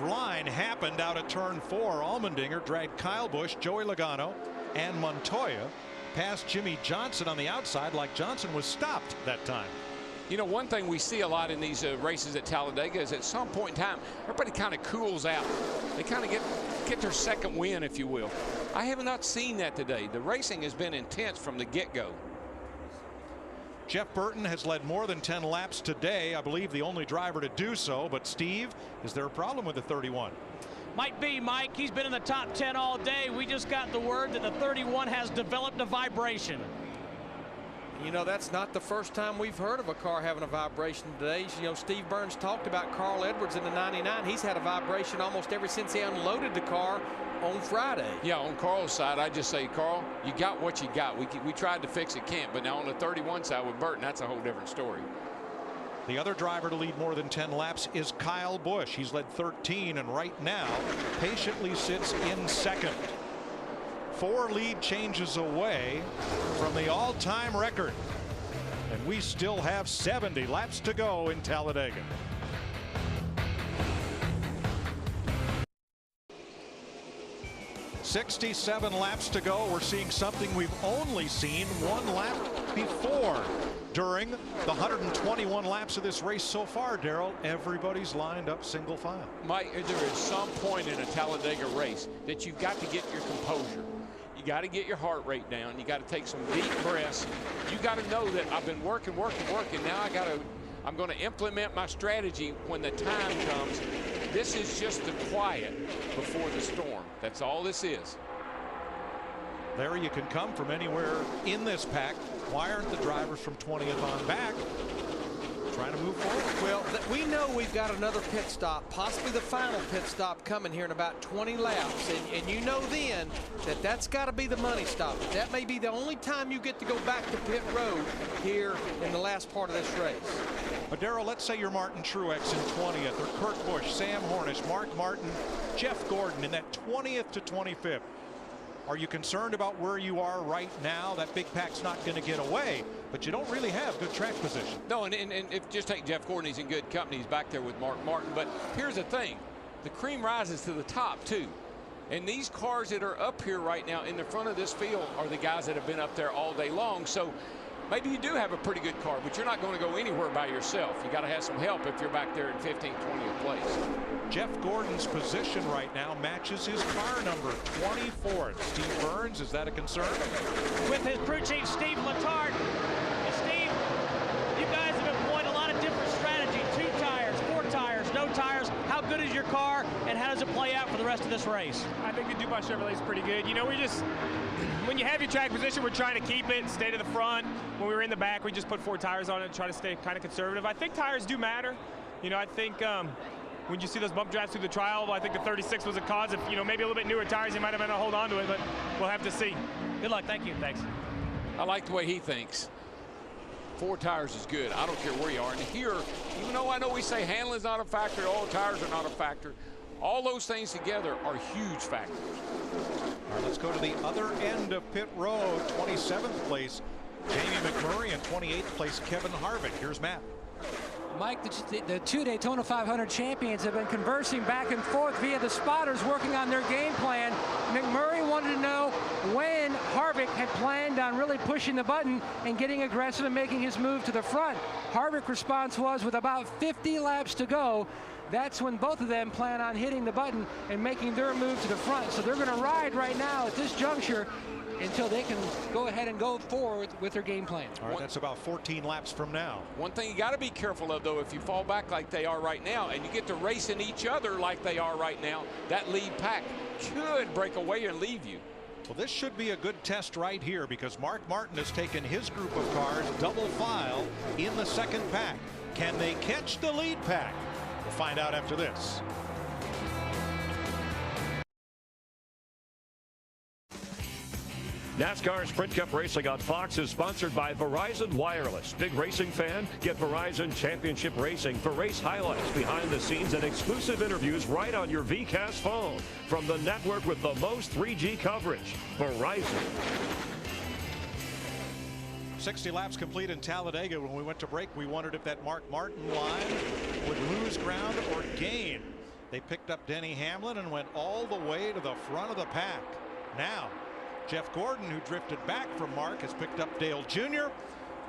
line happened out of turn 4. Allmendinger dragged Kyle Busch, Joey Logano, and Montoya past Jimmy Johnson on the outside, like Johnson was stopped that time. You know, one thing we see a lot in these races at Talladega is at some point in time, everybody kind of cools out. They kind of get their second win, if you will. I have not seen that today. The racing has been intense from the get-go. Jeff Burton has led more than 10 laps today. I believe the only driver to do so. But Steve, is there a problem with the 31? Might be, Mike. He's been in the top 10 all day. We just got the word that the 31 has developed a vibration. You know, that's not the first time we've heard of a car having a vibration today. You know, Steve Burns talked about Carl Edwards in the 99. He's had a vibration almost ever since he unloaded the car on Friday. Yeah, on Carl's side, I just say, Carl, you got what you got. We tried to fix it, can't. But now on the 31 side with Burton, that's a whole different story. The other driver to lead more than 10 laps is Kyle Busch. He's led 13 and right now patiently sits in second. 4 lead changes away from the all-time record. And we still have 70 laps to go in Talladega. '67 laps to go. We're seeing something we've only seen 1 lap before. During the 121 laps of this race so far, Darrell, everybody's lined up single file. Mike, there is some point in a Talladega race that you've got to get your composure. You got to get your heart rate down. You got to take some deep breaths. You got to know that I've been working. Now I'm going to implement my strategy when the time comes. This is just the quiet before the storm. That's all this is. Larry, you can come from anywhere in this pack. Why aren't the drivers from 20th on back trying to move forward? Well, we know we've got another pit stop, possibly the final pit stop coming here in about 20 laps. And you know then that that's got to be the money stop. That may be the only time you get to go back to pit road here in the last part of this race. But Darrell, let's say you're Martin Truex in 20th, or Kurt Busch, Sam Hornish, Mark Martin, Jeff Gordon in that 20th to 25th. Are you concerned about where you are right now? That big pack's not going to get away, but you don't really have good track position. No, and if just take Jeff Gordon, he's in good company. He's back there with Mark Martin. But here's the thing. The cream rises to the top, too. And these cars that are up here right now in the front of this field are the guys that have been up there all day long. So maybe you do have a pretty good car, but you're not going to go anywhere by yourself. You got to have some help if you're back there in 15th, 20th place. Jeff Gordon's position right now matches his car number, 24th. Steve Burns, is that a concern? With his crew chief, Steve Letarte. And Steve, you guys have employed a lot of different strategy. 2 tires, 4 tires, no tires. How good is your car, and how does it play out for the rest of this race? I think the DuPont Chevrolet is pretty good. You know, when you have your track position, we're trying to keep it, stay to the front. When we were in the back, we just put 4 tires on it and try to stay kind of conservative. I think tires do matter. You know, I think when you see those bump drafts through the trial, I think the 36 was a cause. If, you know, maybe a little bit newer tires, you might have been able to hold on to it, but we'll have to see. Good luck. Thank you. Thanks. I like the way he thinks. 4 tires is good. I don't care where you are. And here, even though I know we say handling's not a factor, all tires are not a factor, all those things together are huge factors. All right, let's go to the other end of pit road, 27th place. Jamie McMurray in 28th place, Kevin Harvick. Here's Matt. Mike, the two Daytona 500 champions have been conversing back and forth via the spotters working on their game plan. McMurray wanted to know when Harvick had planned on really pushing the button and getting aggressive and making his move to the front. Harvick's response was, with about 50 laps to go, that's when both of them plan on hitting the button and making their move to the front. So they're going to ride right now at this juncture until they can go ahead and go forward with their game plan. All right, that's about 14 laps from now. One thing you got to be careful of, though, if you fall back like they are right now and you get to racing each other like they are right now, that lead pack could break away and leave you. Well, this should be a good test right here because Mark Martin has taken his group of cars double file in the second pack. Can they catch the lead pack? We'll find out after this. NASCAR Sprint Cup Racing on Fox is sponsored by Verizon Wireless. Big racing fan? Get Verizon Championship Racing for race highlights, behind the scenes, and exclusive interviews right on your VCast phone. From the network with the most 3G coverage, Verizon. 60 laps complete in Talladega. When we went to break, we wondered if that Mark Martin line would lose ground or gain. They picked up Denny Hamlin and went all the way to the front of the pack. Now, Jeff Gordon, who drifted back from Mark, has picked up Dale Jr.,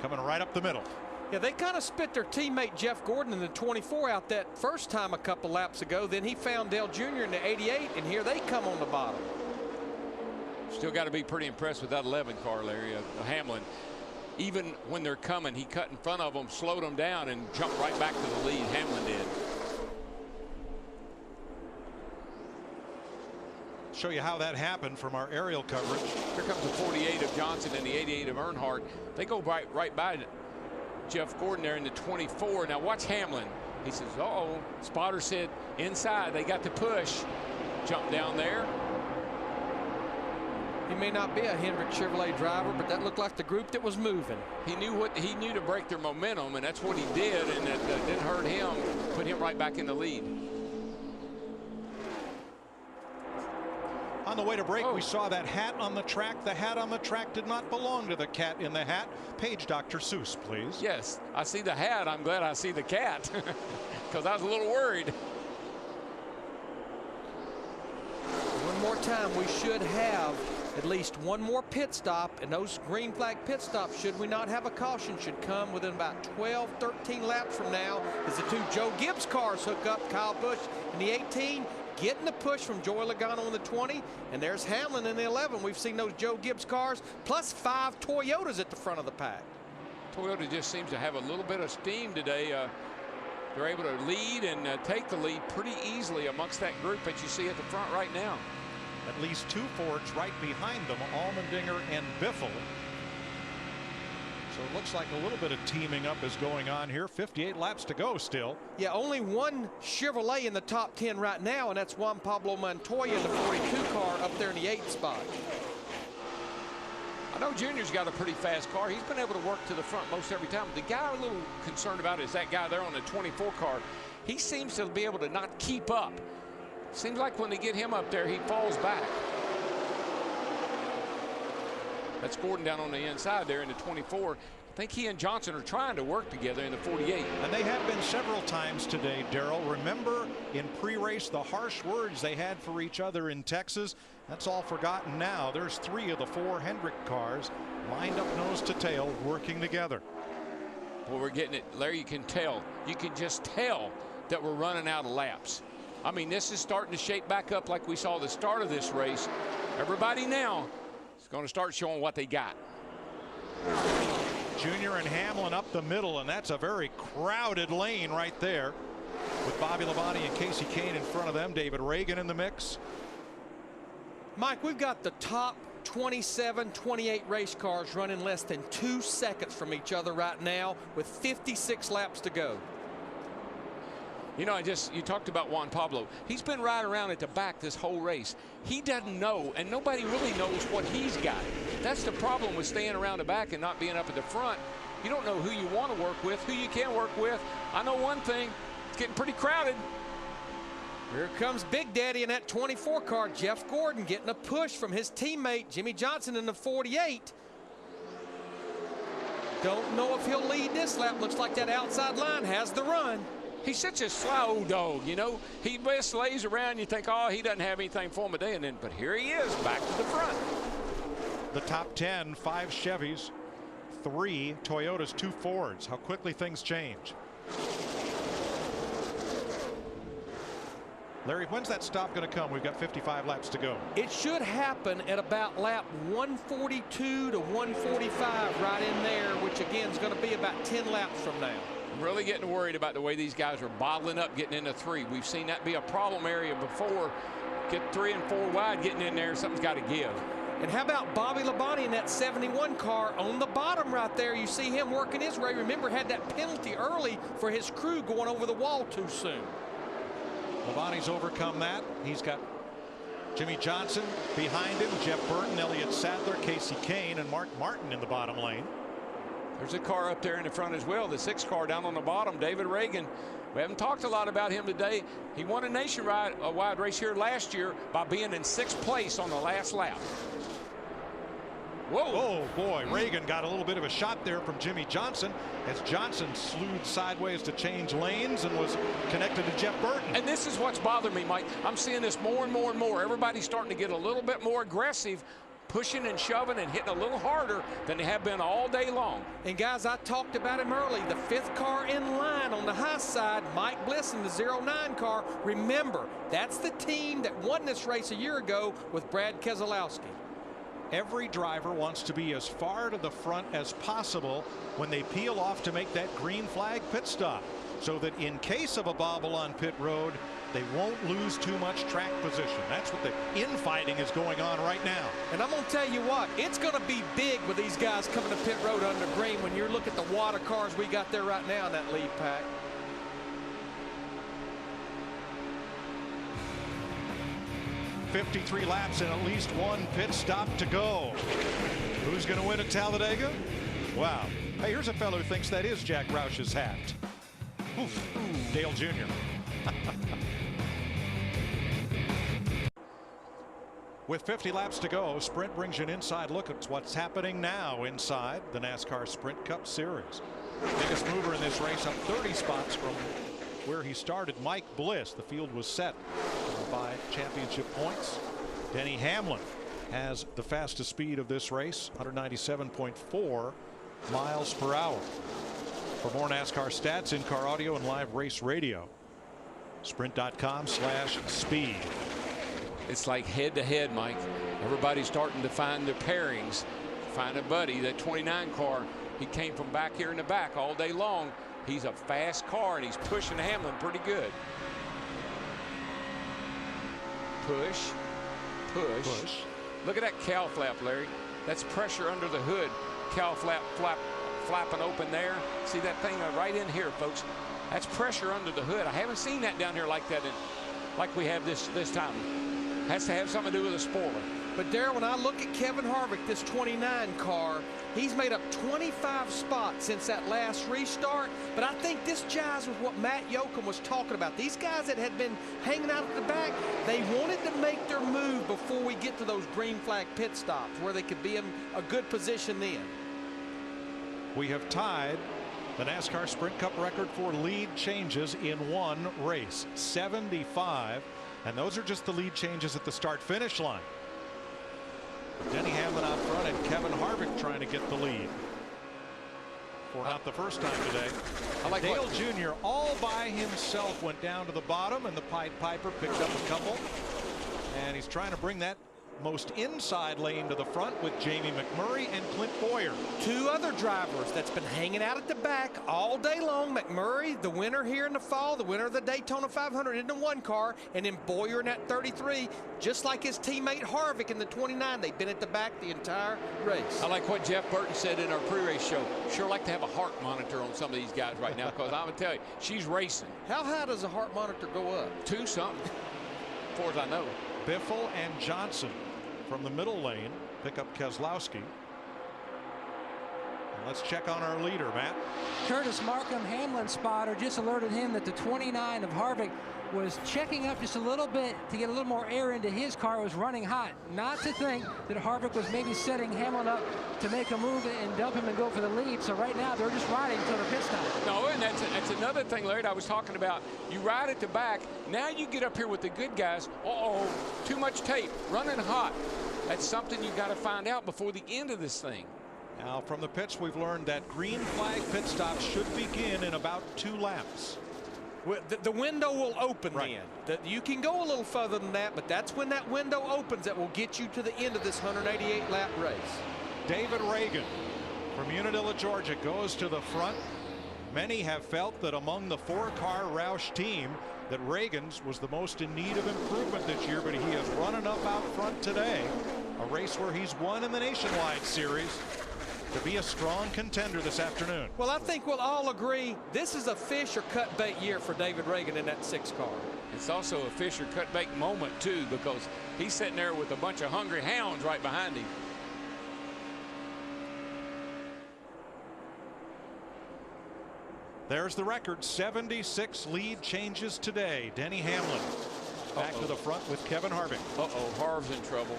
coming right up the middle. Yeah, they kind of spit their teammate Jeff Gordon in the 24 out that first time a couple laps ago. Then he found Dale Jr. in the 88, and here they come on the bottom. Still got to be pretty impressed with that 11 car, Larry, Hamlin. Even when they're coming, he cut in front of them, slowed them down, and jumped right back to the lead. Hamlin did. Show you how that happened from our aerial coverage. Here comes the 48 of Johnson and the 88 of Earnhardt. They go right by Jeff Gordon there in the 24. Now watch Hamlin. He says, uh-oh. Spotter said inside. They got the push. Jump down there. He may not be a Hendrick Chevrolet driver, but that looked like the group that was moving. He knew to break their momentum, and that's what he did, and that didn't hurt him. Put him right back in the lead. On the way to break, we saw that hat on the track. The hat on the track did not belong to the cat in the hat. Page Dr. Seuss, please. Yes, I see the hat. I'm glad I see the cat because I was a little worried. One more time, we should have at least one more pit stop, and those green flag pit stops, should we not have a caution, should come within about 12, 13 laps from now as the two Joe Gibbs cars hook up. Kyle Busch in the 18. Getting the push from Joey Logano in the 20, and there's Hamlin in the 11. We've seen those Joe Gibbs cars, plus 5 Toyotas at the front of the pack. Toyota just seems to have a little bit of steam today. They're able to lead and take the lead pretty easily amongst that group that you see at the front right now. At least 2 Fords right behind them, Allmendinger and Biffle. So it looks like a little bit of teaming up is going on here. 58 laps to go still. Yeah, only one Chevrolet in the top 10 right now, and that's Juan Pablo Montoya in the 42 car up there in the 8th spot. I know Junior's got a pretty fast car. He's been able to work to the front most every time. The guy I'm a little concerned about is that guy there on the 24 car. He seems to be able to not keep up. Seems like when they get him up there, he falls back. That's Gordon down on the inside there in the 24. I think he and Johnson are trying to work together in the 48. And they have been several times today, Darrell. Remember in pre-race the harsh words they had for each other in Texas? That's all forgotten now. There's 3 of the 4 Hendrick cars lined up nose to tail working together. Well, we're getting it, Larry. You can tell. You can just tell that we're running out of laps. I mean, this is starting to shape back up like we saw the start of this race. Everybody now is going to start showing what they got. Junior and Hamlin up the middle, and that's a very crowded lane right there with Bobby Labonte and Casey Kane in front of them. David Reagan in the mix. Mike, we've got the top 27, 28 race cars running less than 2 seconds from each other right now with 56 laps to go. You know, you talked about Juan Pablo. He's been right around at the back this whole race. He doesn't know, and nobody really knows what he's got. That's the problem with staying around the back and not being up at the front. You don't know who you want to work with, who you can work with. I know one thing, it's getting pretty crowded. Here comes Big Daddy in that 24 car, Jeff Gordon, getting a push from his teammate Jimmy Johnson in the 48. Don't know if he'll lead this lap. Looks like that outside line has the run. He's such a slow dog, you know. He just lays around. You think, oh, he doesn't have anything for him today. And then, but here he is, back to the front. The top 10, 5 Chevys, 3 Toyotas, 2 Fords. How quickly things change. Larry, when's that stop going to come? We've got 55 laps to go. It should happen at about lap 142 to 145, right in there, which again is going to be about 10 laps from now. I'm really getting worried about the way these guys are bottling up, getting into 3. We've seen that be a problem area before. Get 3 and 4 wide, getting in there, something's got to give. And how about Bobby Labonte in that 71 car on the bottom right there? You see him working his way. Remember, had that penalty early for his crew going over the wall too soon. Labonte's overcome that. He's got Jimmy Johnson behind him, Jeff Burton, Elliott Sadler, Casey Kane, and Mark Martin in the bottom lane. There's a car up there in the front as well, the 6 car down on the bottom, David Reagan. We haven't talked a lot about him today. He won a nationwide race here last year by being in 6th place on the last lap. Whoa. Oh, boy. Reagan got a little bit of a shot there from Jimmy Johnson as Johnson slewed sideways to change lanes and was connected to Jeff Burton. And this is what's bothering me, Mike. I'm seeing this more and more and more. Everybody's starting to get a little bit more aggressive, pushing and shoving and hitting a little harder than they have been all day long. And guys, I talked about him early. The 5th car in line on the high side, Mike Bliss in the 09 car. Remember, that's the team that won this race a year ago with Brad Keselowski. Every driver wants to be as far to the front as possible when they peel off to make that green flag pit stop, so that in case of a bobble on pit road, they won't lose too much track position. That's what the infighting is going on right now. And I'm going to tell you what, it's going to be big with these guys coming to pit road under green when you look at the water cars we got there right now in that lead pack. .53 laps and at least 1 pit stop to go. Who's going to win at Talladega? Wow. Hey, here's a fellow who thinks that is Jack Roush's hat. Oof. Dale Jr. With 50 laps to go, Sprint brings you an inside look at what's happening now inside the NASCAR Sprint Cup Series. Biggest mover in this race, up 30 spots from where he started, Mike Bliss. The field was set by championship points. Denny Hamlin has the fastest speed of this race, 197.4 miles per hour. For more NASCAR stats, in-car audio, and live race radio, sprint.com/speed. It's like head to head, Mike. Everybody's starting to find their pairings, find a buddy. That 29 car, he came from back here in the back all day long. He's a fast car and he's pushing Hamlin pretty good. Push, push, push. Look at that cowl flap, Larry. That's pressure under the hood. Cowl flapping open there. See that thing right in here, folks. That's pressure under the hood. I haven't seen that down here like that, like we have this time. Has to have something to do with a spoiler. But Darrell, when I look at Kevin Harvick, this 29 car, he's made up 25 spots since that last restart. But I think this jives with what Matt Yoakum was talking about. These guys that had been hanging out at the back, they wanted to make their move before we get to those green flag pit stops where they could be in a good position then. We have tied the NASCAR Sprint Cup record for lead changes in one race, 75. And those are just the lead changes at the start-finish line. Denny Hamlin out front and Kevin Harvick trying to get the lead. For not the first time today. Dale Jr. all by himself went down to the bottom, and the Pied Piper picked up a couple. And he's trying to bring that most inside lane to the front with Jamie McMurray and Clint Bowyer. 2 other drivers that's been hanging out at the back all day long. McMurray, the winner here in the fall, the winner of the Daytona 500 in the 1 car, and then Bowyer in that 33, just like his teammate Harvick in the 29. They've been at the back the entire race. I like what Jeff Burton said in our pre-race show. Sure like to have a heart monitor on some of these guys right now, because I'm going to tell you, she's racing. How high does a heart monitor go up? 2 something, as far as I know. Biffle and Johnson from the middle lane pick up Keselowski. And let's check on our leader, Matt. Curtis Markham, Hamlin spotter, just alerted him that the 29 of Harvick was checking up just a little bit to get a little more air into his car. It was running hot. Not to think that Harvick was maybe setting Hamlin up to make a move and dump him and go for the lead. So right now they're just riding until the pit stop. No, and that's another thing, Larry, I was talking about. You ride at the back. Now you get up here with the good guys. Uh-oh, too much tape, running hot. That's something you got to find out before the end of this thing. Now from the pits, we've learned that green flag pit stops should begin in about 2 laps. Well, the window will open then. You can go a little further than that, but that's when that window opens that will get you to the end of this 188-lap race. David Reagan from Unadilla, Georgia, goes to the front. Many have felt that among the 4-car Roush team that Reagan's was the most in need of improvement this year, but he has run enough out front today, a race where he's won in the Nationwide Series, to be a strong contender this afternoon. Well, I think we'll all agree this is a fish or cut bait year for David Reagan in that 6-car. It's also a fish or cut bait moment too, because he's sitting there with a bunch of hungry hounds right behind him. There's the record, 76 lead changes today. Denny Hamlin back to the front with Kevin Harvick. Harv's in trouble.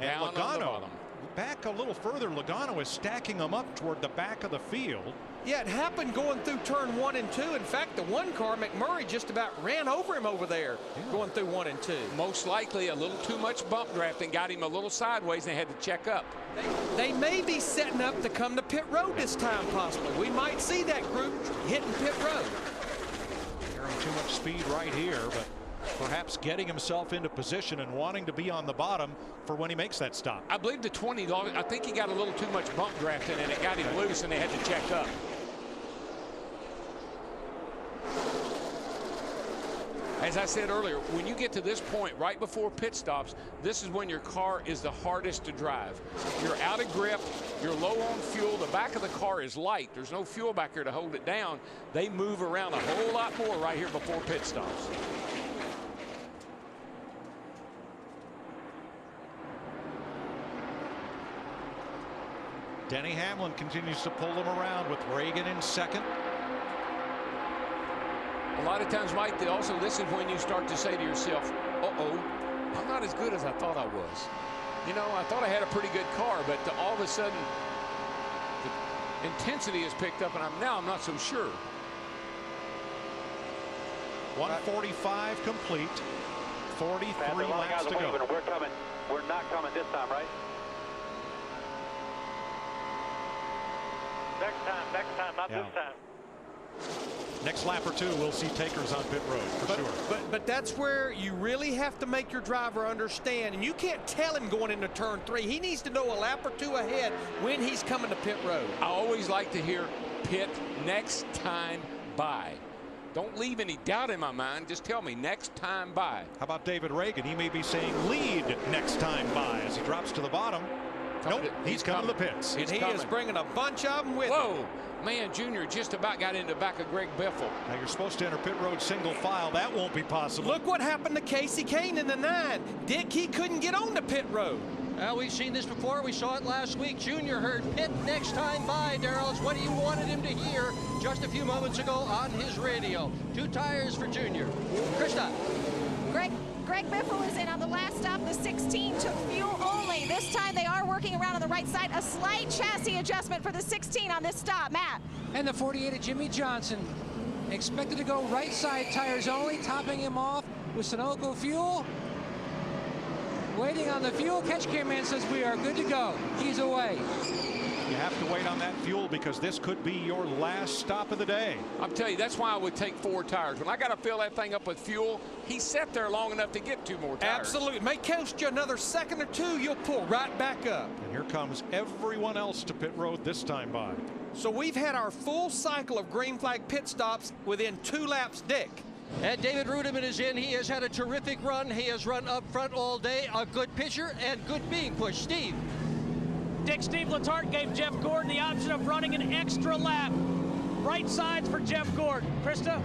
And Down on the Logano bottom. back a little further. Logano is stacking them up toward the back of the field. Yeah, it happened going through turn 1 and 2. In fact, the 1 car, McMurray, just about ran over him over there going through 1 and 2. Most likely a little too much bump drafting got him a little sideways and they had to check up. They may be setting up to come to pit road this time, possibly. We might see that group hitting pit road. Carrying too much speed right here, but perhaps getting himself into position and wanting to be on the bottom for when he makes that stop. I believe the 20, I think he got a little too much bump drafting and it got him loose and they had to check up. As I said earlier, when you get to this point right before pit stops, this is when your car is the hardest to drive. You're out of grip, you're low on fuel, the back of the car is light, there's no fuel back here to hold it down. They move around a whole lot more right here before pit stops. Denny Hamlin continues to pull them around with Reagan in second. A lot of times, Mike, this is when you start to say to yourself, uh-oh, I'm not as good as I thought I was. You know, I thought I had a pretty good car, but all of a sudden, the intensity has picked up, and now I'm not so sure. 145 complete, 43 laps to go. We're coming. We're not coming this time, right? Next time, not this time. Next lap or two, we'll see takers on pit road for sure. But that's where you really have to make your driver understand, and you can't tell him going into turn 3. He needs to know a lap or 2 ahead when he's coming to pit road. I always like to hear pit next time by. Don't leave any doubt in my mind. Just tell me next time by. How about David Reagan? He may be saying lead next time by as he drops to the bottom. Nope, he's coming to the pits. And he is bringing a bunch of them with him. Whoa, man, Junior just about got into the back of Greg Biffle. Now you're supposed to enter pit road single file. That won't be possible. Look what happened to Casey Kane in the 9. Dick, he couldn't get on the pit road. Well, we've seen this before. We saw it last week. Junior heard pit next time by, Darrell. It's what he wanted him to hear just a few moments ago on his radio. 2 tires for Junior. Krista. Greg Biffle is in on the last stop. The 16 took fuel only. This time they are working around on the right side. A slight chassis adjustment for the 16 on this stop. Matt. And the 48 of Jimmy Johnson. Expected to go right side tires only, topping him off with Sunoco fuel. Waiting on the fuel. Catch cameraman says we are good to go. He's away. You have to wait on that fuel because this could be your last stop of the day. I'm telling you, that's why I would take 4 tires. When I got to fill that thing up with fuel, he sat there long enough to get 2 more tires. Absolutely. It may cost you another second or 2. You'll pull right back up. And here comes everyone else to pit road this time by. So we've had our full cycle of green flag pit stops within 2 laps, Dick. And David Rudiman is in. He has had a terrific run. He has run up front all day. A good pitcher and good being pushed. Steve. Dick, Steve Letarte gave Jeff Gordon the option of running an extra lap. Right sides for Jeff Gordon. Krista?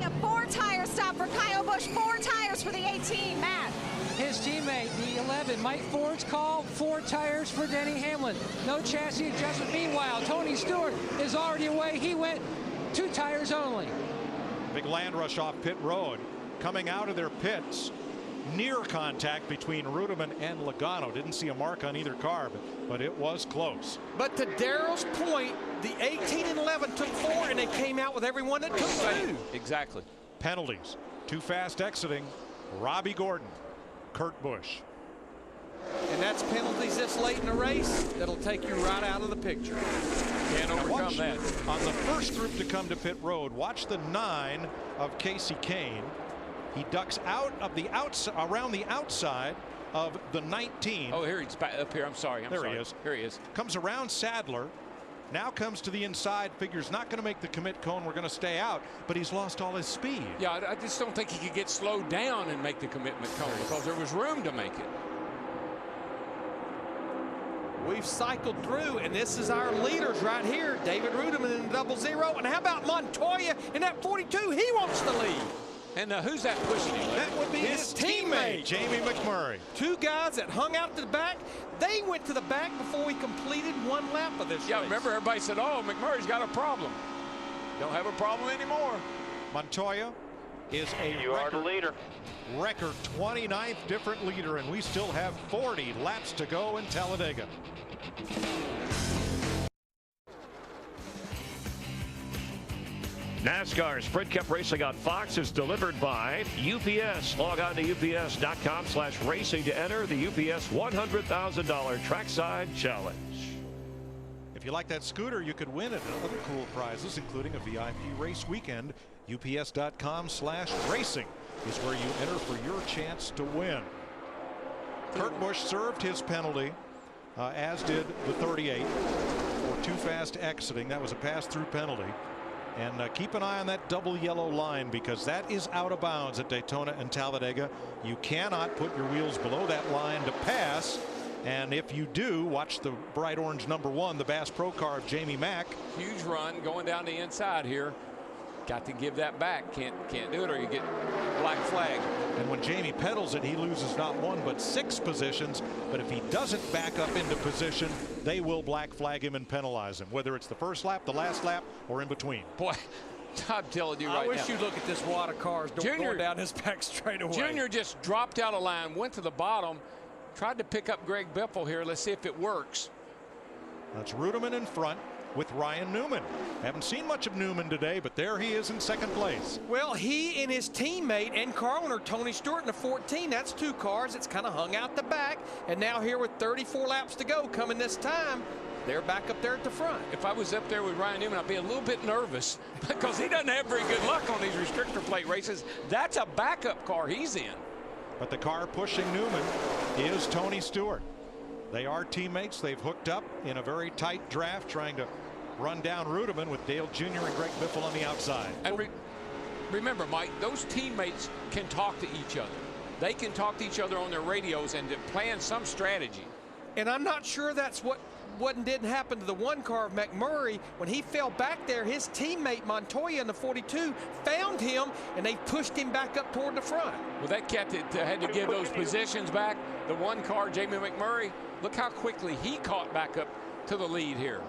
A 4 tire stop for Kyle Busch. 4 tires for the 18. Matt. His teammate, the 11, Mike Ford's call, 4 tires for Denny Hamlin. No chassis adjustment. Meanwhile, Tony Stewart is already away. He went 2 tires only. Big land rush off pit road. coming out of their pits. Near contact between Rudeman and Logano. Didn't see a mark on either car, but it was close. But to Darrell's point, the 18 and 11 took 4, and they came out with everyone that took 2. Exactly. Penalties. Too fast exiting. Robbie Gordon, Kurt Busch. And that's penalties this late in the race that'll take you right out of the picture. Can't overcome that. On the first group to come to pit road, watch the 9 of Casey Kane. He ducks out of the around the outside of the 19. Oh, here he's back up here. I'm sorry. There he is. Here he is. Comes around Sadler. Now comes to the inside. Figures not going to make the commit cone. We're going to stay out. But he's lost all his speed. Yeah, I just don't think he could get slowed down and make the commitment cone because there was room to make it. We've cycled through, and this is our leaders right here. David Rudeman in the 00. And how about Montoya in that 42? He wants the lead. And who's that pushing him? That would be his teammate, Jamie McMurray. 2 guys that hung out to the back. They went to the back before we completed 1 lap of this race. Remember everybody said, oh, McMurray's got a problem. Don't have a problem anymore. Montoya is the leader. Record 29th different leader, and we still have 40 laps to go in Talladega. NASCAR Sprint Cup Racing on Fox is delivered by UPS. Log on to ups.com/racing to enter the UPS $100,000 Trackside Challenge. If you like that scooter, you could win it and other cool prizes, including a VIP race weekend. ups.com/racing is where you enter for your chance to win. Kurt Busch served his penalty, as did the 38 for too fast exiting. That was a pass-through penalty. And keep an eye on that double yellow line, because that is out of bounds at Daytona and Talladega. You cannot put your wheels below that line to pass. And if you do, watch the bright orange #1, the Bass Pro car of Jamie Mack. Huge run going down the inside here. Got to give that back. Can't do it or you get black flag. And when Jamie pedals it, he loses not 1 but 6 positions. But if he doesn't back up into position, they will black flag him and penalize him, whether it's the first lap, the last lap, or in between. Boy, I'm telling you right now. I wish you'd look at this wad of cars going down his back straightaway. Junior just dropped out of line, went to the bottom, tried to pick up Greg Biffle here. Let's see if it works. That's Rudeman in front with Ryan Newman. Haven't seen much of Newman today, but there he is in second place. Well, he and his teammate and car owner Tony Stewart in the 14. That's 2 cars. It's kind of hung out the back. And now here with 34 laps to go coming this time, they're back up there at the front. If I was up there with Ryan Newman, I'd be a little bit nervous because he doesn't have very good luck on these restrictor plate races. That's a backup car he's in. But the car pushing Newman is Tony Stewart. They are teammates. They've hooked up in a very tight draft, trying to run down Rudeman with Dale Jr. and Greg Biffle on the outside. And remember, Mike, those teammates can talk to each other. They can talk to each other on their radios and plan some strategy. And I'm not sure that's what didn't happen to the 1 car of McMurray. When he fell back there, his teammate Montoya in the 42 found him, and they pushed him back up toward the front. Well, that cat that had to give those positions back, the 1 car, Jamie McMurray, look how quickly he caught back up to the lead here.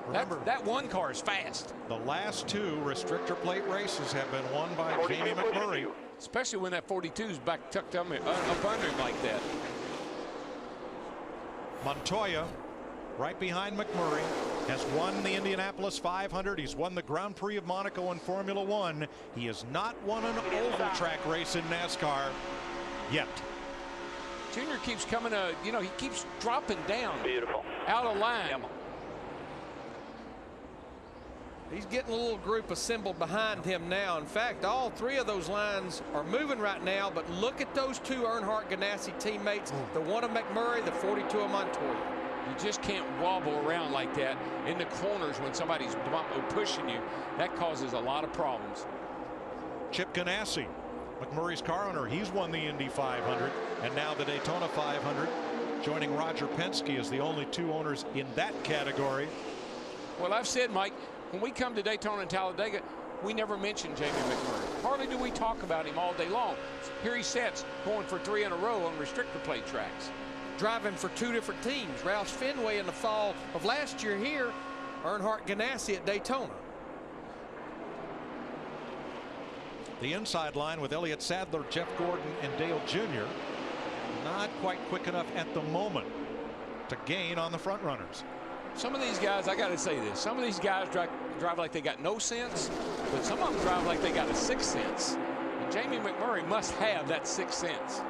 Remember, that 1 car is fast. The last 2 restrictor plate races have been won by Jamie McMurray. Especially when that 42's back tucked up under him like that. Montoya, right behind McMurray, has won the Indianapolis 500. He's won the Grand Prix of Monaco in Formula 1. He has not won an oval track race in NASCAR yet. Junior keeps coming, he keeps dropping down. Beautiful. Out of line. He's getting a little group assembled behind him now. In fact, all 3 of those lines are moving right now, but look at those 2 Earnhardt Ganassi teammates, the 1 of McMurray, the 42 of Montoya. You just can't wobble around like that in the corners when somebody's pushing you. That causes a lot of problems. Chip Ganassi, McMurray's car owner, he's won the Indy 500 and now the Daytona 500, joining Roger Penske as the only 2 owners in that category. Well, I've said, Mike, when we come to Daytona and Talladega, we never mention Jamie McMurray. Hardly do we talk about him all day long. Here he sits, going for 3 in a row on restrictor plate tracks. Driving for 2 different teams. Roush Fenway in the fall of last year here, Earnhardt Ganassi at Daytona. The inside line with Elliott Sadler, Jeff Gordon, and Dale Jr. Not quite quick enough at the moment to gain on the front runners. Some of these guys, I got to say this, some of these guys drive like they got no sense, but some of them drive like they got a sixth sense. And Jamie McMurray must have that sixth sense.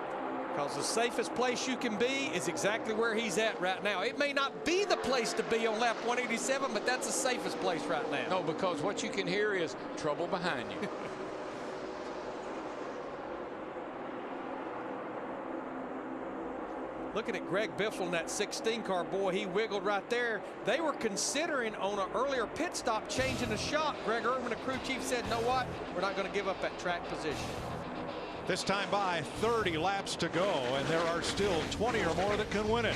Because the safest place you can be is exactly where he's at right now. It may not be the place to be on lap 187, but that's the safest place right now. No, because what you can hear is trouble behind you. Looking at Greg Biffle in that 16 car, boy, he wiggled right there. They were considering on an earlier pit stop changing the shot. Greg Irwin, the crew chief, said, "No, what? We're not going to give up that track position." This time by 30 laps to go, and there are still 20 or more that can win it.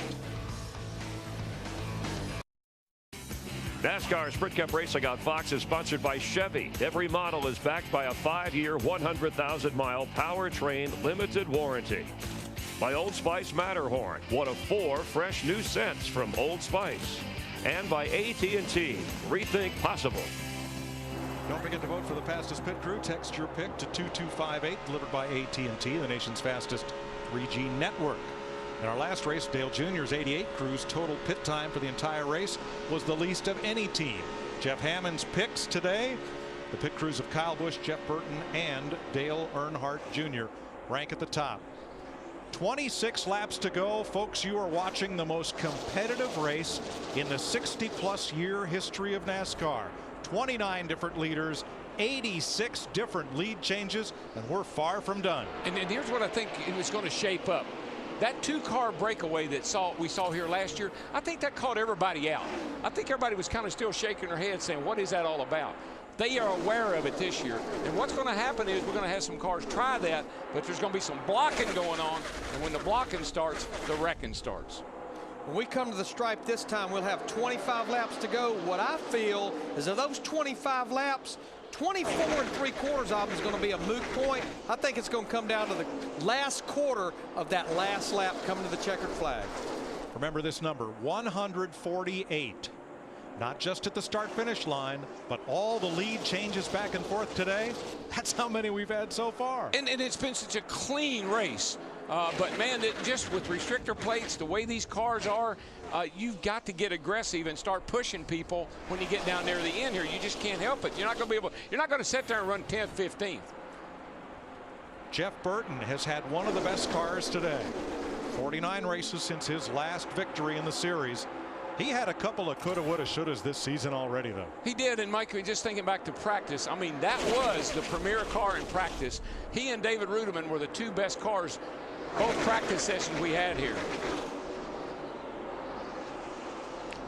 NASCAR Sprint Cup Racing on Fox is sponsored by Chevy. Every model is backed by a 5-year, 100,000-mile powertrain limited warranty. By Old Spice Matterhorn, one of 4 fresh new scents from Old Spice. And by AT&T, rethink possible. Don't forget to vote for the fastest pit crew. Text your pick to 2258, delivered by AT&T, the nation's fastest 3G network. In our last race, Dale Jr.'s 88 crew's total pit time for the entire race was the least of any team. Jeff Hammond's picks today, the pit crews of Kyle Busch, Jeff Burton, and Dale Earnhardt Jr. rank at the top. 26 laps to go. Folks, you are watching the most competitive race in the 60-plus year history of NASCAR. 29 different leaders, 86 different lead changes, and we're far from done. And here's what I think it was going to shape up. That 2-car breakaway that we saw here last year, I think that caught everybody out. I think everybody was kind of still shaking their head saying, what is that all about? They are aware of it this year. And what's going to happen is we're going to have some cars try that, but there's going to be some blocking going on. And when the blocking starts, the wrecking starts. When we come to the stripe this time, we'll have 25 laps to go. What I feel is of those 25 laps, 24 3/4 of them is going to be a moot point. I think it's going to come down to the last quarter of that last lap coming to the checkered flag. Remember this number, 148. Not just at the start-finish line, but all the lead changes back and forth today. That's how many we've had so far. And it's been such a clean race. But, man, just with restrictor plates, the way these cars are, you've got to get aggressive and start pushing people when you get down there to the end here. You just can't help it. You're not going to sit there and run 10th, 15th. Jeff Burton has had one of the best cars today. 49 races since his last victory in the series. He had a couple of coulda, woulda, shouldas this season already, though. He did, and Mike, just thinking back to practice, I mean, that was the premier car in practice. He and David Rudiman were the 2 best cars, both practice sessions we had here.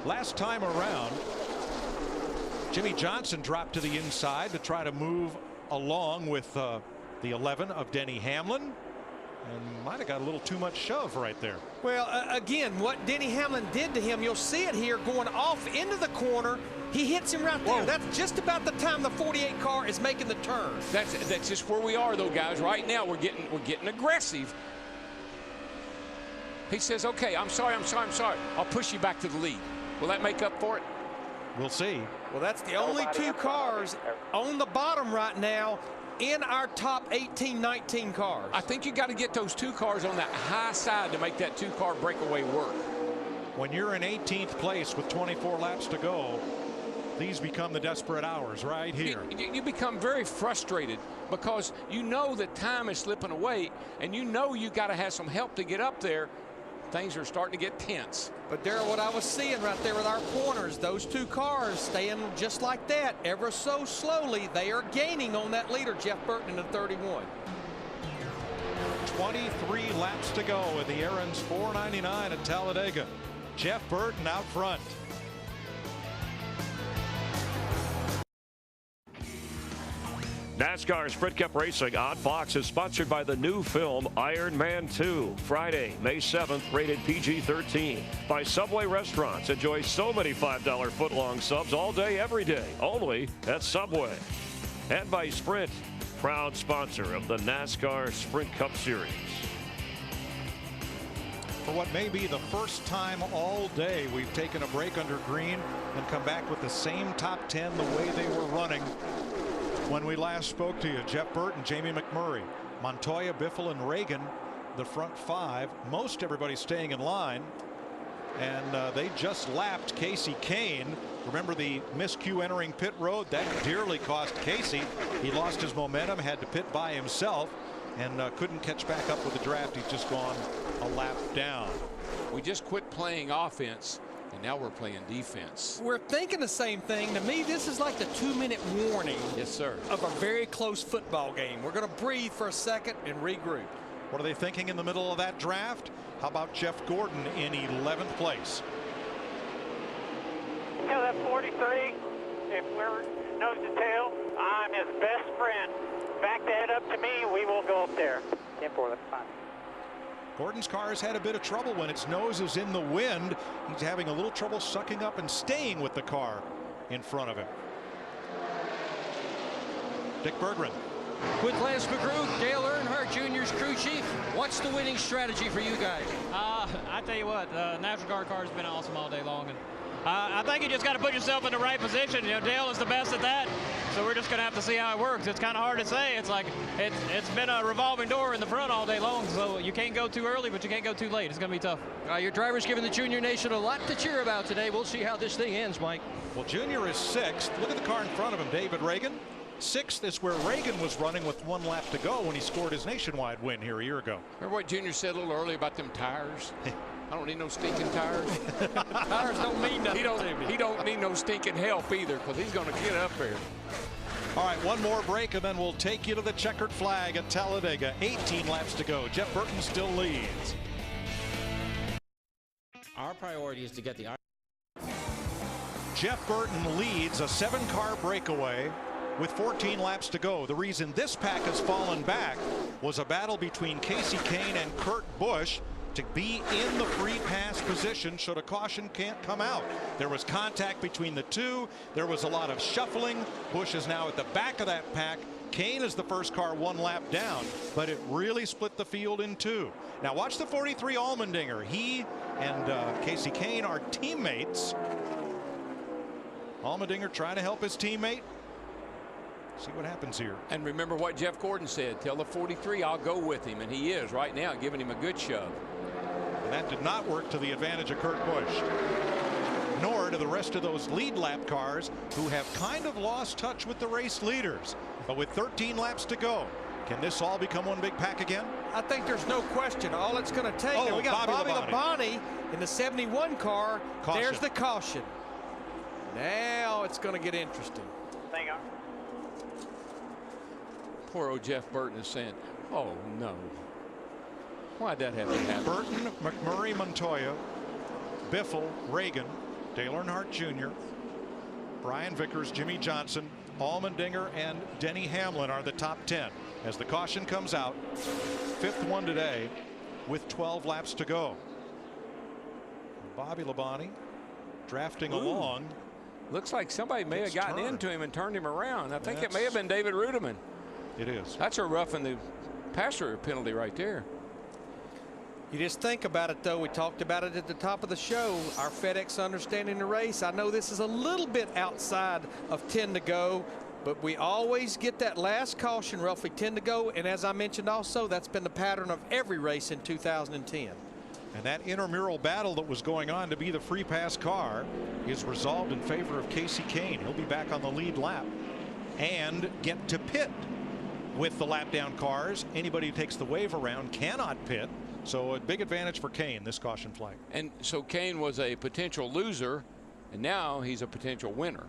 Last time around, Jimmy Johnson dropped to the inside to try to move along with the 11 of Denny Hamlin. And might have got a little too much shove right there. Well, again, what Denny Hamlin did to him, you'll see it here going off into the corner. He hits him right there. That's just about the time the 48 car is making the turn. That's just where we are, though, guys. Right now, we're getting aggressive. He says, "Okay, I'm sorry. I'll push you back to the lead." Will that make up for it? We'll see. Well, that's the only 2 cars on the bottom right now in our top 18, 19 cars. I think you got to get those 2 cars on that high side to make that 2-car breakaway work. When you're in 18th place with 24 laps to go, these become the desperate hours right here. You become very frustrated because you know that time is slipping away, and you know you got to have some help to get up there. Things are starting to get tense. But Darrell, what I was seeing right there with our pointers, those 2 cars staying just like that, ever so slowly, they are gaining on that leader, Jeff Burton, in the 31. 23 laps to go in the Aaron's 499 at Talladega. Jeff Burton out front. NASCAR Sprint Cup Racing on Fox is sponsored by the new film Iron Man 2. Friday, May 7th, rated PG-13. By Subway Restaurants. Enjoy so many $5 footlong subs all day, every day. Only at Subway. And by Sprint, proud sponsor of the NASCAR Sprint Cup Series. For what may be the first time all day, we've taken a break under green and come back with the same top 10 the way they were running when we last spoke to you. Jeff Burton, Jamie McMurray, Montoya, Biffle, and Reagan, the front 5. Most everybody staying in line. And they just lapped Casey Kane. Remember the miscue entering pit road? That dearly cost Casey. He lost his momentum, had to pit by himself, and couldn't catch back up with the draft. He's just gone a lap down. We just quit playing offense, and now we're playing defense. We're thinking the same thing. To me, this is like the 2-minute warning. Yes, sir. Of a very close football game. We're going to breathe for a second and regroup. What are they thinking in the middle of that draft? How about Jeff Gordon in 11th place? Yeah, that 43, if we're nose to tail, I'm his best friend. Back that up to me, we will go up there. 10-4, that's fine. Gordon's car has had a bit of trouble when its nose is in the wind. He's having a little trouble sucking up and staying with the car in front of him. Dick Berggren. With Lance McGrew, Dale Earnhardt Jr.'s crew chief, what's the winning strategy for you guys? I tell you what, the National Guard car has been awesome all day long. And I think you just got to put yourself in the right position. You know, Dale is the best at that, so we're just going to have to see how it works. It's kind of hard to say. It's like it's been a revolving door in the front all day long, so you can't go too early, but you can't go too late. It's going to be tough. Your driver's giving the Junior Nation a lot to cheer about today. We'll see how this thing ends, Mike. Well, Junior is 6th. Look at the car in front of him, David Reagan. 6th is where Reagan was running with 1 lap to go when he scored his nationwide win here a year ago. Remember what Junior said a little earlier about them tires? I don't need no stinking tires. Tires don't mean nothing. He don't need no stinking help either, because he's going to get up there. All right, one more break, and then we'll take you to the checkered flag at Talladega. 18 laps to go. Jeff Burton still leads. Our priority is to get the... Jeff Burton leads a 7-car breakaway with 14 laps to go. The reason this pack has fallen back was a battle between Casey Kane and Kurt Busch to be in the free pass position should a caution can't come out. There was contact between the two. There was a lot of shuffling. Busch is now at the back of that pack. Kane is the first car 1 lap down, but it really split the field in 2. Now watch the 43 Allmendinger. He and Casey Kane are teammates. Allmendinger trying to help his teammate. See what happens here. And remember what Jeff Gordon said. Tell the 43 I'll go with him, and he is right now giving him a good shove. And that did not work to the advantage of Kurt Busch, nor to the rest of those lead lap cars who have kind of lost touch with the race leaders. But with 13 laps to go, can this all become one big pack again? I think there's no question. All it's going to take. Oh, we got Bobby Labonte in the 71 car. Caution. There's the caution. Now it's going to get interesting. Hang on. Poor old Jeff Burton is saying, oh no. Why'd that have to happen? Burton, McMurray, Montoya, Biffle, Reagan, Dale Earnhardt Jr., Brian Vickers, Jimmy Johnson, Allmendinger, and Denny Hamlin are the top 10 as the caution comes out. 5th one today with 12 laps to go. Bobby Labonte drafting along. Looks like somebody may have gotten into him and turned him around. I think it may have been David Rudiman. It is. That's a roughing the passer penalty right there. You just think about it, though. We talked about it at the top of the show. Our FedEx understanding the race. I know this is a little bit outside of 10 to go, but we always get that last caution, roughly 10 to go. And as I mentioned also, that's been the pattern of every race in 2010. And that intramural battle that was going on to be the free pass car is resolved in favor of Casey Kane. He'll be back on the lead lap and get to pit with the lap down cars. Anybody who takes the wave around cannot pit. So a big advantage for Kane, this caution flag. And so Kane was a potential loser, and now he's a potential winner.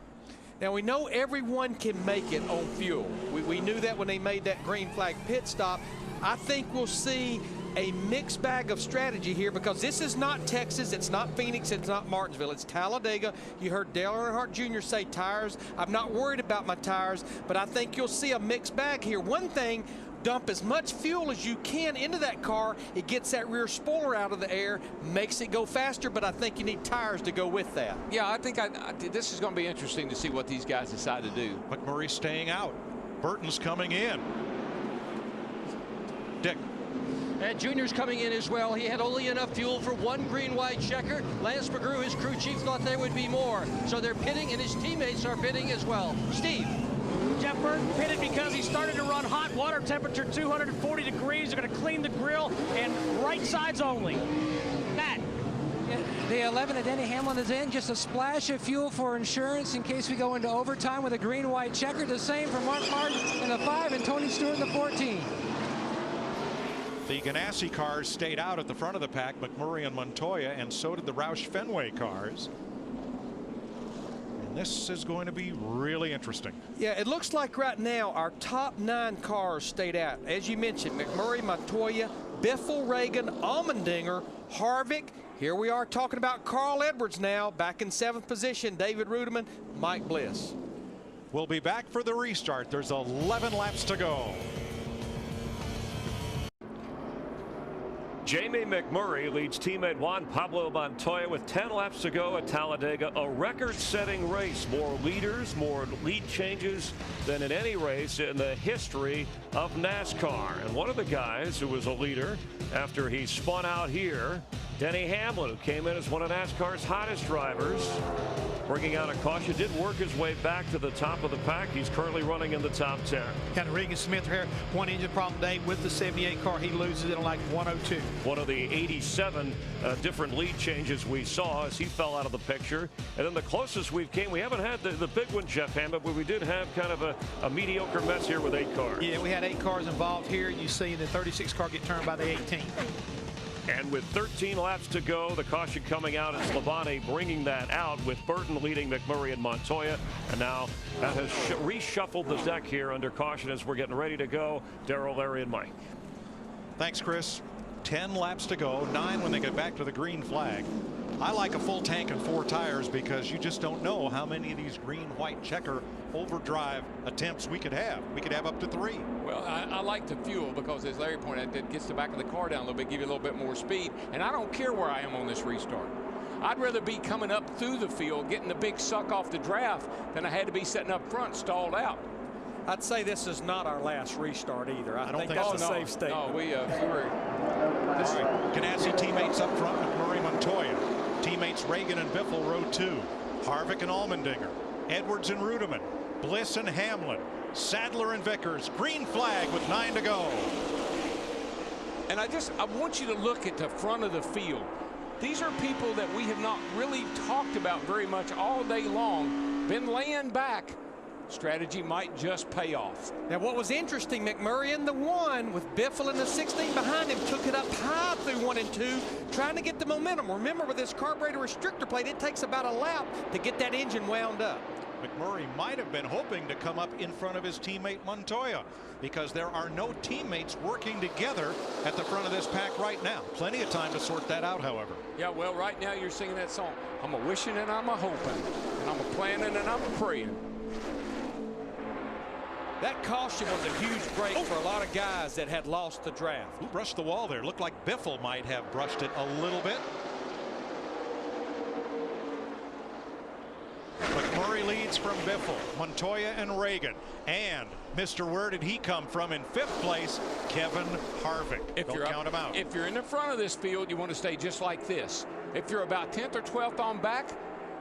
Now we know everyone can make it on fuel. We knew that when they made that green flag pit stop. I think we'll see a mixed bag of strategy here because this is not Texas, it's not Phoenix, it's not Martinsville, it's Talladega. You heard Dale Earnhardt Jr. say tires. I'm not worried about my tires, but I think you'll see a mixed bag here. One thing, dump as much fuel as you can into that car. It gets that rear spoiler out of the air, makes it go faster, but I think you need tires to go with that. Yeah, I think this is going to be interesting to see what these guys decide to do. McMurray staying out. Burton's coming in. Dick. And Junior's coming in as well. He had only enough fuel for 1 green-white checker. Lance McGrew, his crew chief, thought there would be more. So they're pitting, and his teammates are pitting as well. Steve. Jeff Burton pitted because he started to run hot water temperature, 240 degrees. They're going to clean the grill and right sides only. Matt. The 11 of Denny Hamlin is in. Just a splash of fuel for insurance in case we go into overtime with a green-white checker. The same for Mark Martin in the 5 and Tony Stewart in the 14. The Ganassi cars stayed out at the front of the pack, McMurray and Montoya, and so did the Roush Fenway cars. And this is going to be really interesting. Yeah, it looks like right now our top 9 cars stayed out. As you mentioned, McMurray, Montoya, Biffle, Reagan, Allmendinger, Harvick. Here we are talking about Carl Edwards now, back in 7th position, David Rudiman, Mike Bliss. We'll be back for the restart. There's 11 laps to go. Jamie McMurray leads teammate Juan Pablo Montoya with 10 laps to go at Talladega. A record-setting race. More leaders, more lead changes than in any race in the history of NASCAR. And one of the guys who was a leader after he spun out here, Denny Hamlin, who came in as one of NASCAR's hottest drivers, bringing out a caution, did work his way back to the top of the pack. He's currently running in the top 10. Kind of Regan Smith here, one engine problem today with the 78 car. He loses it in like 102. One of the 87 different lead changes we saw as he fell out of the picture. And then the closest we've came, we haven't had the big one, Jeff Hammond, but we did have kind of a mediocre mess here with 8 cars. Yeah, we had 8 cars involved here. You see the 36 car get turned by the 18. And with 13 laps to go, the caution coming out as Labonte bringing that out with Burton leading McMurray and Montoya. And now that has reshuffled the deck here under caution as we're getting ready to go. Darrell, Larry, and Mike. Thanks, Chris. 10 laps to go, 9 when they get back to the green flag. I like a full tank and 4 tires because you just don't know how many of these green-white checker overdrive attempts we could have. We could have up to 3. Well, I like the fuel because, as Larry pointed out, it gets the back of the car down a little bit, give you a little bit more speed. And I don't care where I am on this restart. I'd rather be coming up through the field, getting the big suck off the draft, than I had to be sitting up front, stalled out. I'd say this is not our last restart either. I think that's a safe statement. No, we were. Ganassi teammates up front, McMurray, Montoya. Teammates Reagan and Biffle, row 2. Harvick and Allmendinger. Edwards and Rudiman. Bliss and Hamlin. Sadler and Vickers. Green flag with 9 to go. And I want you to look at the front of the field. These are people that we have not really talked about very much all day long. Been laying back. Strategy might just pay off. Now, what was interesting, McMurray in the 1 with Biffle in the 16 behind him, took it up high through 1 and 2, trying to get the momentum. Remember, with this carburetor restrictor plate, it takes about a lap to get that engine wound up. McMurray might have been hoping to come up in front of his teammate Montoya because there are no teammates working together at the front of this pack right now. Plenty of time to sort that out, however. Yeah, well, right now you're singing that song. I'm a wishing and I'm a hoping, and I'm a planning and I'm a praying. That caution was a huge break for a lot of guys that had lost the draft. Who brushed the wall there? Looked like Biffle might have brushed it a little bit. McMurray leads from Biffle, Montoya, and Reagan. And Mr. Where did he come from in 5th place? Kevin Harvick. Don't count him out. If you're in the front of this field, you want to stay just like this. If you're about 10th or 12th on back,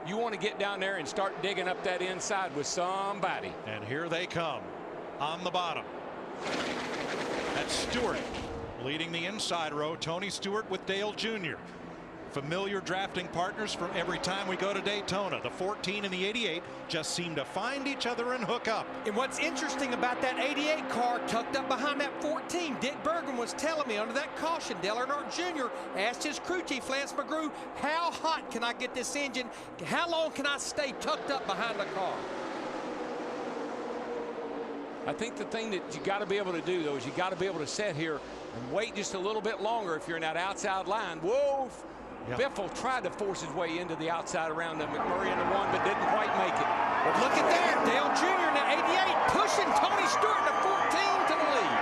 you want to get down there and start digging up that inside with somebody. And here they come on the bottom. That's Stewart leading the inside row. Tony Stewart with Dale Jr. Familiar drafting partners from every time we go to Daytona. The 14 and the 88 just seem to find each other and hook up. And what's interesting about that 88 car tucked up behind that 14, Dick Bergman was telling me under that caution, Dale Earnhardt Jr. asked his crew chief, Lance McGrew, how hot can I get this engine? How long can I stay tucked up behind the car? I think the thing that you got to be able to do, though, is you got to be able to sit here and wait just a little bit longer if you're in that outside line. Whoa! Yep. Biffle tried to force his way into the outside around the McMurray in the 1, but didn't quite make it. But look at that. Dale Jr. in the 88 pushing Tony Stewart in the 14 to the lead.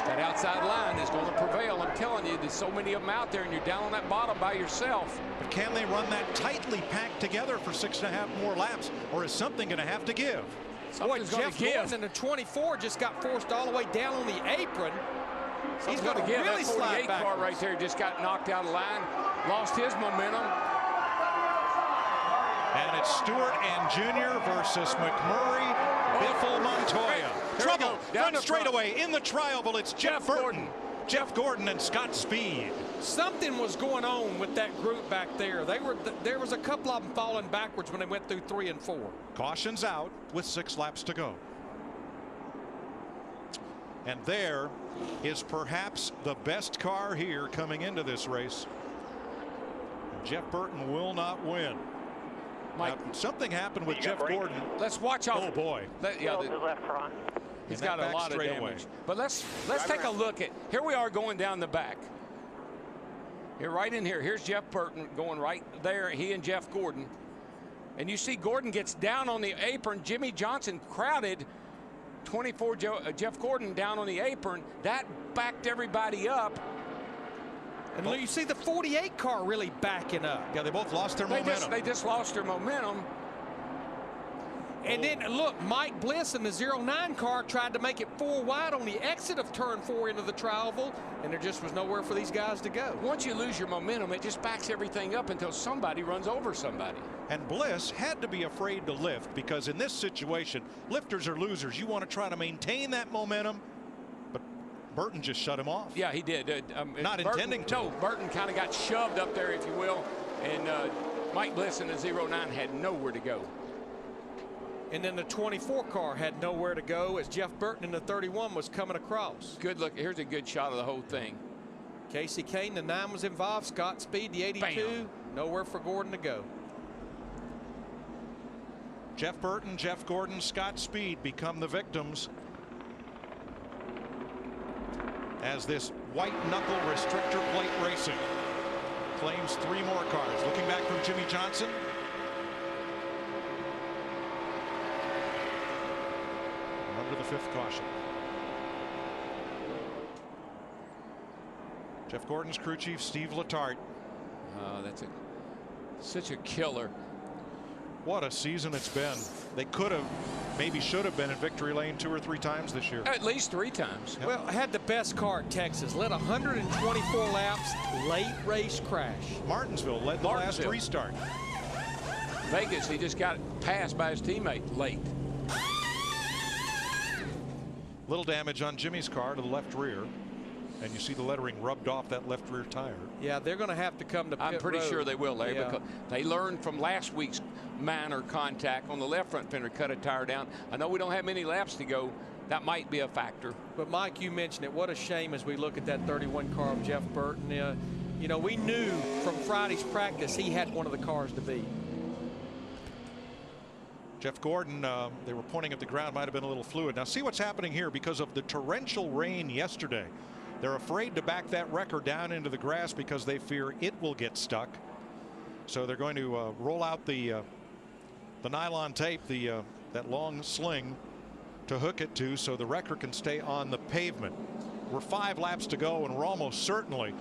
That outside line is going to prevail. I'm telling you, there's so many of them out there, and you're down on that bottom by yourself. But can they run that tightly packed together for 6.5 more laps, or is something going to have to give? Boy, Jeff Gordon in the 24 just got forced all the way down on the apron. He's going to give really that 48 slide car right there. Just got knocked out of line, lost his momentum. And It's Stewart and Jr. versus McMurray, Biffle, Montoya. Trouble, front straightaway in the trioval. It's Jeff Burton. Jeff Gordon and Scott Speed. Something was going on with that group back there. There was a couple of them falling backwards when they went through 3 and 4. Caution's out with 6 laps to go. And there is perhaps the best car here coming into this race. Jeff Burton will not win. Mike, now, something happened with Jeff Gordon. Let's watch out. Oh boy. Left front. He's got a lot of damage. But let's take a look at, here we are going down the back. Here, right in here. Here's Jeff Burton going right there. He and Jeff Gordon. And you see Gordon gets down on the apron. Jimmy Johnson crowded 24 Jeff Gordon down on the apron. That backed everybody up. And you see the 48 car really backing up. Yeah, they both lost their momentum. They just lost their momentum. And then look, Mike Bliss in the 09 car tried to make it 4 wide on the exit of turn 4 into the trioval, and there just was nowhere for these guys to go. Once you lose your momentum, it just backs everything up until somebody runs over somebody. And Bliss had to be afraid to lift, because in this situation, lifters are losers. You want to try to maintain that momentum, but Burton just shut him off. Yeah, he did. Not Burton, intending to. No, Burton kind of got shoved up there, if you will, and Mike Bliss in the 09 had nowhere to go. And then the 24 car had nowhere to go as Jeff Burton in the 31 was coming across. Good look. Here's a good shot of the whole thing. Casey Kane, the 9 was involved. Scott Speed, the 82. Bam. Nowhere for Gordon to go. Jeff Burton, Jeff Gordon, Scott Speed become the victims as this white knuckle restrictor plate racing claims 3 more cars. Looking back from Jimmy Johnson. Under the 5th caution. Jeff Gordon's crew chief Steve Letarte. That's such a killer. What a season it's been. They could have, maybe should have been in victory lane 2 or 3 times this year. At least 3 times. Yep. Well, had the best car at Texas. Led 124 laps, late race crash. Martinsville led the last restart. Vegas, he just got passed by his teammate late. Little damage on Jimmy's car to the left rear, and you see the lettering rubbed off that left rear tire. Yeah, they're going to have to come to pit I'm pretty road. sure they will, Larry, Yeah. because they learned from last week's minor contact on the left front fender, cut a tire down. I know we don't have many laps to go. That might be a factor. But Mike, you mentioned it. What a shame as we look at that 31 car of Jeff Burton. You know, we knew from Friday's practice he had one of the cars to beat. Jeff Gordon, they were pointing at the ground, might have been a little fluid. Now see what's happening here because of the torrential rain yesterday. They're afraid to back that wrecker down into the grass because they fear it will get stuck. So they're going to roll out the nylon tape, that long sling to hook it to, so the wrecker can stay on the pavement. We're 5 laps to go, and we're almost certainly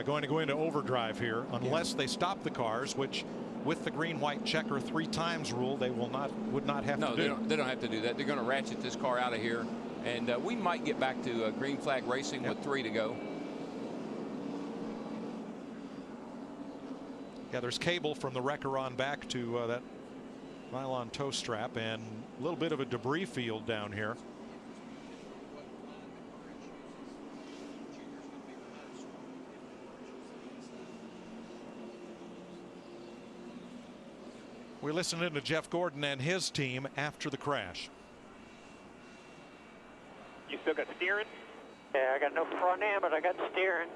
going to go into overdrive here unless they stop the cars, which with the green-white checker 3 times rule, they would not have to do. No, they don't have to do that. They're going to ratchet this car out of here, and we might get back to green flag racing with 3 to go. Yeah, there's cable from the wrecker on back to that nylon tow strap, and a little bit of a debris field down here. We listened in to Jeff Gordon and his team after the crash. You still got steering? Yeah, I got no front end, but I got steering.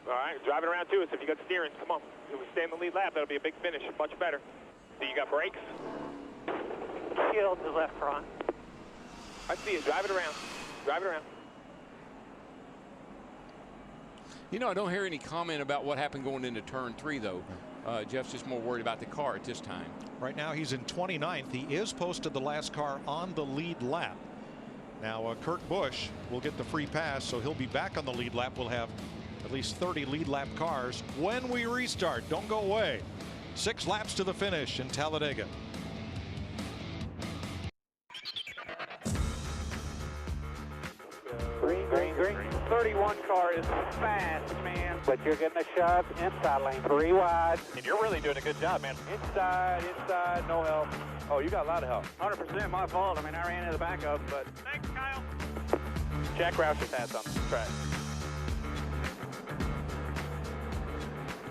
All right, drive it around to us if you got steering. Come on. If we stay in the lead lap, that'll be a big finish. Much better. So you got brakes? Shield the left front. I see it. Drive it around. Drive it around. You know, I don't hear any comment about what happened going into turn 3, though. Jeff's just more worried about the car at this time. Right now he's in 29th. He is posted the last car on the lead lap. Now Kurt Busch will get the free pass, so he'll be back on the lead lap. We'll have at least 30 lead lap cars when we restart. Don't go away. 6 laps to the finish in Talladega. Green, green, green. 31 one car is fast, man. But you're getting a shove inside lane, 3 wide. And you're really doing a good job, man. Inside, no help. Oh, you got a lot of help. 100% my fault. I mean, I ran into the backup, but... Thanks, Kyle. Jack Roush's hats on the track.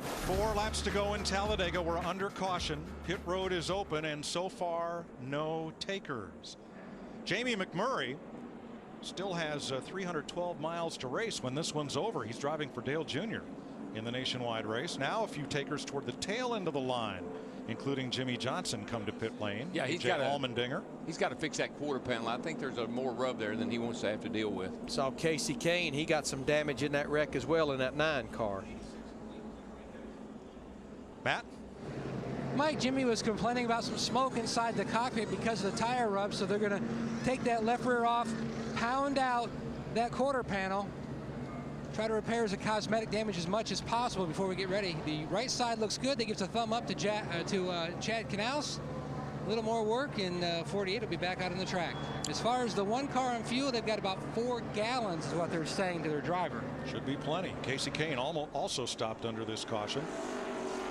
4 laps to go in Talladega. We're under caution. Pit road is open, and so far, no takers. Jamie McMurray still has 312 miles to race when this one's over. He's driving for Dale Jr. in the nationwide race. Now a few takers toward the tail end of the line, including Jimmy Johnson, come to pit lane. Yeah, he's got Allmendinger. He's got to fix that quarter panel. I think there's a more rub there than he wants to have to deal with. Saw Casey Kane. He got some damage in that wreck as well in that 9 car. Matt? Mike, Jimmy was complaining about some smoke inside the cockpit because of the tire rub, so they're going to take that left rear off, pound out that quarter panel, try to repair the cosmetic damage as much as possible before we get ready. The right side looks good. That gives a thumb up to Chad Canals. A little more work, and 48 will be back out on the track. As far as the 1 car on fuel, they've got about 4 gallons is what they're saying to their driver. Should be plenty. Casey Kane also stopped under this caution.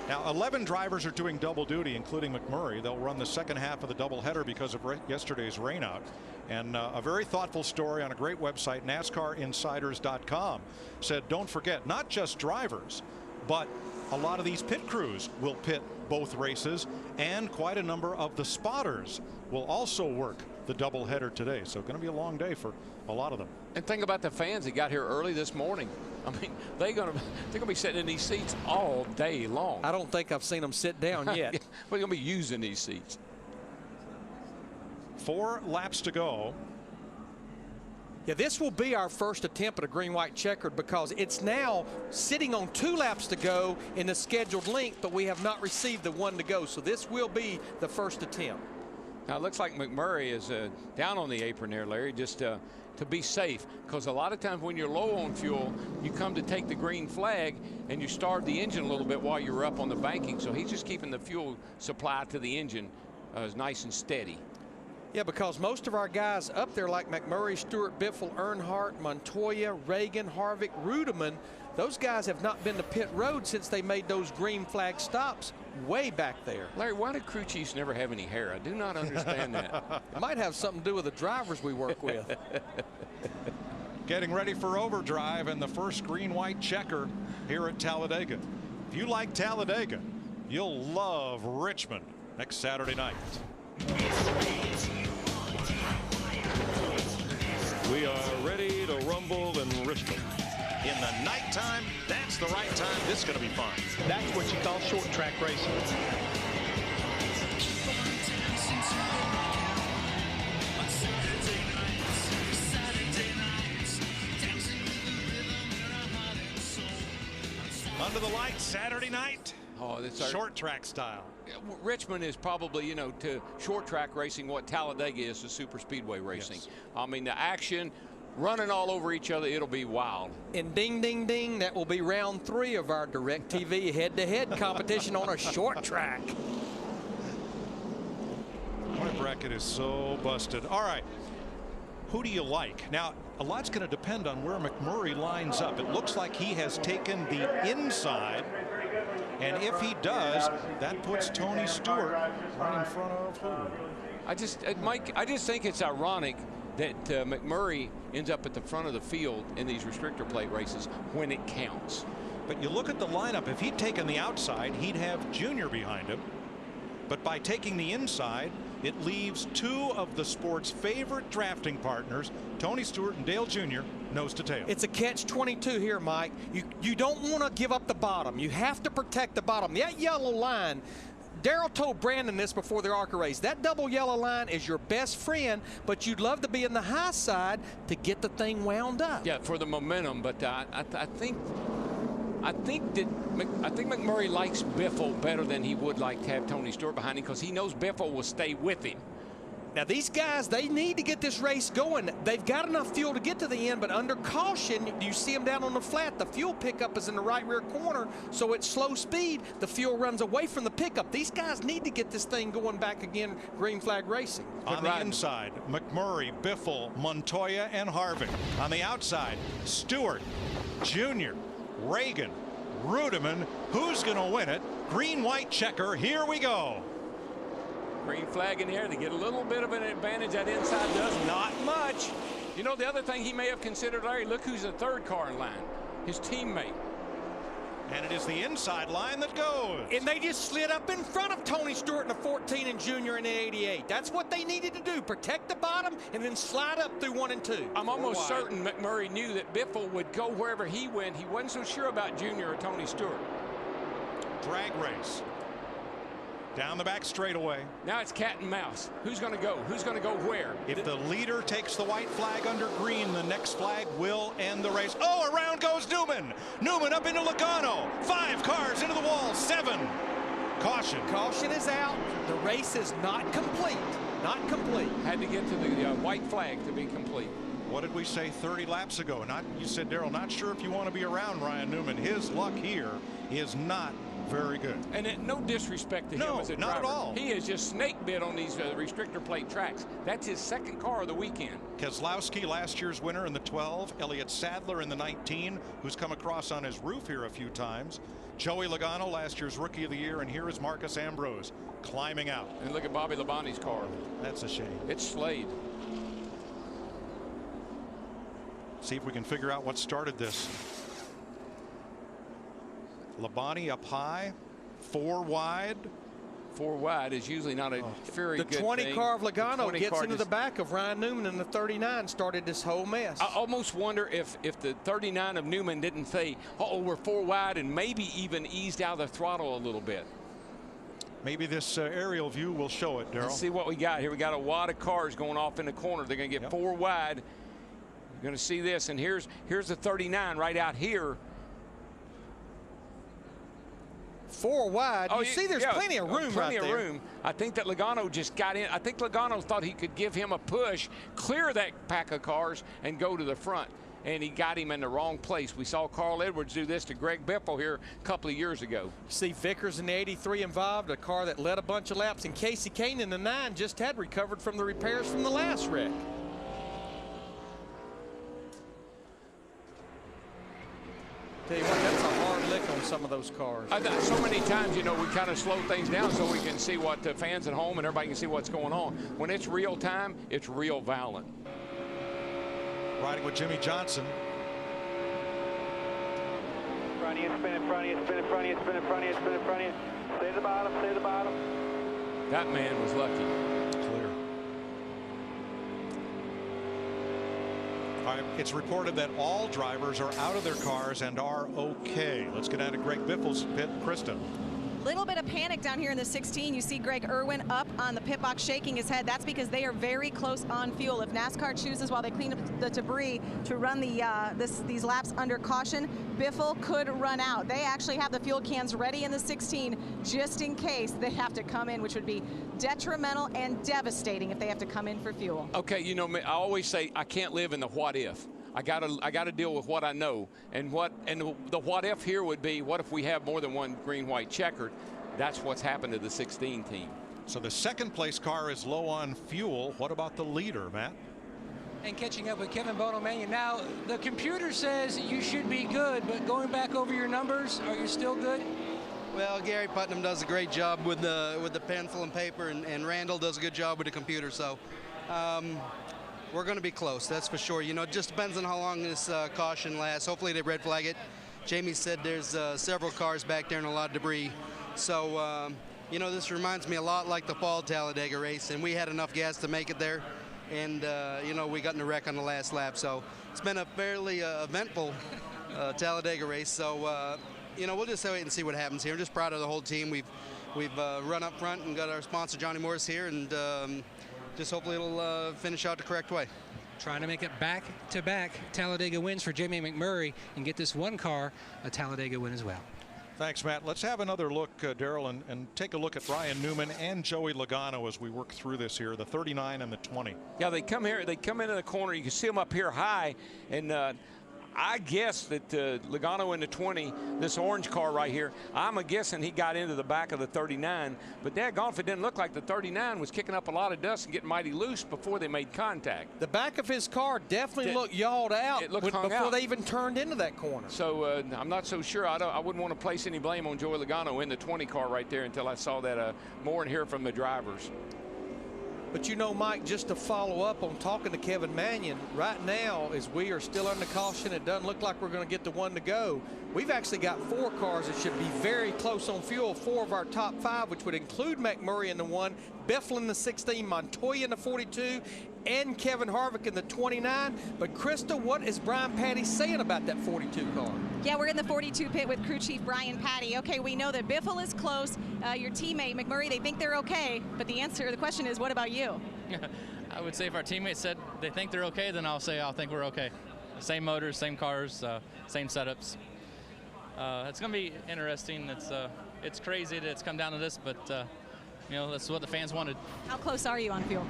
Now 11 drivers are doing double duty, including McMurray. They'll run the second half of the doubleheader because of yesterday's rainout. And a very thoughtful story on a great website, NASCARinsiders.com, said don't forget, not just drivers, but a lot of these pit crews will pit both races, and quite a number of the spotters will also work the doubleheader today. So going to be a long day for a lot of them. And think about the fans that got here early this morning. I mean, they're gonna be sitting in these seats all day long. I don't think I've seen them sit down yet. We're gonna be using these seats. 4 laps to go. Yeah, this will be our first attempt at a green-white checkered because it's now sitting on 2 laps to go in the scheduled length, but we have not received the 1 to go. So this will be the first attempt. Now it looks like McMurray is down on the apron there, Larry, just to be safe, because a lot of times when you're low on fuel, you come to take the green flag and you starve the engine a little bit while you're up on the banking. So he's just keeping the fuel supply to the engine nice and steady. Yeah, because most of our guys up there like McMurray, Stewart, Biffle, Earnhardt, Montoya, Reagan, Harvick, Rudeman, those guys have not been to pit road since they made those green flag stops way back there. Larry, why do crew chiefs never have any hair? I do not understand that. It might have something to do with the drivers we work with. Getting ready for overdrive and the first green-white checker here at Talladega. If you like Talladega, you'll love Richmond next Saturday night. We are ready to rumble in Richmond. In the nighttime, that's the right time. This is going to be fun. That's what you call short track racing. Under the lights Saturday night. Oh, that's short track style. Richmond is probably, you know, to short track racing what Talladega is to super speedway racing. Yes. I mean, the action, running all over each other, it'll be wild. And ding, ding, ding, that will be round 3 of our DirecTV head-to-head competition on a short track. My bracket is so busted. All right. Who do you like? Now, a lot's going to depend on where McMurray lines up. It looks like he has taken the inside. And if he does, that puts Tony Stewart right in front of who? Mike, I just think it's ironic that McMurray ends up at the front of the field in these restrictor plate races when it counts. But you look at the lineup, if he'd taken the outside, he'd have Junior behind him. But by taking the inside, it leaves 2 of the sport's favorite drafting partners, Tony Stewart and Dale Jr., nose to tail. It's a catch-22 here, Mike. You don't want to give up the bottom. You have to protect the bottom. That yellow line, Darrell told Brandon this before the ARCA race, that double yellow line is your best friend, but you'd love to be in the high side to get the thing wound up. Yeah, for the momentum, but I think McMurray likes Biffle better than he would like to have Tony Stewart behind him, because he knows Biffle will stay with him. Now these guys, they need to get this race going. They've got enough fuel to get to the end, but under caution, you see them down on the flat. The fuel pickup is in the right rear corner, so at slow speed, the fuel runs away from the pickup. These guys need to get this thing going back again, green flag racing. On the inside, McMurray, Biffle, Montoya, and Harvick. On the outside, Stewart, Junior, Reagan, Rudeman. Who's going to win it? Green-white checker. Here we go. Green flag in here. They get a little bit of an advantage. That inside does not much. You know, the other thing he may have considered, Larry, look who's the third car in line. His teammate. And it is the inside line that goes. And they just slid up in front of Tony Stewart in the 14 and Junior in the 88. That's what they needed to do. Protect the bottom and then slide up through 1 and 2. I'm almost certain McMurray knew that Biffle would go wherever he went. He wasn't so sure about Junior or Tony Stewart. Drag race. Down the back straightaway. Now it's cat and mouse. Who's going to go? Who's going to go where? If the leader takes the white flag under green, the next flag will end the race. Oh, around goes Newman. Newman up into Logano. 5 cars into the wall. 7. Caution. Caution is out. The race is not complete. Not complete. Had to get to the white flag to be complete. What did we say 30 laps ago? You said, Darrell, not sure if you want to be around Ryan Newman. His luck here is not very good. And no disrespect to him as a driver. Not at all. He is just snake bit on these restrictor plate tracks. That's his second car of the weekend. Keselowski, last year's winner in the 12. Elliott Sadler in the 19, who's come across on his roof here a few times. Joey Logano, last year's Rookie of the Year, and here is Marcus Ambrose climbing out. And look at Bobby Labonte's car. That's a shame. It's slayed. See if we can figure out what started this. Labonte up high, 4 wide. 4 wide is usually not a very good thing. The 20 car of Logano gets into the back of Ryan Newman, and the 39 started this whole mess. I almost wonder if the 39 of Newman didn't say, uh-oh, we're 4 wide, and maybe even eased out the throttle a little bit. Maybe this aerial view will show it, Darrell. Let's see what we got here. We got a wad of cars going off in the corner. They're going to get 4 wide. You're going to see this, and here's the 39 right out here. 4 wide. You see there's plenty of room right there. Plenty of room. I think that Logano just got in. I think Logano thought he could give him a push, clear that pack of cars, and go to the front. And he got him in the wrong place. We saw Carl Edwards do this to Greg Biffle here a couple of years ago. See Vickers in the 83 involved, a car that led a bunch of laps, and Casey Kane in the 9 just had recovered from the repairs from the last wreck. Tell you what, that's a hard lick on some of those cars. So many times, you know, we kind of slow things down so we can see what the fans at home and everybody can see what's going on. When it's real time, it's real violent. Riding with Jimmy Johnson. Front of you, spin in front of you, spin in front of you, spin in front of you, spin in front of you. Stay to the bottom, stay to the bottom. That man was lucky. Clear. All right, it's reported that all drivers are out of their cars and are okay. Let's get out of Greg Biffle's pit. Krista. Little bit of panic down here in the 16. You see Greg Irwin up on the pit box shaking his head. That's because they are very close on fuel. If NASCAR chooses, while they clean up the debris, to run these laps under caution, Biffle could run out. They actually have the fuel cans ready in the 16 just in case they have to come in, which would be detrimental and devastating if they have to come in for fuel. Okay, you know, I always say I can't live in the what if. I gotta deal with what I know, and the what if here would be, what if we have more than one green white checkered? That's what's happened to the 16 team. So the second place car is low on fuel. What about the leader, Matt? And catching up with Kevin Bonomania. Now the computer says you should be good, but going back over your numbers, are you still good? Well, Gary Putnam does a great job with the pencil and paper, and Randall does a good job with the computer. So. We're going to be close, that's for sure. You know, it just depends on how long this caution lasts. Hopefully they red flag it. Jamie said there's several cars back there and a lot of debris. So, you know, this reminds me a lot like the fall Talladega race, and we had enough gas to make it there. And, you know, we got in a wreck on the last lap. So it's been a fairly eventful Talladega race. So, you know, we'll just wait and see what happens here. I'm just proud of the whole team. We've run up front and got our sponsor Johnny Morris here, and just hopefully it'll finish out the correct way. Trying to make it back-to-back Talladega wins for Jamie McMurray and get this one car a Talladega win as well. Thanks, Matt. Let's have another look, Darrell, and take a look at Ryan Newman and Joey Logano as we work through this here, the 39 and the 20. Yeah, they come here. They come into the corner. You can see them up here high, and I guess that Logano in the 20, this orange car right here, I'm guessing he got into the back of the 39. But daggone if it didn't look like the 39 was kicking up a lot of dust and getting mighty loose before they made contact. The back of his car definitely looked yawed out before they even turned into that corner. So I'm not so sure. I wouldn't want to place any blame on Joey Logano in the 20 car right there until I saw that more and hear from the drivers. But you know, Mike, just to follow up on talking to Kevin Mannion, right now, as we are still under caution, it doesn't look like we're going to get the one to go. We've actually got 4 cars that should be very close on fuel. 4 of our top 5, which would include McMurray in the 1, Biffle in the 16, Montoya in the 42, and Kevin Harvick in the 29. But Krista, what is Brian Patty saying about that 42 car? Yeah, we're in the 42 pit with crew chief Brian Patty. Okay, we know that Biffle is close. Your teammate McMurray, they think they're okay. But the question is, what about you? I would say if our teammates said they think they're okay, then I'll say I'll think we're okay. Same motors, same cars, same setups. It's going to be interesting. It's crazy that it's come down to this, but you know, that's what the fans wanted. How close are you on fuel?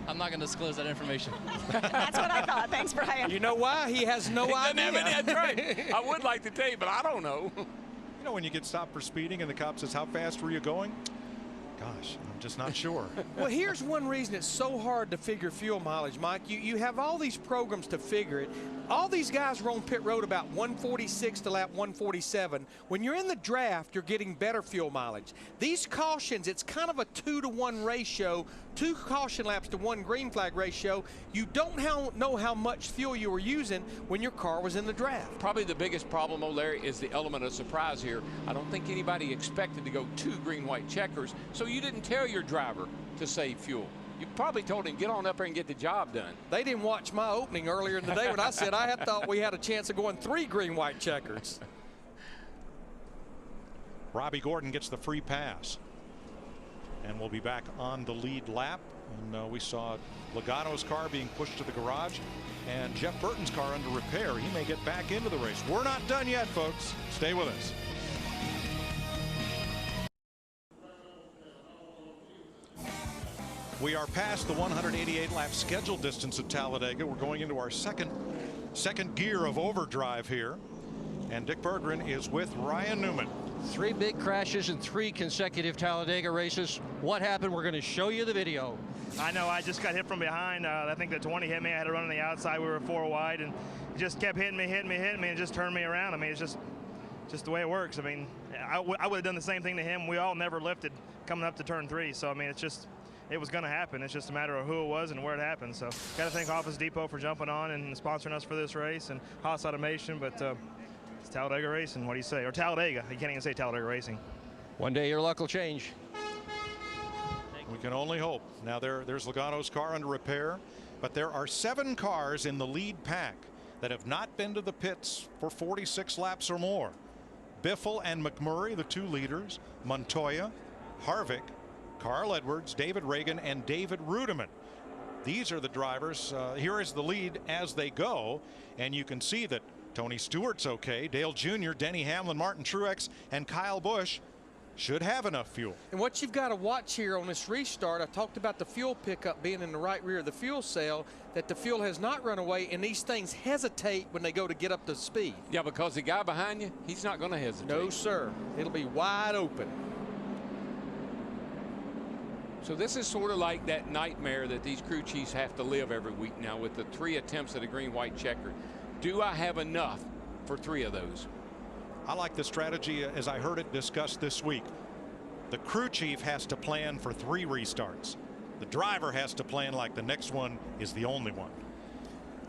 I'm not going to disclose that information. That's what I thought. Thanks, Brian. You know why? He has no idea. That's right. I would like to tell you, but I don't know. You know, when you get stopped for speeding and the cop says, how fast were you going? Gosh, I'm just not sure. Well, here's one reason it's so hard to figure fuel mileage, Mike. You have all these programs to figure it. All these guys were on pit road about 146 to lap 147. When you're in the draft, you're getting better fuel mileage. These cautions, it's kind of a 2-to-1 ratio, 2 caution laps to 1 green flag ratio. You don't know how much fuel you were using when your car was in the draft. Probably the biggest problem, Larry, is the element of surprise here. I don't think anybody expected to go 2 green-white checkers, so you didn't tell your driver to save fuel. You probably told him, get on up there and get the job done. They didn't watch my opening earlier in the day when I said I had thought we had a chance of going 3 green-white checkers. Robbie Gordon gets the free pass. And we'll be back on the lead lap. And we saw Logano's car being pushed to the garage and Jeff Burton's car under repair. He may get back into the race. We're not done yet, folks. Stay with us. We are past the 188 lap schedule distance at Talladega. We're going into our second gear of overdrive here. And Dick Berggren is with Ryan Newman. 3 big crashes in 3 consecutive Talladega races. What happened? We're going to show you the video. I know, I just got hit from behind. I think the 20 hit me. I had to run on the outside. We were 4 wide, and it just kept hitting me, and just turned me around. I mean, it's just the way it works. I mean, I would have done the same thing to him. We all never lifted coming up to turn 3. So, I mean, it was going to happen. It's just a matter of who it was and where it happened. So, got to thank Office Depot for jumping on and sponsoring us for this race, and Haas Automation. But it's Talladega Racing. What do you say? Or Talladega. You can't even say Talladega Racing. One day your luck will change. We can only hope. Now there's Logano's car under repair, but there are 7 cars in the lead pack that have not been to the pits for 46 laps or more. Biffle and McMurray, the 2 leaders, Montoya, Harvick, Carl Edwards, David Reagan, and David Rudiman. These are the drivers. Here is the lead as they go, and you can see that Tony Stewart's okay. Dale Jr., Denny Hamlin, Martin Truex, and Kyle Busch should have enough fuel. And what you've got to watch here on this restart, I talked about the fuel pickup being in the right rear of the fuel cell, that the fuel has not run away, and these things hesitate when they go to get up to speed. Yeah, because the guy behind you, he's not going to hesitate. No, sir. It'll be wide open. So this is sort of like that nightmare that these crew chiefs have to live every week now with the 3 attempts at a green-white checker. Do I have enough for 3 of those? I like the strategy as I heard it discussed this week. The crew chief has to plan for 3 restarts. The driver has to plan like the next one is the only one.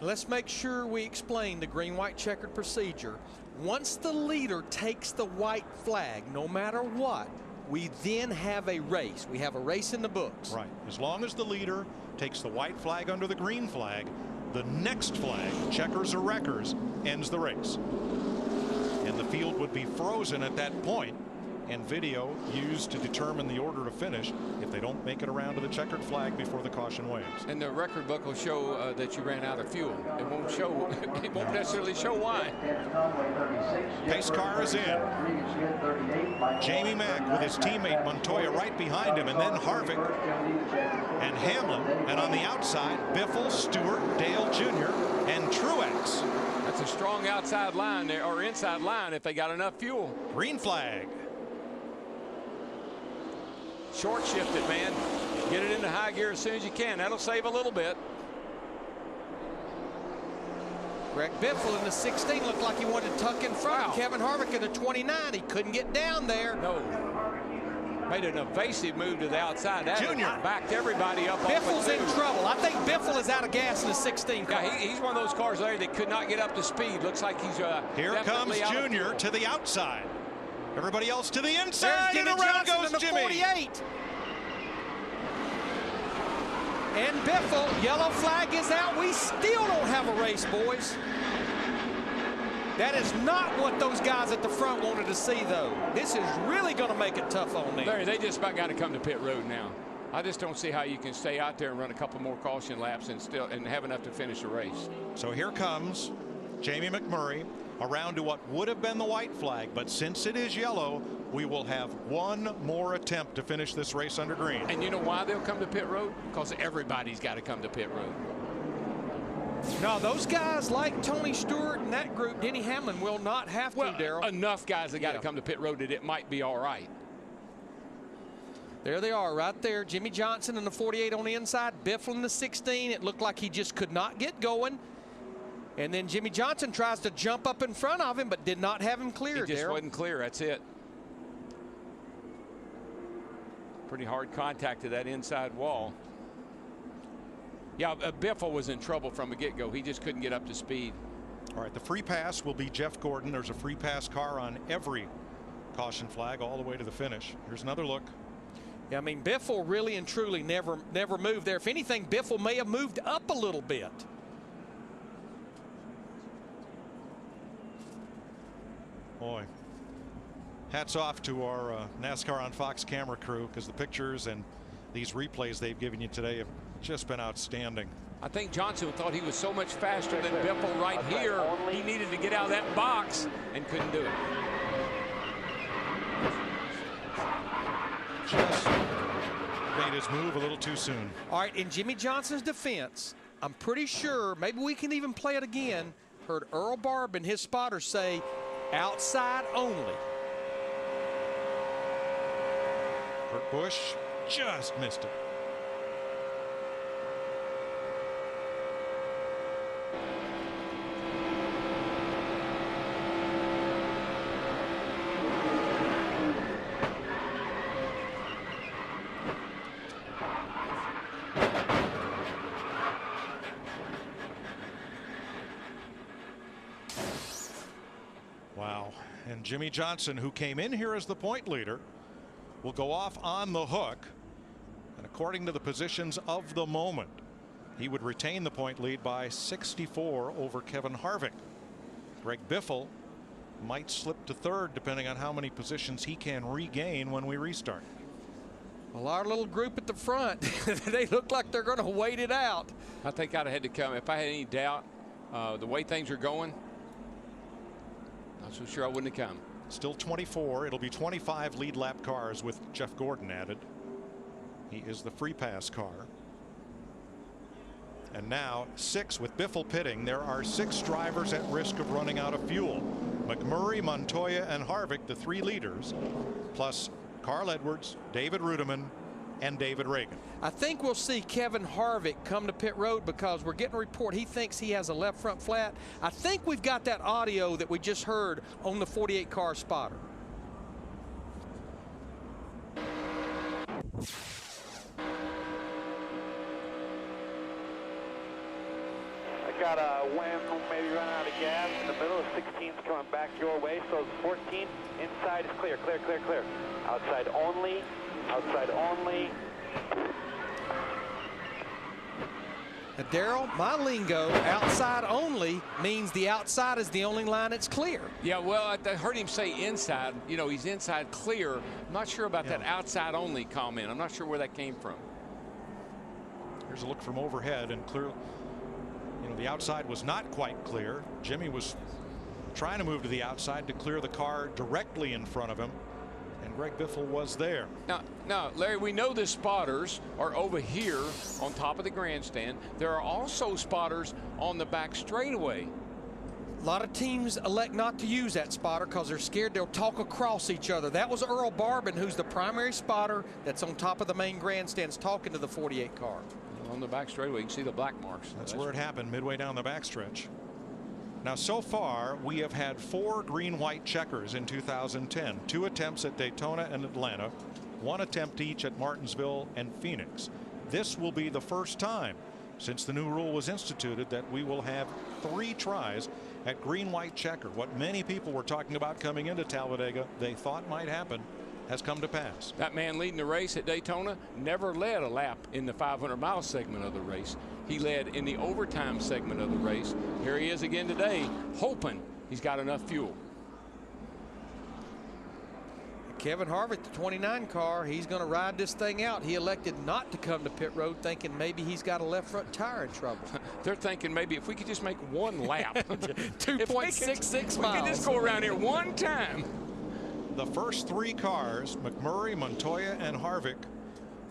Let's make sure we explain the green-white checkered procedure. Once the leader takes the white flag, no matter what, we then have a race. We have a race in the books. Right. As long as the leader takes the white flag under the green flag, the next flag, checkers or wreckers, ends the race. And the field would be frozen at that point and video used to determine the order to finish if they don't make it around to the checkered flag before the caution waves. And the record book will show that you ran out of fuel. It won't show. It won't necessarily show why. Pace car is in. Jamie Mack with his teammate Montoya right behind him, and then Harvick and Hamlin, and on the outside Biffle, Stewart, Dale Jr. and Truex. That's a strong outside line there, or inside line if they got enough fuel. Green flag. Short shift it, man. Get it into high gear as soon as you can. That'll save a little bit. Greg Biffle in the 16 looked like he wanted to tuck in front. Wow. Kevin Harvick in the 29. He couldn't get down there. No. Made an evasive move to the outside. That Junior backed everybody up. Biffle's in trouble. I think Biffle is out of gas in the 16 car. Yeah, he's one of those cars there that could not get up to speed. Looks like he's here comes Junior to the outside. Everybody else to the inside, and around goes Jimmy. 48. And Biffle, yellow flag is out. We still don't have a race, boys. That is not what those guys at the front wanted to see, though. This is really going to make it tough on them. Larry, they just about got to come to pit road now. I just don't see how you can stay out there and run a couple more caution laps and have enough to finish the race. So here comes Jamie McMurray around to what would have been the white flag, but since it is yellow, we will have one more attempt to finish this race under green. And you know why they'll come to pit road? Because everybody's got to come to pit road. No, those guys like Tony Stewart and that group, Denny Hamlin, will not have to, Darrell. Enough guys that got to come to pit road that it might be all right. There they are right there. Jimmy Johnson in the 48 on the inside, Biffle in the 16. It looked like he just could not get going. And then Jimmy Johnson tries to jump up in front of him, but did not have him clear. He just wasn't clear. That's it. Pretty hard contact to that inside wall. Yeah, Biffle was in trouble from the get-go. He just couldn't get up to speed. All right, the free pass will be Jeff Gordon. There's a free pass car on every caution flag all the way to the finish. Here's another look. Yeah, I mean, Biffle really and truly never moved there. If anything, Biffle may have moved up a little bit. Boy, hats off to our NASCAR on Fox camera crew, because the pictures and these replays they've given you today have just been outstanding. I think Johnson thought he was so much faster than Biffle right here. He needed to get out of that box and couldn't do it. Just made his move a little too soon. All right, in Jimmy Johnson's defense, I'm pretty sure, maybe we can even play it again, heard Earl Barb and his spotter say, outside only. Kurt Busch just missed it. Wow. And Jimmy Johnson, who came in here as the point leader, will go off on the hook. And according to the positions of the moment, he would retain the point lead by 64 over Kevin Harvick. Greg Biffle might slip to third depending on how many positions he can regain when we restart. Well, our little group at the front, they look like they're going to wait it out. I think I'd have had to come. If I had any doubt, the way things are going, not so sure I wouldn't have come. Still 24. It'll be 25 lead lap cars with Jeff Gordon added. He is the free pass car. And now 6 with Biffle pitting. There are 6 drivers at risk of running out of fuel. McMurray, Montoya, and Harvick, the 3 leaders, plus Carl Edwards, David Rudiman, and David Reagan. I think we'll see Kevin Harvick come to pit road because we're getting a report he thinks he has a left front flat. I think we've got that audio that we just heard on the 48 car spotter. I got a whim, maybe run out of gas in the middle. 16's coming back your way, so 14 inside is clear, clear, clear, clear. Outside only, outside only. Darrell, my lingo, outside only, means the outside is the only line that's clear. Yeah, well, I heard him say inside. You know, he's inside clear. I'm not sure about that outside only comment. I'm not sure where that came from. Here's a look from overhead, and clear. You know, the outside was not quite clear. Jimmy was trying to move to the outside to clear the car directly in front of him, and Greg Biffle was there. Now, Larry, we know the spotters are over here on top of the grandstand. There are also spotters on the back straightaway. A lot of teams elect not to use that spotter because they're scared they'll talk across each other. That was Earl Barbin, who's the primary spotter that's on top of the main grandstands talking to the 48 car. On the back straightaway, you can see the black marks. That's where it happened, midway down the backstretch. Now, so far, we have had 4 green-white checkers in 2010. 2 attempts at Daytona and Atlanta, 1 attempt each at Martinsville and Phoenix. This will be the first time since the new rule was instituted that we will have 3 tries at green-white checker. What many people were talking about coming into Talladega, they thought might happen, has come to pass. That man leading the race at Daytona never led a lap in the 500-mile segment of the race. He led in the overtime segment of the race. Here he is again today, hoping he's got enough fuel. Kevin Harvick, the 29 car, he's going to ride this thing out. He elected not to come to pit road, thinking maybe he's got a left front tire in trouble. They're thinking maybe if we could just make 1 lap. 2.66 miles. We can just go around here 1 time. The first 3 cars, McMurray, Montoya, and Harvick,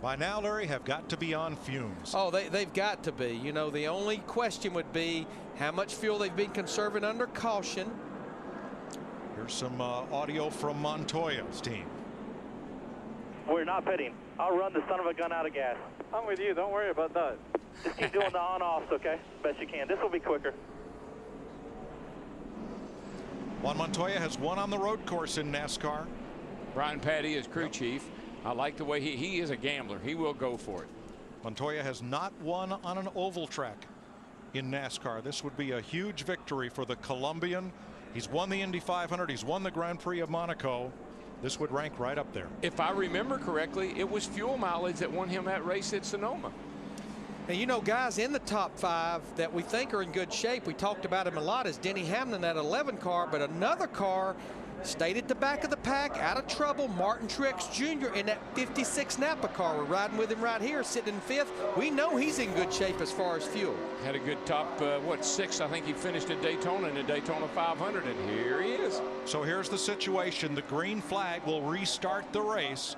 by now, Larry, have got to be on fumes. Oh, they've got to be. You know, the only question would be how much fuel they've been conserving under caution. Here's some audio from Montoya's team. We're not pitting. I'll run the son of a gun out of gas. I'm with you. Don't worry about that. Just keep doing the on-offs, okay? Best you can. This will be quicker. Juan Montoya has won on the road course in NASCAR. Brian Patty is crew chief. I like the way he is a gambler. He will go for it. Montoya has not won on an oval track in NASCAR. This would be a huge victory for the Colombian. He's won the Indy 500. He's won the Grand Prix of Monaco. This would rank right up there. If I remember correctly, it was fuel mileage that won him that race at Sonoma. And you know, guys in the top 5 that we think are in good shape, we talked about him a lot, is Denny Hamlin, that 11 car, but another car stayed at the back of the pack, out of trouble, Martin Truex Jr. in that 56 Napa car. We're riding with him right here, sitting in 5th. We know he's in good shape as far as fuel. Had a good top, 6th, I think he finished at Daytona in the Daytona 500, and here he is. So here's the situation. The green flag will restart the race.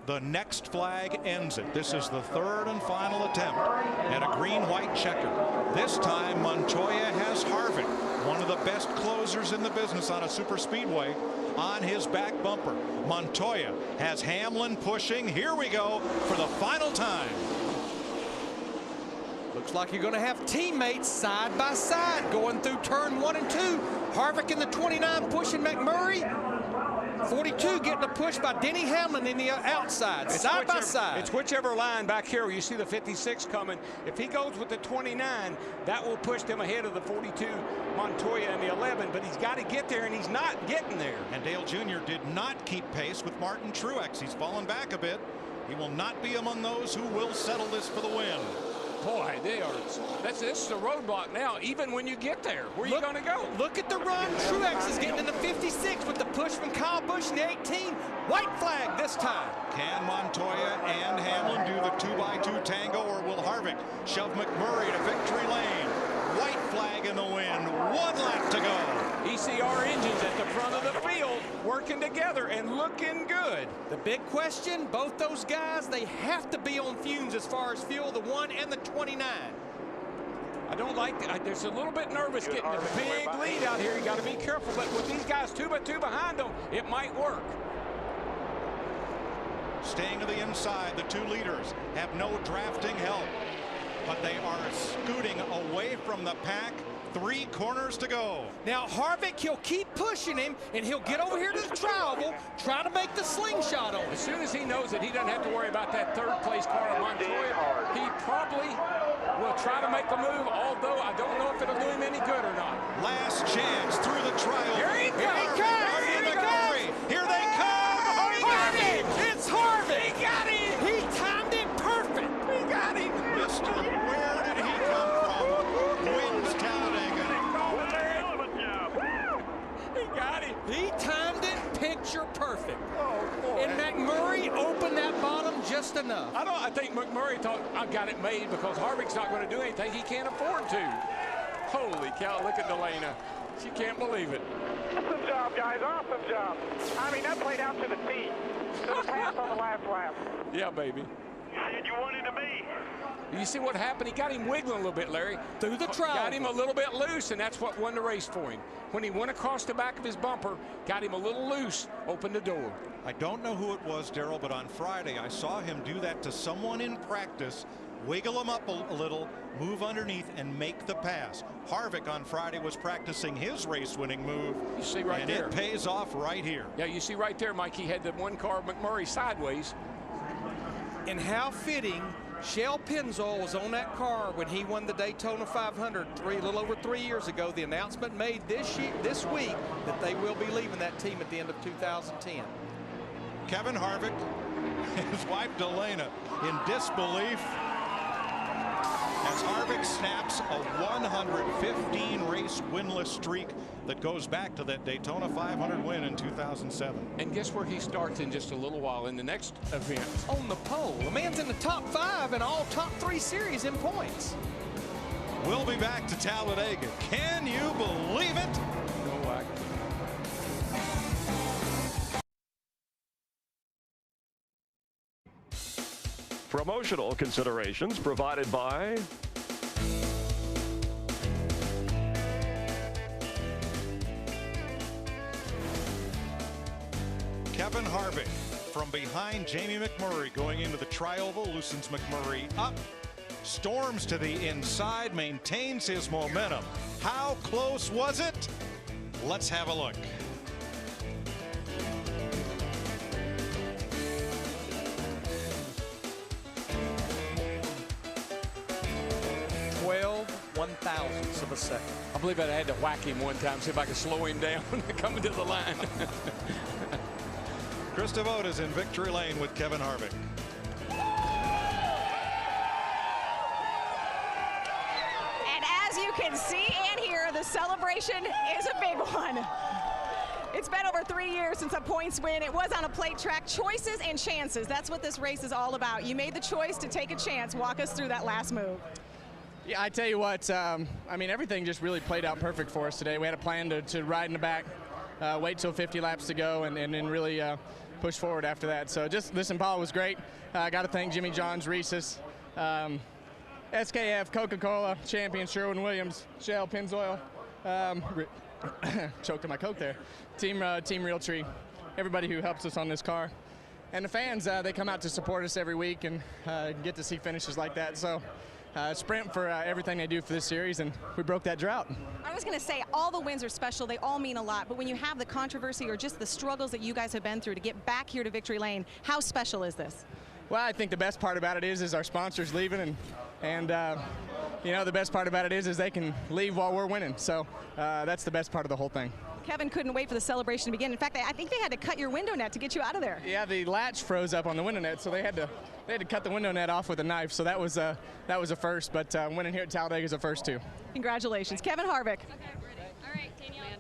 The next flag ends it. This is the 3rd and final attempt at a green-white checker. This time, Montoya has Harvick, one of the best closers in the business on a super speedway, on his back bumper. Montoya has Hamlin pushing. Here we go for the final time. Looks like you're going to have teammates side by side going through turn 1 and 2. Harvick in the 29 pushing McMurray. 42 getting a push by Denny Hamlin in the outside, side by side. It's whichever line back here where you see the 56 coming. If he goes with the 29, that will push them ahead of the 42 Montoya and the 11, but he's got to get there, and he's not getting there. And Dale Jr. did not keep pace with Martin Truex. He's fallen back a bit. He will not be among those who will settle this for the win. Boy, they are. This is a roadblock now, even when you get there. Where are you going to go? Look at the run. Truex is getting in the 56 with the push from Kyle Busch in the 18. White flag this time. Can Montoya and Hamlin do the 2x2 tango, or will Harvick shove McMurray to victory lane? White flag in the wind. 1 lap to go. ECR engines at the front of the field working together and looking good. The big question, both those guys, they have to be on fumes as far as fuel, the 1 and the 29. I don't like that. There's a little bit nervous getting a big lead out here. You got to be careful, but with these guys 2 by 2 behind them, it might work. Staying to the inside, the 2 leaders have no drafting help, but they are scooting away from the pack. 3 corners to go. Now Harvick, he'll keep pushing him, and he'll get over here to the tri-oval, try to make the slingshot on him. As soon as he knows that he doesn't have to worry about that 3rd place car of Montoya, he probably will try to make a move, although I don't know if it'll do him any good or not. Last chance through the tri-oval. Here he comes. Here they come. Harvick! It's Harvick! He got him! He timed it perfect! He got him! Mister, where did he come from? enough. I think McMurray thought, I've got it made because Harvick's not going to do anything. He can't afford to. Holy cow, look at Delana. She can't believe it. Awesome job, guys. Awesome job. I mean, that played out to the T. To the pass on the last lap. Yeah, baby. You wanted to be. You see what happened? He got him wiggling a little bit, Larry. Through the trial. Got him a little bit loose, and that's what won the race for him. When he went across the back of his bumper, got him a little loose, opened the door. I don't know who it was, Darrell, but on Friday I saw him do that to someone in practice, wiggle him up a little, move underneath, and make the pass. Harvick on Friday was practicing his race-winning move. You see right and there. it pays off right here. Yeah, you see right there, Mike, he had the one car McMurray sideways. And how fitting, Shell Pennzoil was on that car when he won the Daytona 500 a little over 3 years ago. The announcement made this week that they will be leaving that team at the end of 2010. Kevin Harvick, his wife Delana, in disbelief as Harvick snaps a 115 race winless streak that goes back to that Daytona 500 win in 2007. And guess where he starts in just a little while in the next event? On the pole. The man's in the top 5 in all top 3 series in points. We'll be back to Talladega. Can you believe it? No, I Promotional considerations provided by Kevin Harvick from behind Jamie McMurray going into the tri-oval, loosens McMurray up, storms to the inside, maintains his momentum. How close was it? Let's have a look. One-thousandths of a second. I believe I had to whack him one time, see if I could slow him down coming to the line. Chris Devota's in victory lane with Kevin Harvick. And as you can see and hear, the celebration is a big one. It's been over 3 years since a points win. It was on a plate track. Choices and chances. That's what this race is all about. You made the choice to take a chance. Walk us through that last move. Yeah, I tell you what, I mean, everything just really played out perfect for us today. We had a plan to ride in the back, wait till 50 laps to go, and then really push forward after that. So just this Impala was great. I got to thank Jimmy John's, Reese's, SKF, Coca-Cola, Champion, Sherwin-Williams, Shell, Pennzoil, choked on my Coke there, Team Realtree, everybody who helps us on this car. And the fans, they come out to support us every week and get to see finishes like that. So. Sprint for everything they do for this series, and we broke that drought. I was going to say, all the wins are special. They all mean a lot. But when you have the controversy or just the struggles that you guys have been through to get back here to victory lane, how special is this? Well, I think the best part about it is our sponsors leaving, and you know, the best part about it is they can leave while we're winning. So that's the best part of the whole thing. Kevin couldn't wait for the celebration to begin. In fact, I think they had to cut your window net to get you out of there. Yeah, the latch froze up on the window net, so they had to cut the window net off with a knife. So that was a first, but winning here at Talladega is a first too. Congratulations, Kevin Harvick.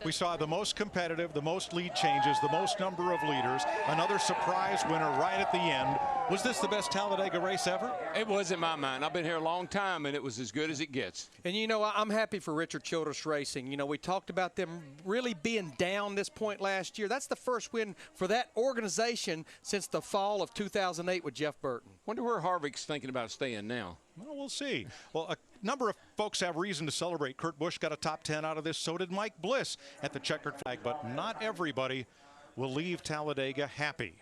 We saw the most competitive, the most lead changes, the most number of leaders, another surprise winner right at the end. Was this the best Talladega race ever? It was in my mind. I've been here a long time, and it was as good as it gets. And, you know, I'm happy for Richard Childress Racing. You know, we talked about them really being down this point last year. That's the first win for that organization since the fall of 2008 with Jeff Burton. Wonder where Harvick's thinking about staying now. Well, we'll see. Well, a number of folks have reason to celebrate. Kurt Busch got a top 10 out of this. So did Mike Bliss at the checkered flag. But not everybody will leave Talladega happy.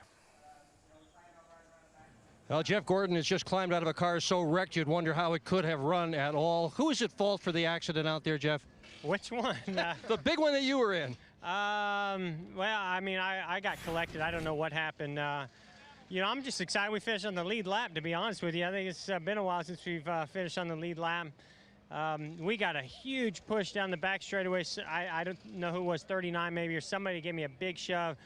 Well, Jeff Gordon has just climbed out of a car so wrecked you'd wonder how it could have run at all. Who is at fault for the accident out there, Jeff? Which one? The big one that you were in. Well, I mean, I got collected. I don't know what happened. You know, I'm just excited we finished on the lead lap, to be honest with you. I think it's been a while since we've finished on the lead lap. We got a huge push down the back straightaway. I don't know who it was, 39 maybe, or somebody gave me a big shove.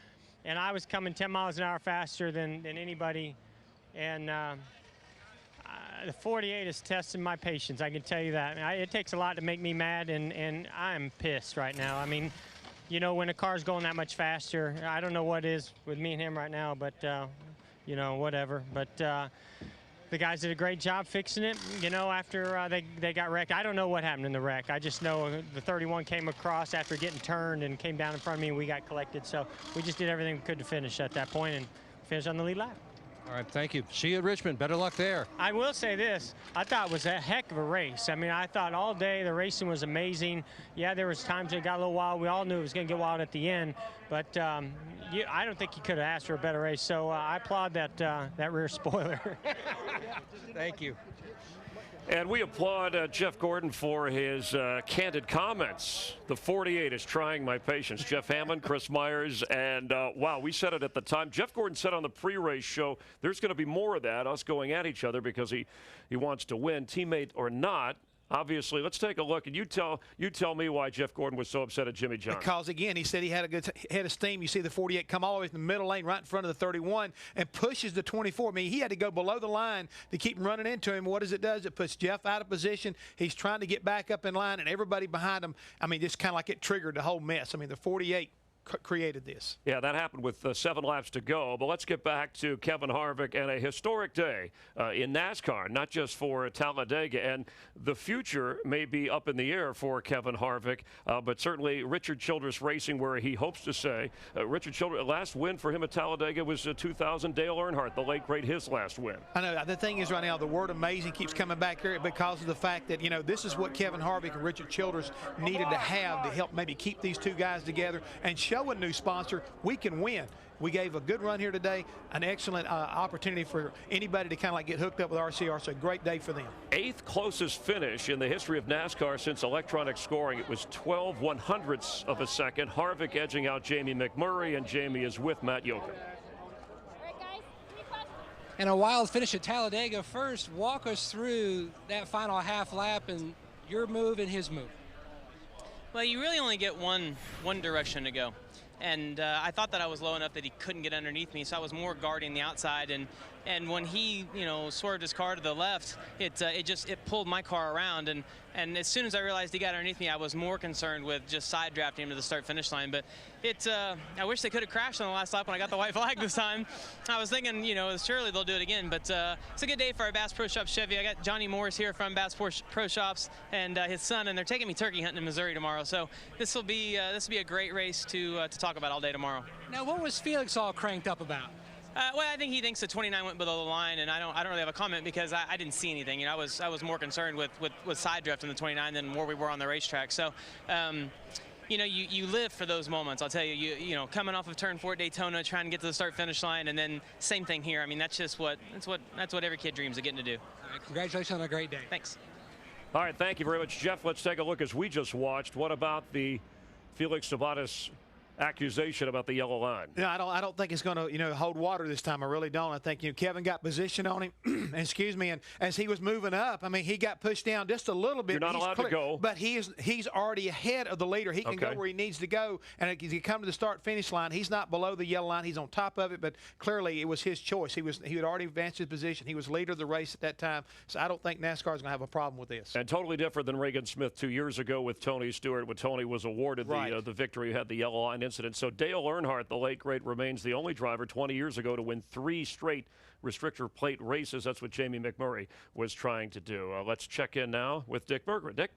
And I was coming 10 miles an hour faster than anybody. And the 48 is testing my patience, I can tell you that. It takes a lot to make me mad, and I'm pissed right now. I mean, you know, when a car's going that much faster, I don't know what is with me and him right now, but, you know, whatever. But The guys did a great job fixing it, you know, after they got wrecked. I don't know what happened in the wreck. I just know the 31 came across after getting turned and came down in front of me, and we got collected. So we just did everything we could to finish at that point and finish on the lead lap. All right, thank you. See you at Richmond. Better luck there. I will say this. I thought it was a heck of a race. I mean, I thought all day the racing was amazing. Yeah, there was times it got a little wild. We all knew it was going to get wild at the end. But I don't think you could have asked for a better race. So I applaud that rear spoiler. Thank you. And we applaud Jeff Gordon for his candid comments. The 48 is trying my patience. Jeff Hammond, Chris Myers, and wow, we said it at the time. Jeff Gordon said on the pre-race show, there's going to be more of that, us going at each other because he wants to win, teammate or not. Obviously, let's take a look, and you tell me why Jeff Gordon was so upset at Jimmy Johnson. Because, again, he said he had a good head of steam. You see the 48 come all the way to the middle lane right in front of the 31 and pushes the 24. I mean, he had to go below the line to keep him running into him. What does it do? It puts Jeff out of position. He's trying to get back up in line, and everybody behind him, I mean, just kind of like it triggered the whole mess. I mean, the 48 created this. Yeah, that happened with 7 laps to go. But let's get back to Kevin Harvick and a historic day in NASCAR, not just for Talladega. And the future may be up in the air for Kevin Harvick, but certainly Richard Childress Racing, where he hopes to say, Richard Childress, last win for him at Talladega was 2000. Dale Earnhardt, the late great, his last win. I know. The thing is right now, the word amazing keeps coming back here because of the fact that, you know, this is what Kevin Harvick and Richard Childress needed to have to help maybe keep these two guys together and show a new sponsor we can win. We gave a good run here today, an excellent opportunity for anybody to kind of like get hooked up with RCR. So a great day for them. 8th closest finish in the history of NASCAR since electronic scoring. It was 12 100ths of a second. Harvick edging out Jamie McMurray, and Jamie is with Matt Yoakum. And a wild finish at Talladega. First, walk us through that final half lap and your move and his move. Well, you really only get one direction to go. And I thought that I was low enough that he couldn't get underneath me, so I was more guarding the outside. And when he, you know, swerved his car to the left, it pulled my car around. And as soon as I realized he got underneath me, I was more concerned with just side drafting him to the start-finish line. But I wish they could have crashed on the last lap when I got the white flag this time. I was thinking, you know, surely they'll do it again. But it's a good day for our Bass Pro Shops Chevy. I got Johnny Morris here from Bass Pro Shops and his son, and they're taking me turkey hunting in Missouri tomorrow. So this will be a great race to talk about all day tomorrow. Now, what was Felix all cranked up about? Well, I think he thinks the 29 went below the line, and I don't really have a comment because I didn't see anything. You know, I was more concerned with side drift in the 29 than where we were on the racetrack. So, you know, you live for those moments. I'll tell you, you know, coming off of Turn 4 at Daytona, trying to get to the start-finish line, and then same thing here. I mean, that's what every kid dreams of getting to do. All right, congratulations on a great day. Thanks. All right, thank you very much, Jeff. Let's take a look as we just watched. What about the Felix Sabates accusation about the yellow line? No, I don't think it's going to, you know, hold water this time. I really don't. I think, you know, Kevin got position on him. Excuse me. And as he was moving up, I mean, he got pushed down just a little bit. You're not allowed to go. But he's already ahead of the leader. He can go where he needs to go. And if you come to the start-finish line, he's not below the yellow line. He's on top of it. But clearly, it was his choice. He had already advanced his position. He was leader of the race at that time. So I don't think NASCAR is going to have a problem with this. And totally different than Reagan Smith 2 years ago with Tony Stewart, when Tony was awarded the victory, had the yellow line incident. So Dale Earnhardt, the late great, remains the only driver 20 years ago to win 3 straight restrictor plate races. That's what Jamie McMurray was trying to do. Let's check in now with Dick Berger. Dick?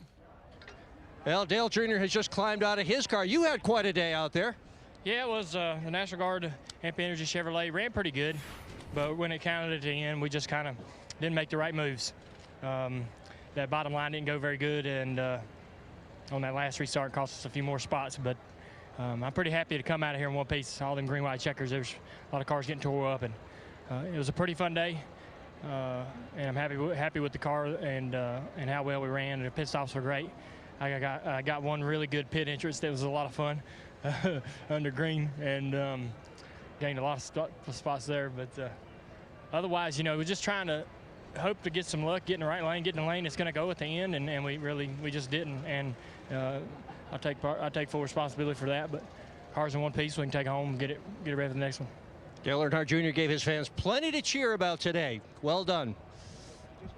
Well, Dale Jr. has just climbed out of his car. You had quite a day out there. Yeah, it was the National Guard MP Energy Chevrolet ran pretty good, but when it counted at the end, we just kind of didn't make the right moves. That bottom line didn't go very good, and on that last restart cost us a few more spots, but I'm pretty happy to come out of here in one piece. All them green, white checkers, there's a lot of cars getting tore up, and it was a pretty fun day. And I'm happy with the car and how well we ran. And the pit stops were great. I got one really good pit entrance that was a lot of fun under green, and gained a lot of spots there. But otherwise, you know, we're just trying to hope to get some luck, get in the right lane, get in the lane that's going to go at the end, and we just didn't. And I take full responsibility for that, but cars in one piece, we can take it home and get it ready for the next one. Dale Earnhardt Jr. gave his fans plenty to cheer about today. Well done.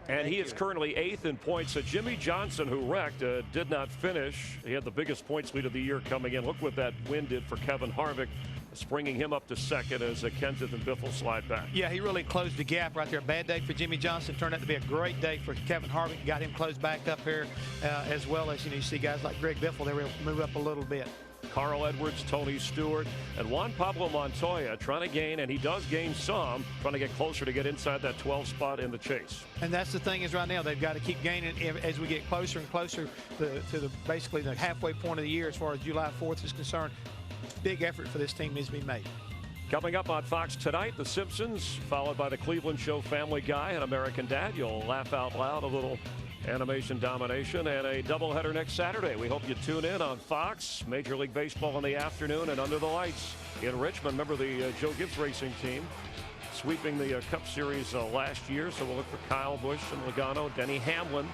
And he is currently 8th in points. Jimmy Johnson, who wrecked, did not finish. He had the biggest points lead of the year coming in. Look what that win did for Kevin Harvick. springing him up to second as Kenseth and Biffle slide back. Yeah, he really closed the gap right there. Bad day for Jimmy Johnson. Turned out to be a great day for Kevin Harvick. Got him closed back up here, as well as, you see guys like Greg Biffle. They were able to move up a little bit. Carl Edwards, Tony Stewart, and Juan Pablo Montoya trying to gain, and he does gain some, trying to get closer to get inside that 12 spot in the chase. And that's the thing is right now they've got to keep gaining as we get closer and closer to basically the halfway point of the year as far as July 4th is concerned. Big effort for this team needs to be made. Coming up on Fox tonight, The Simpsons, followed by the Cleveland Show, Family Guy, and American Dad. You'll laugh out loud, a little animation domination, and a doubleheader next Saturday. We hope you tune in on Fox. Major League Baseball in the afternoon and under the lights in Richmond. Remember the Joe Gibbs Racing team sweeping the Cup Series last year, so we'll look for Kyle Busch and Logano. Denny Hamlin,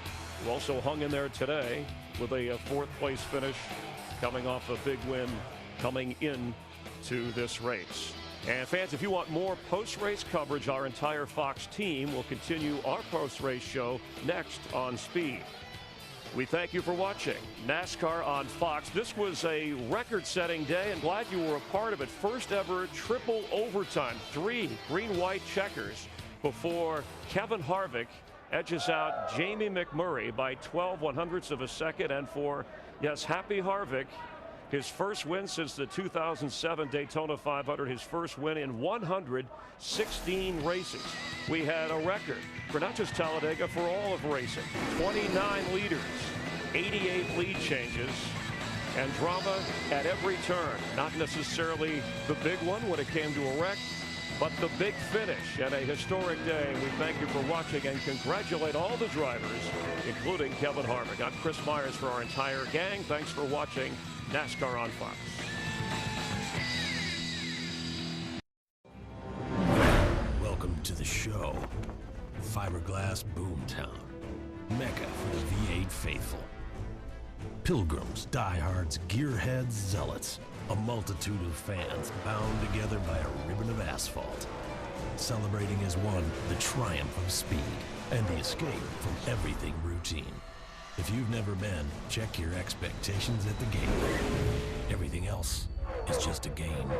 who also hung in there today with a fourth-place finish, coming off a big win coming in to this race. And fans, if you want more post-race coverage, our entire Fox team will continue our post-race show next on Speed. We thank you for watching NASCAR on Fox. This was a record-setting day, and glad you were a part of it. First ever triple overtime, 3 green-white checkers before Kevin Harvick edges out Jamie McMurray by 12/100ths of a second. And for, yes, Happy Harvick, his first win since the 2007 Daytona 500, his first win in 116 races. We had a record for not just Talladega, for all of racing. 29 leaders, 88 lead changes, and drama at every turn. Not necessarily the big one when it came to a wreck, but the big finish and a historic day. We thank you for watching and congratulate all the drivers, including Kevin Harvick. I'm Chris Myers for our entire gang. Thanks for watching NASCAR on Fox. Welcome to the show. Fiberglass Boomtown, Mecca for the V8 faithful. Pilgrims, diehards, gearheads, zealots. A multitude of fans bound together by a ribbon of asphalt. Celebrating as one the triumph of speed and the escape from everything routine. If you've never been, check your expectations at the gate. Everything else is just a game.